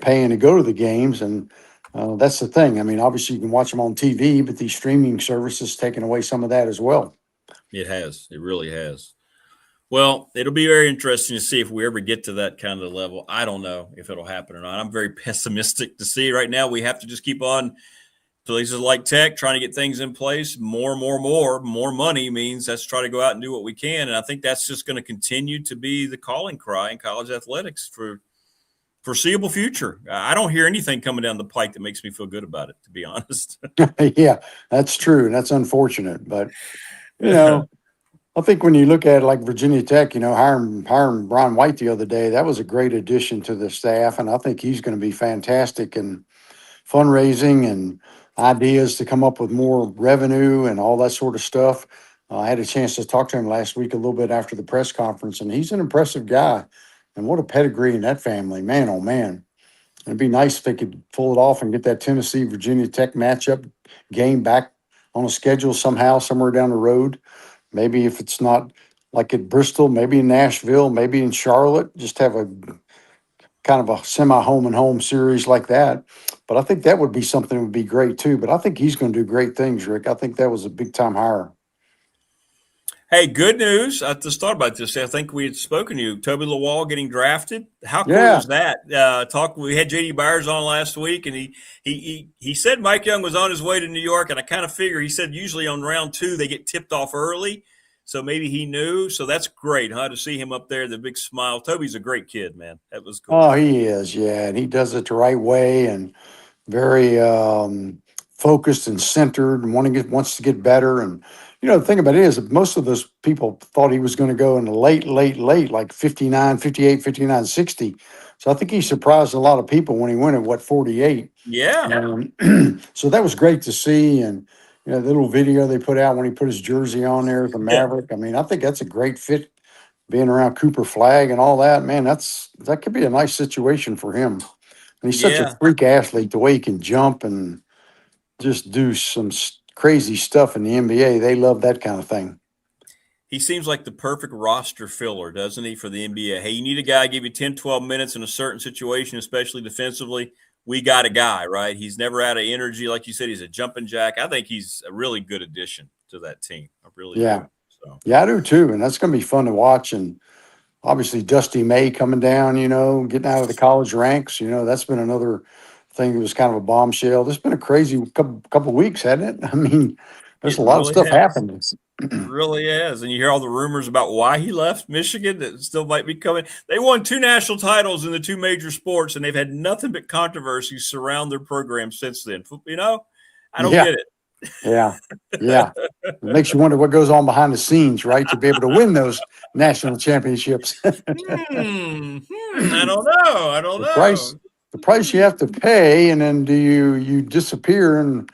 paying to go to the games. And that's the thing. I mean, obviously you can watch them on TV, but these streaming services taking away some of that as well. It has. It really has. Well, it'll be very interesting to see if we ever get to that kind of level. I don't know if it'll happen or not. I'm very pessimistic to see. Right now, we have to just keep on places like Tech trying to get things in place. More money means let's try to go out and do what we can. And I think that's just going to continue to be the calling cry in college athletics for foreseeable future. I don't hear anything coming down the pike that makes me feel good about it, to be honest. Yeah, that's true. And that's unfortunate. But, I think when you look at it like Virginia Tech, hiring Brian White the other day, that was a great addition to the staff. And I think he's going to be fantastic in fundraising and ideas to come up with more revenue and all that sort of stuff. I had a chance to talk to him last week a little bit after the press conference, and he's an impressive guy. And what a pedigree in that family, man! Oh man, it'd be nice if they could pull it off and get that Tennessee Virginia Tech matchup game back on a schedule somehow, somewhere down the road. Maybe if it's not like at Bristol, maybe in Nashville, maybe in Charlotte, just have a kind of a semi-home and home series like that. But I think that would be something that would be great too. But I think he's going to do great things, Rick. I think that was a big time hire. Hey, good news to start about this. I think we had spoken to you. Toby Lawal getting drafted. How cool is that? We had JD Byers on last week, and he said Mike Young was on his way to New York, and I kind of figure he said usually on round 2 they get tipped off early, so maybe he knew. So that's great, huh? To see him up there, the big smile. Toby's a great kid, man. That was cool. Oh, he is, yeah, and he does it the right way and very focused and centered, and wants to get better. And the thing about it is that most of those people thought he was going to go in the late, like 59, 58, 59, 60. So I think he surprised a lot of people when he went at 48. Yeah. So that was great to see. And, the little video they put out when he put his jersey on there as a Maverick. I mean, I think that's a great fit, being around Cooper Flagg and all that. Man, that could be a nice situation for him. And he's such a freak athlete, the way he can jump and just do some crazy stuff in the NBA. They love that kind of thing. He seems like the perfect roster filler, doesn't he, for the NBA? Hey, you need a guy give you 10, 12 minutes in a certain situation, especially defensively. We got a guy, right? He's never out of energy. Like you said, he's a jumping jack. I think he's a really good addition to that team. I really do. So. Yeah, I do too. And that's going to be fun to watch. And obviously Dusty May coming down, getting out of the college ranks, that's been another thing that was kind of a bombshell. There's been a crazy couple weeks, hasn't it? I mean, there's a lot of stuff happening. It really is. And you hear all the rumors about why he left Michigan that still might be coming. They won 2 national titles in the 2 major sports, and they've had nothing but controversy surround their program since then. I don't get it. Yeah. It makes you wonder what goes on behind the scenes, right? To be able to win those national championships. I don't know. The price you have to pay, and then do you disappear and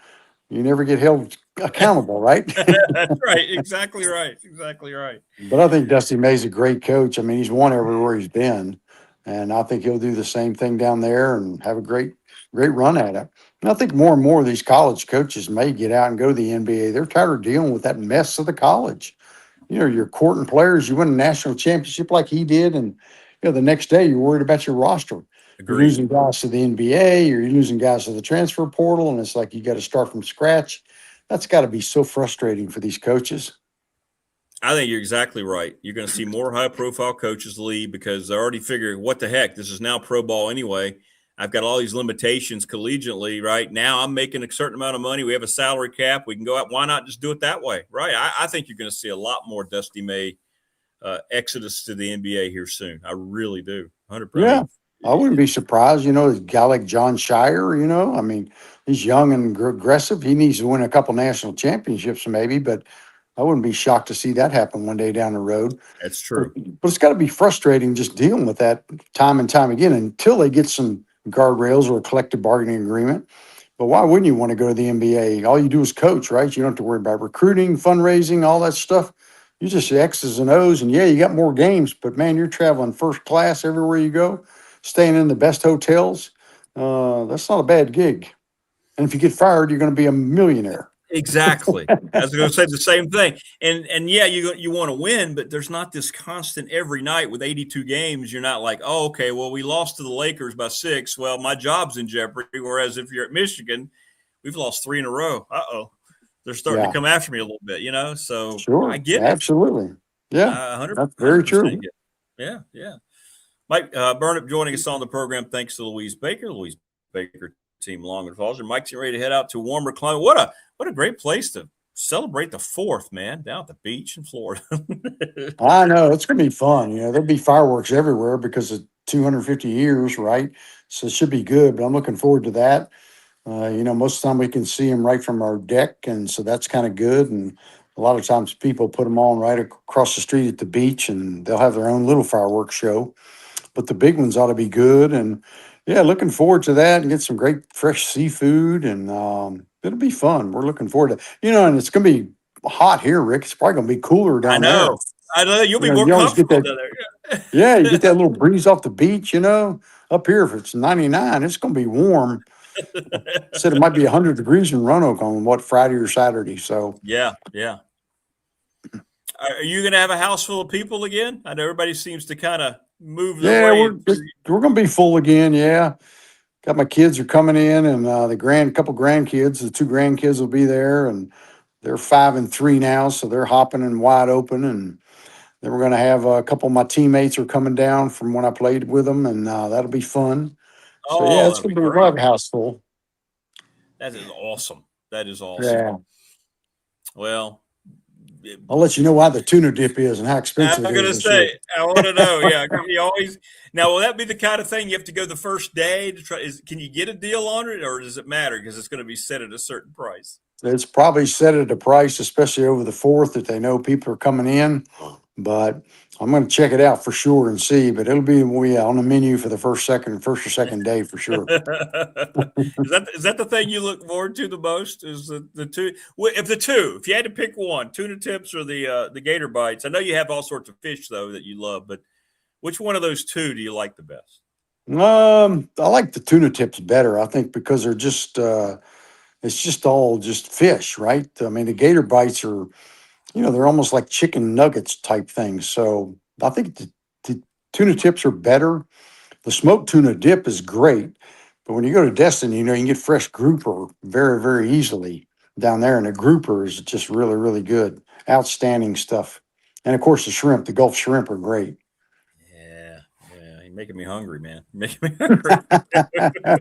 you never get held accountable, right? That's right. Exactly right. But I think Dusty May's a great coach. I mean, he's won everywhere he's been, and I think he'll do the same thing down there and have a great run at it. And I think more and more of these college coaches may get out and go to the NBA. They're tired of dealing with that mess of the college. You're courting players. You win a national championship like he did, and the next day you're worried about your roster. Agreed. You're losing guys to the NBA, or you're losing guys to the transfer portal, and it's like you got to start from scratch. That's got to be so frustrating for these coaches. I think you're exactly right. You're going to see more high-profile coaches leave because they're already figuring, what the heck, this is now pro ball anyway. I've got all these limitations collegiately, right? Now I'm making a certain amount of money. We have a salary cap. We can go out. Why not just do it that way, right? I think you're going to see a lot more Dusty May exodus to the NBA here soon. I really do, 100%. Yeah. I wouldn't be surprised, a guy like John Shire, I mean, he's young and aggressive. He needs to win a couple national championships maybe, but I wouldn't be shocked to see that happen one day down the road. That's true. But it's got to be frustrating just dealing with that time and time again until they get some guardrails or a collective bargaining agreement. But why wouldn't you want to go to the NBA? All you do is coach, right? You don't have to worry about recruiting, fundraising, all that stuff. You just X's and O's, and you got more games, but man, you're traveling first class everywhere you go. Staying in the best hotels, that's not a bad gig. And if you get fired, you're going to be a millionaire. Exactly. I was going to say the same thing. And yeah, you want to win, but there's not this constant every night with 82 games. You're not like, oh, okay, well, we lost to the Lakers by 6. Well, my job's in jeopardy. Whereas if you're at Michigan, we've lost 3 in a row. Uh-oh. They're starting to come after me a little bit, So sure, I get absolutely. it. Yeah, 100%. That's very true. Yeah. Mike Burnip joining us on the program. Thanks to Louise Baker team Long and Falls. And Mike's ready to head out to warmer climate. What a great place to celebrate the 4th, man, down at the beach in Florida. I know. It's going to be fun. There'll be fireworks everywhere because of 250 years, right? So it should be good, but I'm looking forward to that. Most of the time we can see them right from our deck, and so that's kind of good. And a lot of times people put them on right across the street at the beach, and they'll have their own little fireworks show. But the big ones ought to be good. And, looking forward to that and get some great fresh seafood. And it'll be fun. We're looking forward to and it's going to be hot here, Rick. It's probably going to be cooler down there. I know. You'll be You know, more you always get comfortable that- down there. Yeah, you get that little breeze off the beach, you know. Up here, if it's 99, it's going to be warm. Said it might be 100 degrees in Roanoke on Friday or Saturday. So Yeah. Are you going to have a house full of people again? I know everybody seems to kind of move their way. we're going to be full again. Yeah, got my kids are coming in, and couple grandkids. The 2 grandkids will be there, and they're 5 and 3 now, so they're hopping and wide open. And then we're going to have a couple of my teammates are coming down from when I played with them, and that'll be fun. So yeah, it's going to be a rug house full. That is awesome. That is awesome. Yeah. Well, I'll let you know why the tuna dip is and how expensive I'm it is. going to this say, year. I want to know. Yeah. You always, now, will that be the kind of thing you have to go the first day to try? Can you get a deal on it, or does it matter because it's going to be set at a certain price? It's probably set at a price, especially over the 4th, that they know people are coming in. But I'm going to check it out for sure and see. But it'll be on the menu for the first or second day for sure. Is that the thing you look forward to the most? Is the two? If you had to pick one, tuna tips or the gator bites? I know you have all sorts of fish though that you love, but which one of those 2 do you like the best? I like the tuna tips better. I think because they're just it's just all just fish, right? I mean, the gator bites are, they're almost like chicken nuggets type things. So I think the tuna tips are better. The smoked tuna dip is great, but when you go to Destin, you can get fresh grouper very, very easily down there. And the grouper is just really, really good. Outstanding stuff. And of course, the Gulf shrimp are great. Yeah. You're making me hungry, man. You're making me hungry.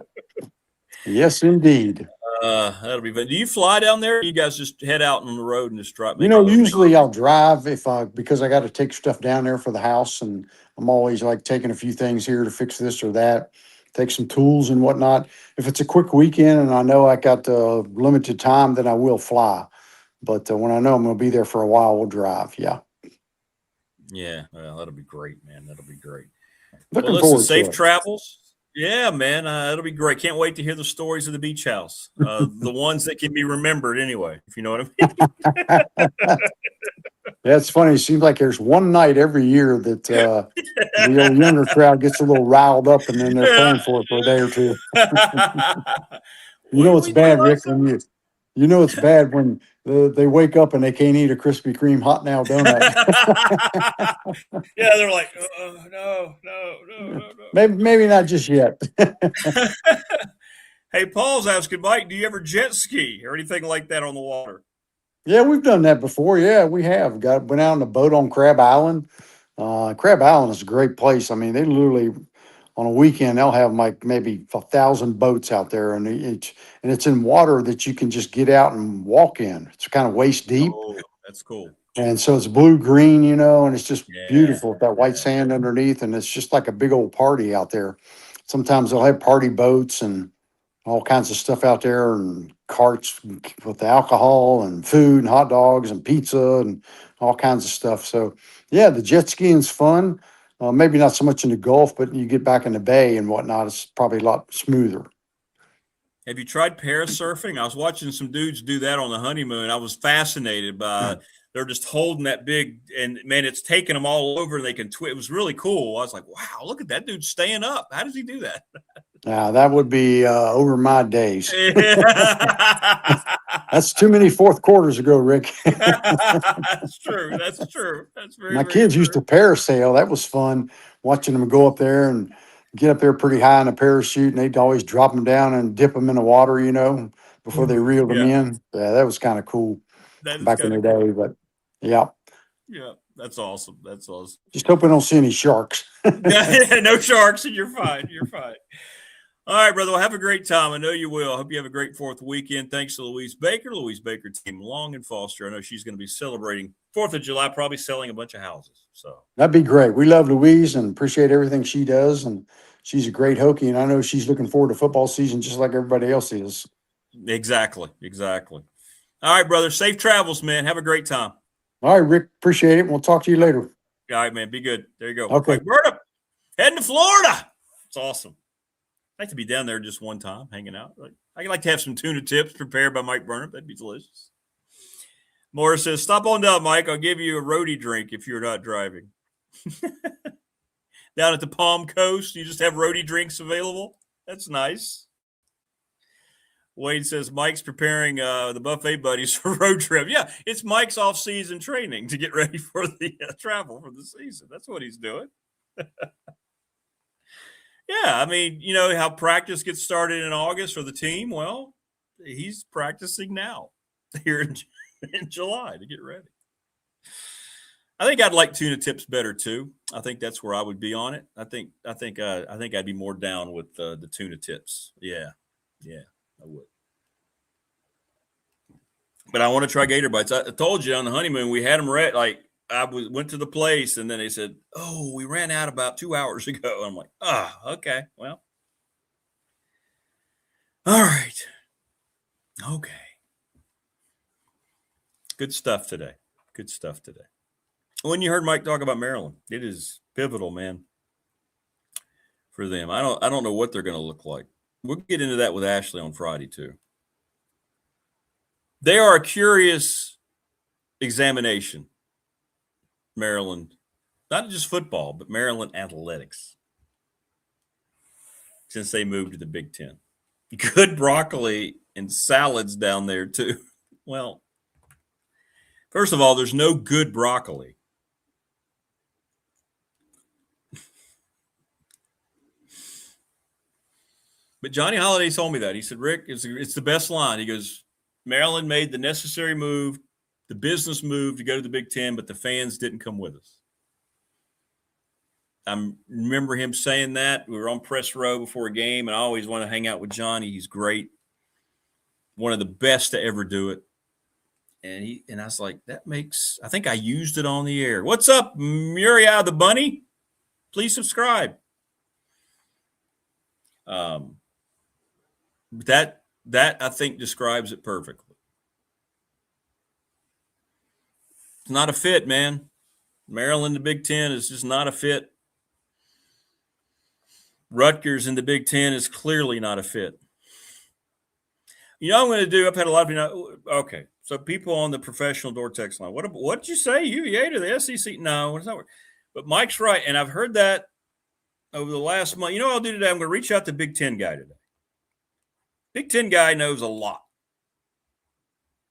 Yes, indeed. That'll be fun. Do you fly down there? Or you guys just head out on the road and just drive? Usually I'll drive because I got to take stuff down there for the house, and I'm always like taking a few things here to fix this or that, take some tools and whatnot. If it's a quick weekend and I know I got limited time, then I will fly. But when I know I'm going to be there for a while, we'll drive. Yeah. Yeah. Well, that'll be great, man. That'll be great. Looking forward to safe it. travels. Yeah, man, it'll be great. Can't wait to hear the stories of the beach house, the ones that can be remembered anyway, if you know what I mean. Yeah, it's funny. It seems like there's one night every year that the old younger crowd gets a little riled up, and then they're playing for it for a day or 2. It's bad, Rick, when it's bad when they wake up and they can't eat a Krispy Kreme hot now donut. Yeah, they're like, no. Maybe not just yet. Hey, Paul's asking, Mike, do you ever jet ski or anything like that on the water? Yeah, we've done that before. Yeah, we have. Went out on a boat on Crab Island. Crab Island is a great place. I mean, they literally on a weekend they'll have like maybe 1,000 boats out there, and it's in water that you can just get out and walk in. It's kind of waist deep. Oh, that's cool. And so it's blue green, and it's just beautiful with that white sand underneath, and it's just like a big old party out there. Sometimes they'll have party boats and all kinds of stuff out there, and carts with the alcohol and food and hot dogs and pizza and all kinds of stuff. So yeah, the jet skiing's fun. Maybe not so much in the Gulf, but you get back in the bay and whatnot, it's probably a lot smoother. Have you tried parasurfing? I was watching some dudes do that on the honeymoon. I was fascinated by they're just holding that big, and man, it's taking them all over, and they can twist. It was really cool. I was like, wow, look at that dude staying up. How does he do that? That would be over my days. That's too many fourth quarters ago, Rick. That's true. That's true. That's very. My kids used to parasail. That was fun, watching them go up there and get up there pretty high in a parachute, and they'd always drop them down and dip them in the water, before they reeled them in. Yeah, that was kind of cool back in the day. But yeah. Yeah, that's awesome. That's awesome. Just hope we don't see any sharks. No sharks, and you're fine. You're fine. All right, brother. Well, have a great time. I know you will. I hope you have a great 4th weekend. Thanks to Louise Baker team, Long and Foster. I know she's going to be celebrating 4th of July, probably selling a bunch of houses. So that'd be great. We love Louise and appreciate everything she does. And she's a great Hokie, and I know she's looking forward to football season just like everybody else is. Exactly. All right, brother. Safe travels, man. Have a great time. All right, Rick. Appreciate it. We'll talk to you later. All right, man. Be good. There you go. Okay. Berta, heading to Florida. It's awesome. I'd like to be down there just one time, hanging out. I'd like to have some tuna tips prepared by Mike Burnham. That'd be delicious. Morris says, stop on down, Mike. I'll give you a roadie drink if you're not driving. Down at the Palm Coast, you just have roadie drinks available. That's nice. Wade says, Mike's preparing the Buffet Buddies for road trip. Yeah, it's Mike's off-season training to get ready for the travel for the season. That's what he's doing. Yeah, I mean, you know how practice gets started in August for the team? Well, he's practicing now here in July to get ready. I think I'd like tuna tips better too. I think that's where I would be on it. I think I'd be more down with the tuna tips. Yeah, I would. But I want to try gator bites. I told you on the honeymoon we had them ready. Like went to the place and then they said, "Oh, we ran out about 2 hours ago." And I'm like, okay, well, all right, okay." Good stuff today. When you heard Mike talk about Maryland, it is pivotal, man, for them. I don't know what they're going to look like. We'll get into that with Ashley on Friday too. They are a curious examination, Maryland, not just football, but Maryland athletics, since they moved to the Big Ten. Good broccoli and salads down there too. Well, first of all, there's no good broccoli. But Johnny Holiday told me that. He said, Rick, it's the best line. He goes, Maryland made the necessary move, the business move to go to the Big Ten, but the fans didn't come with us. I remember him saying that. We were on press row before a game, and I always want to hang out with Johnny. He's great. One of the best to ever do it. And I was like, I think I used it on the air. What's up, Muriel the Bunny? Please subscribe. That I think describes it perfectly. It's not a fit, man. Maryland, the Big Ten is just not a fit. Rutgers in the Big Ten is clearly not a fit. You know what I'm going to do? I've had a lot of people. Okay, so people on the professional door text line. What did you say? UVA to the SEC? No, it's not. But Mike's right, and I've heard that over the last month. You know what I'll do today? I'm going to reach out to Big Ten guy today. Big Ten guy knows a lot.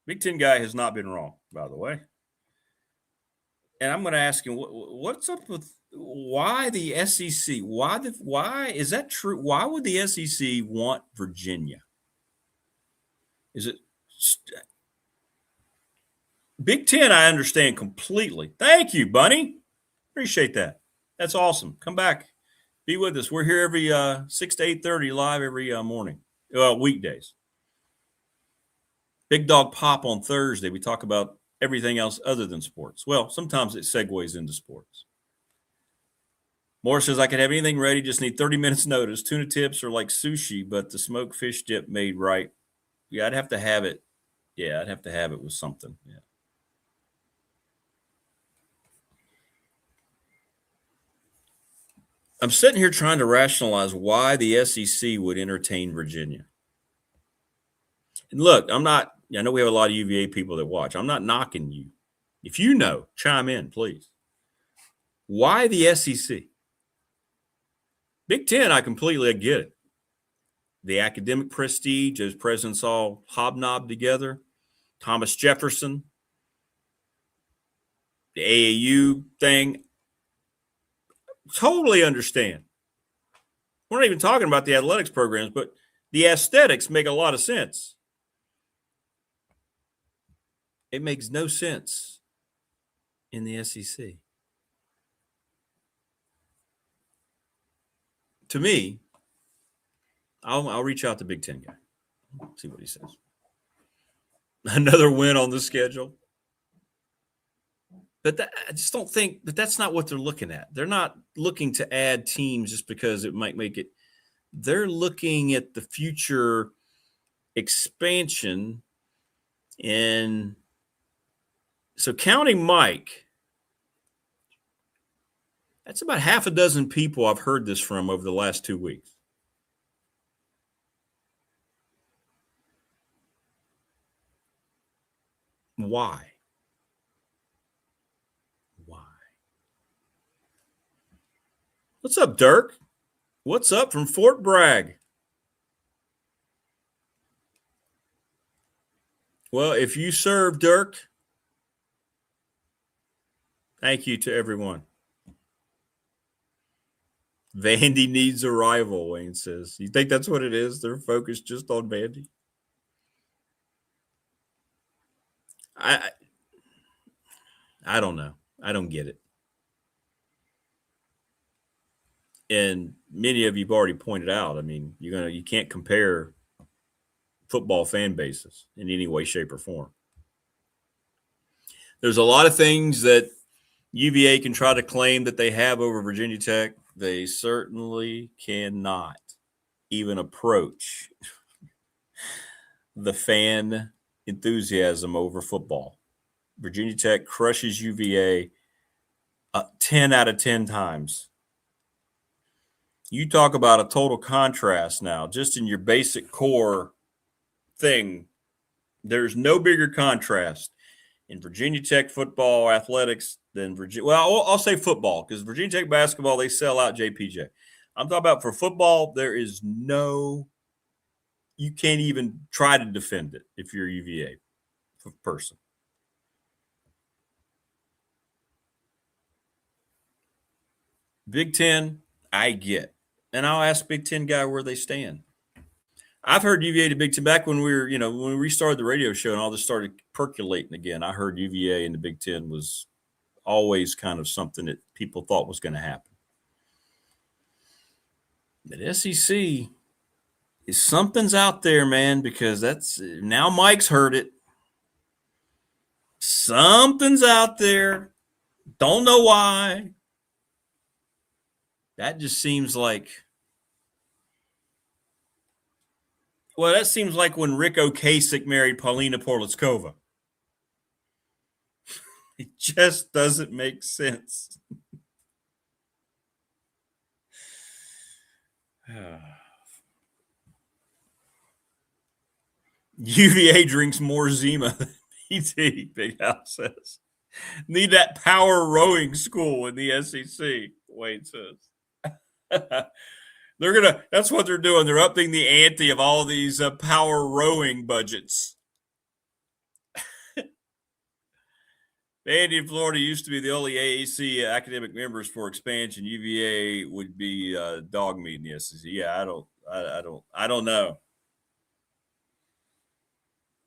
Big Ten guy has not been wrong, by the way. And I'm going to ask him, what's up with why the SEC? Why is that true? Why would the SEC want Virginia? Is it Big Ten? I understand completely. Thank you, Bunny. Appreciate that. That's awesome. Come back. Be with us. We're here every 6 to 8:30 live every morning. Weekdays. Big Dog Pop on Thursday. We talk about everything else other than sports. Well, sometimes it segues into sports. Morris says, I could have anything ready, just need 30 minutes notice. Tuna tips are like sushi, but the smoked fish dip made right. Yeah, I'd have to have it. Yeah, I'd have to have it with something. Yeah. I'm sitting here trying to rationalize why the SEC would entertain Virginia. And look, I know we have a lot of UVA people that watch. I'm not knocking you. If you know, chime in, please. Why the SEC? Big Ten, I completely get it. The academic prestige, as presidents all hobnob together. Thomas Jefferson. The AAU thing. Totally understand. We're not even talking about the athletics programs, but the aesthetics make a lot of sense. It makes no sense in the SEC. To me, I'll reach out to Big Ten guy, see what he says. Another win on the schedule. But I just don't think – but that's not what they're looking at. They're not looking to add teams just because it might make it – they're looking at the future expansion. And so counting Mike, that's about half a dozen people I've heard this from over the last 2 weeks. Why? What's up, Dirk? What's up from Fort Bragg? Well, if you serve, Dirk, thank you to everyone. Vandy needs a rival, Wayne says. You think that's what it is? They're focused just on Vandy? I don't know. I don't get it. And many of you have already pointed out, I mean, you can't compare football fan bases in any way, shape, or form. There's a lot of things that UVA can try to claim that they have over Virginia Tech. They certainly cannot even approach the fan enthusiasm over football. Virginia Tech crushes UVA 10 out of 10 times. You talk about a total contrast now, just in your basic core thing. There's no bigger contrast in Virginia Tech football athletics than Virginia. Well, I'll say football, because Virginia Tech basketball, they sell out JPJ. I'm talking about for football, there is no, you can't even try to defend it if you're a UVA person. Big Ten, I get. And I'll ask Big Ten guy where they stand. I've heard UVA to Big Ten back when we were, when we restarted the radio show and all this started percolating again. I heard UVA and the Big Ten was always kind of something that people thought was going to happen. But SEC is something's out there, man, because that's now Mike's heard it. Something's out there. Don't know why. That just seems like, well, that seems like when Rick Ocasek married Paulina Porliskova. It just doesn't make sense. UVA drinks more Zima than PT, Big House says. Need that power rowing school in the SEC, Wade says. That's what they're doing. They're upping the ante of all these power rowing budgets. Vandy in Florida used to be the only AAC academic members for expansion. UVA would be dog meat in the SEC. Yeah, I don't know.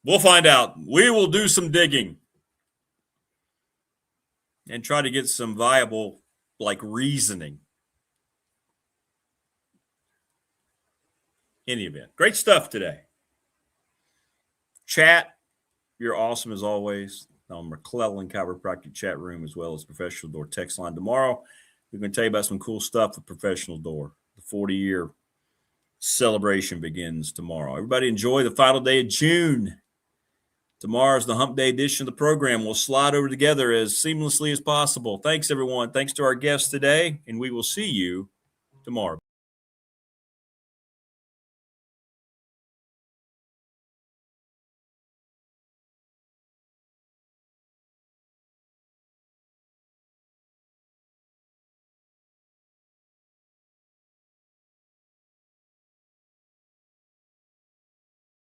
We'll find out. We will do some digging and try to get some viable, reasoning. Any event. Great stuff today. Chat, you're awesome as always. On McClellan Chiropractic chat room, as well as Professional Door text line. Tomorrow, we're going to tell you about some cool stuff with Professional Door. The 40-year celebration begins tomorrow. Everybody enjoy the final day of June. Tomorrow's the Hump Day edition of the program. We'll slide over together as seamlessly as possible. Thanks, everyone. Thanks to our guests today, and we will see you tomorrow.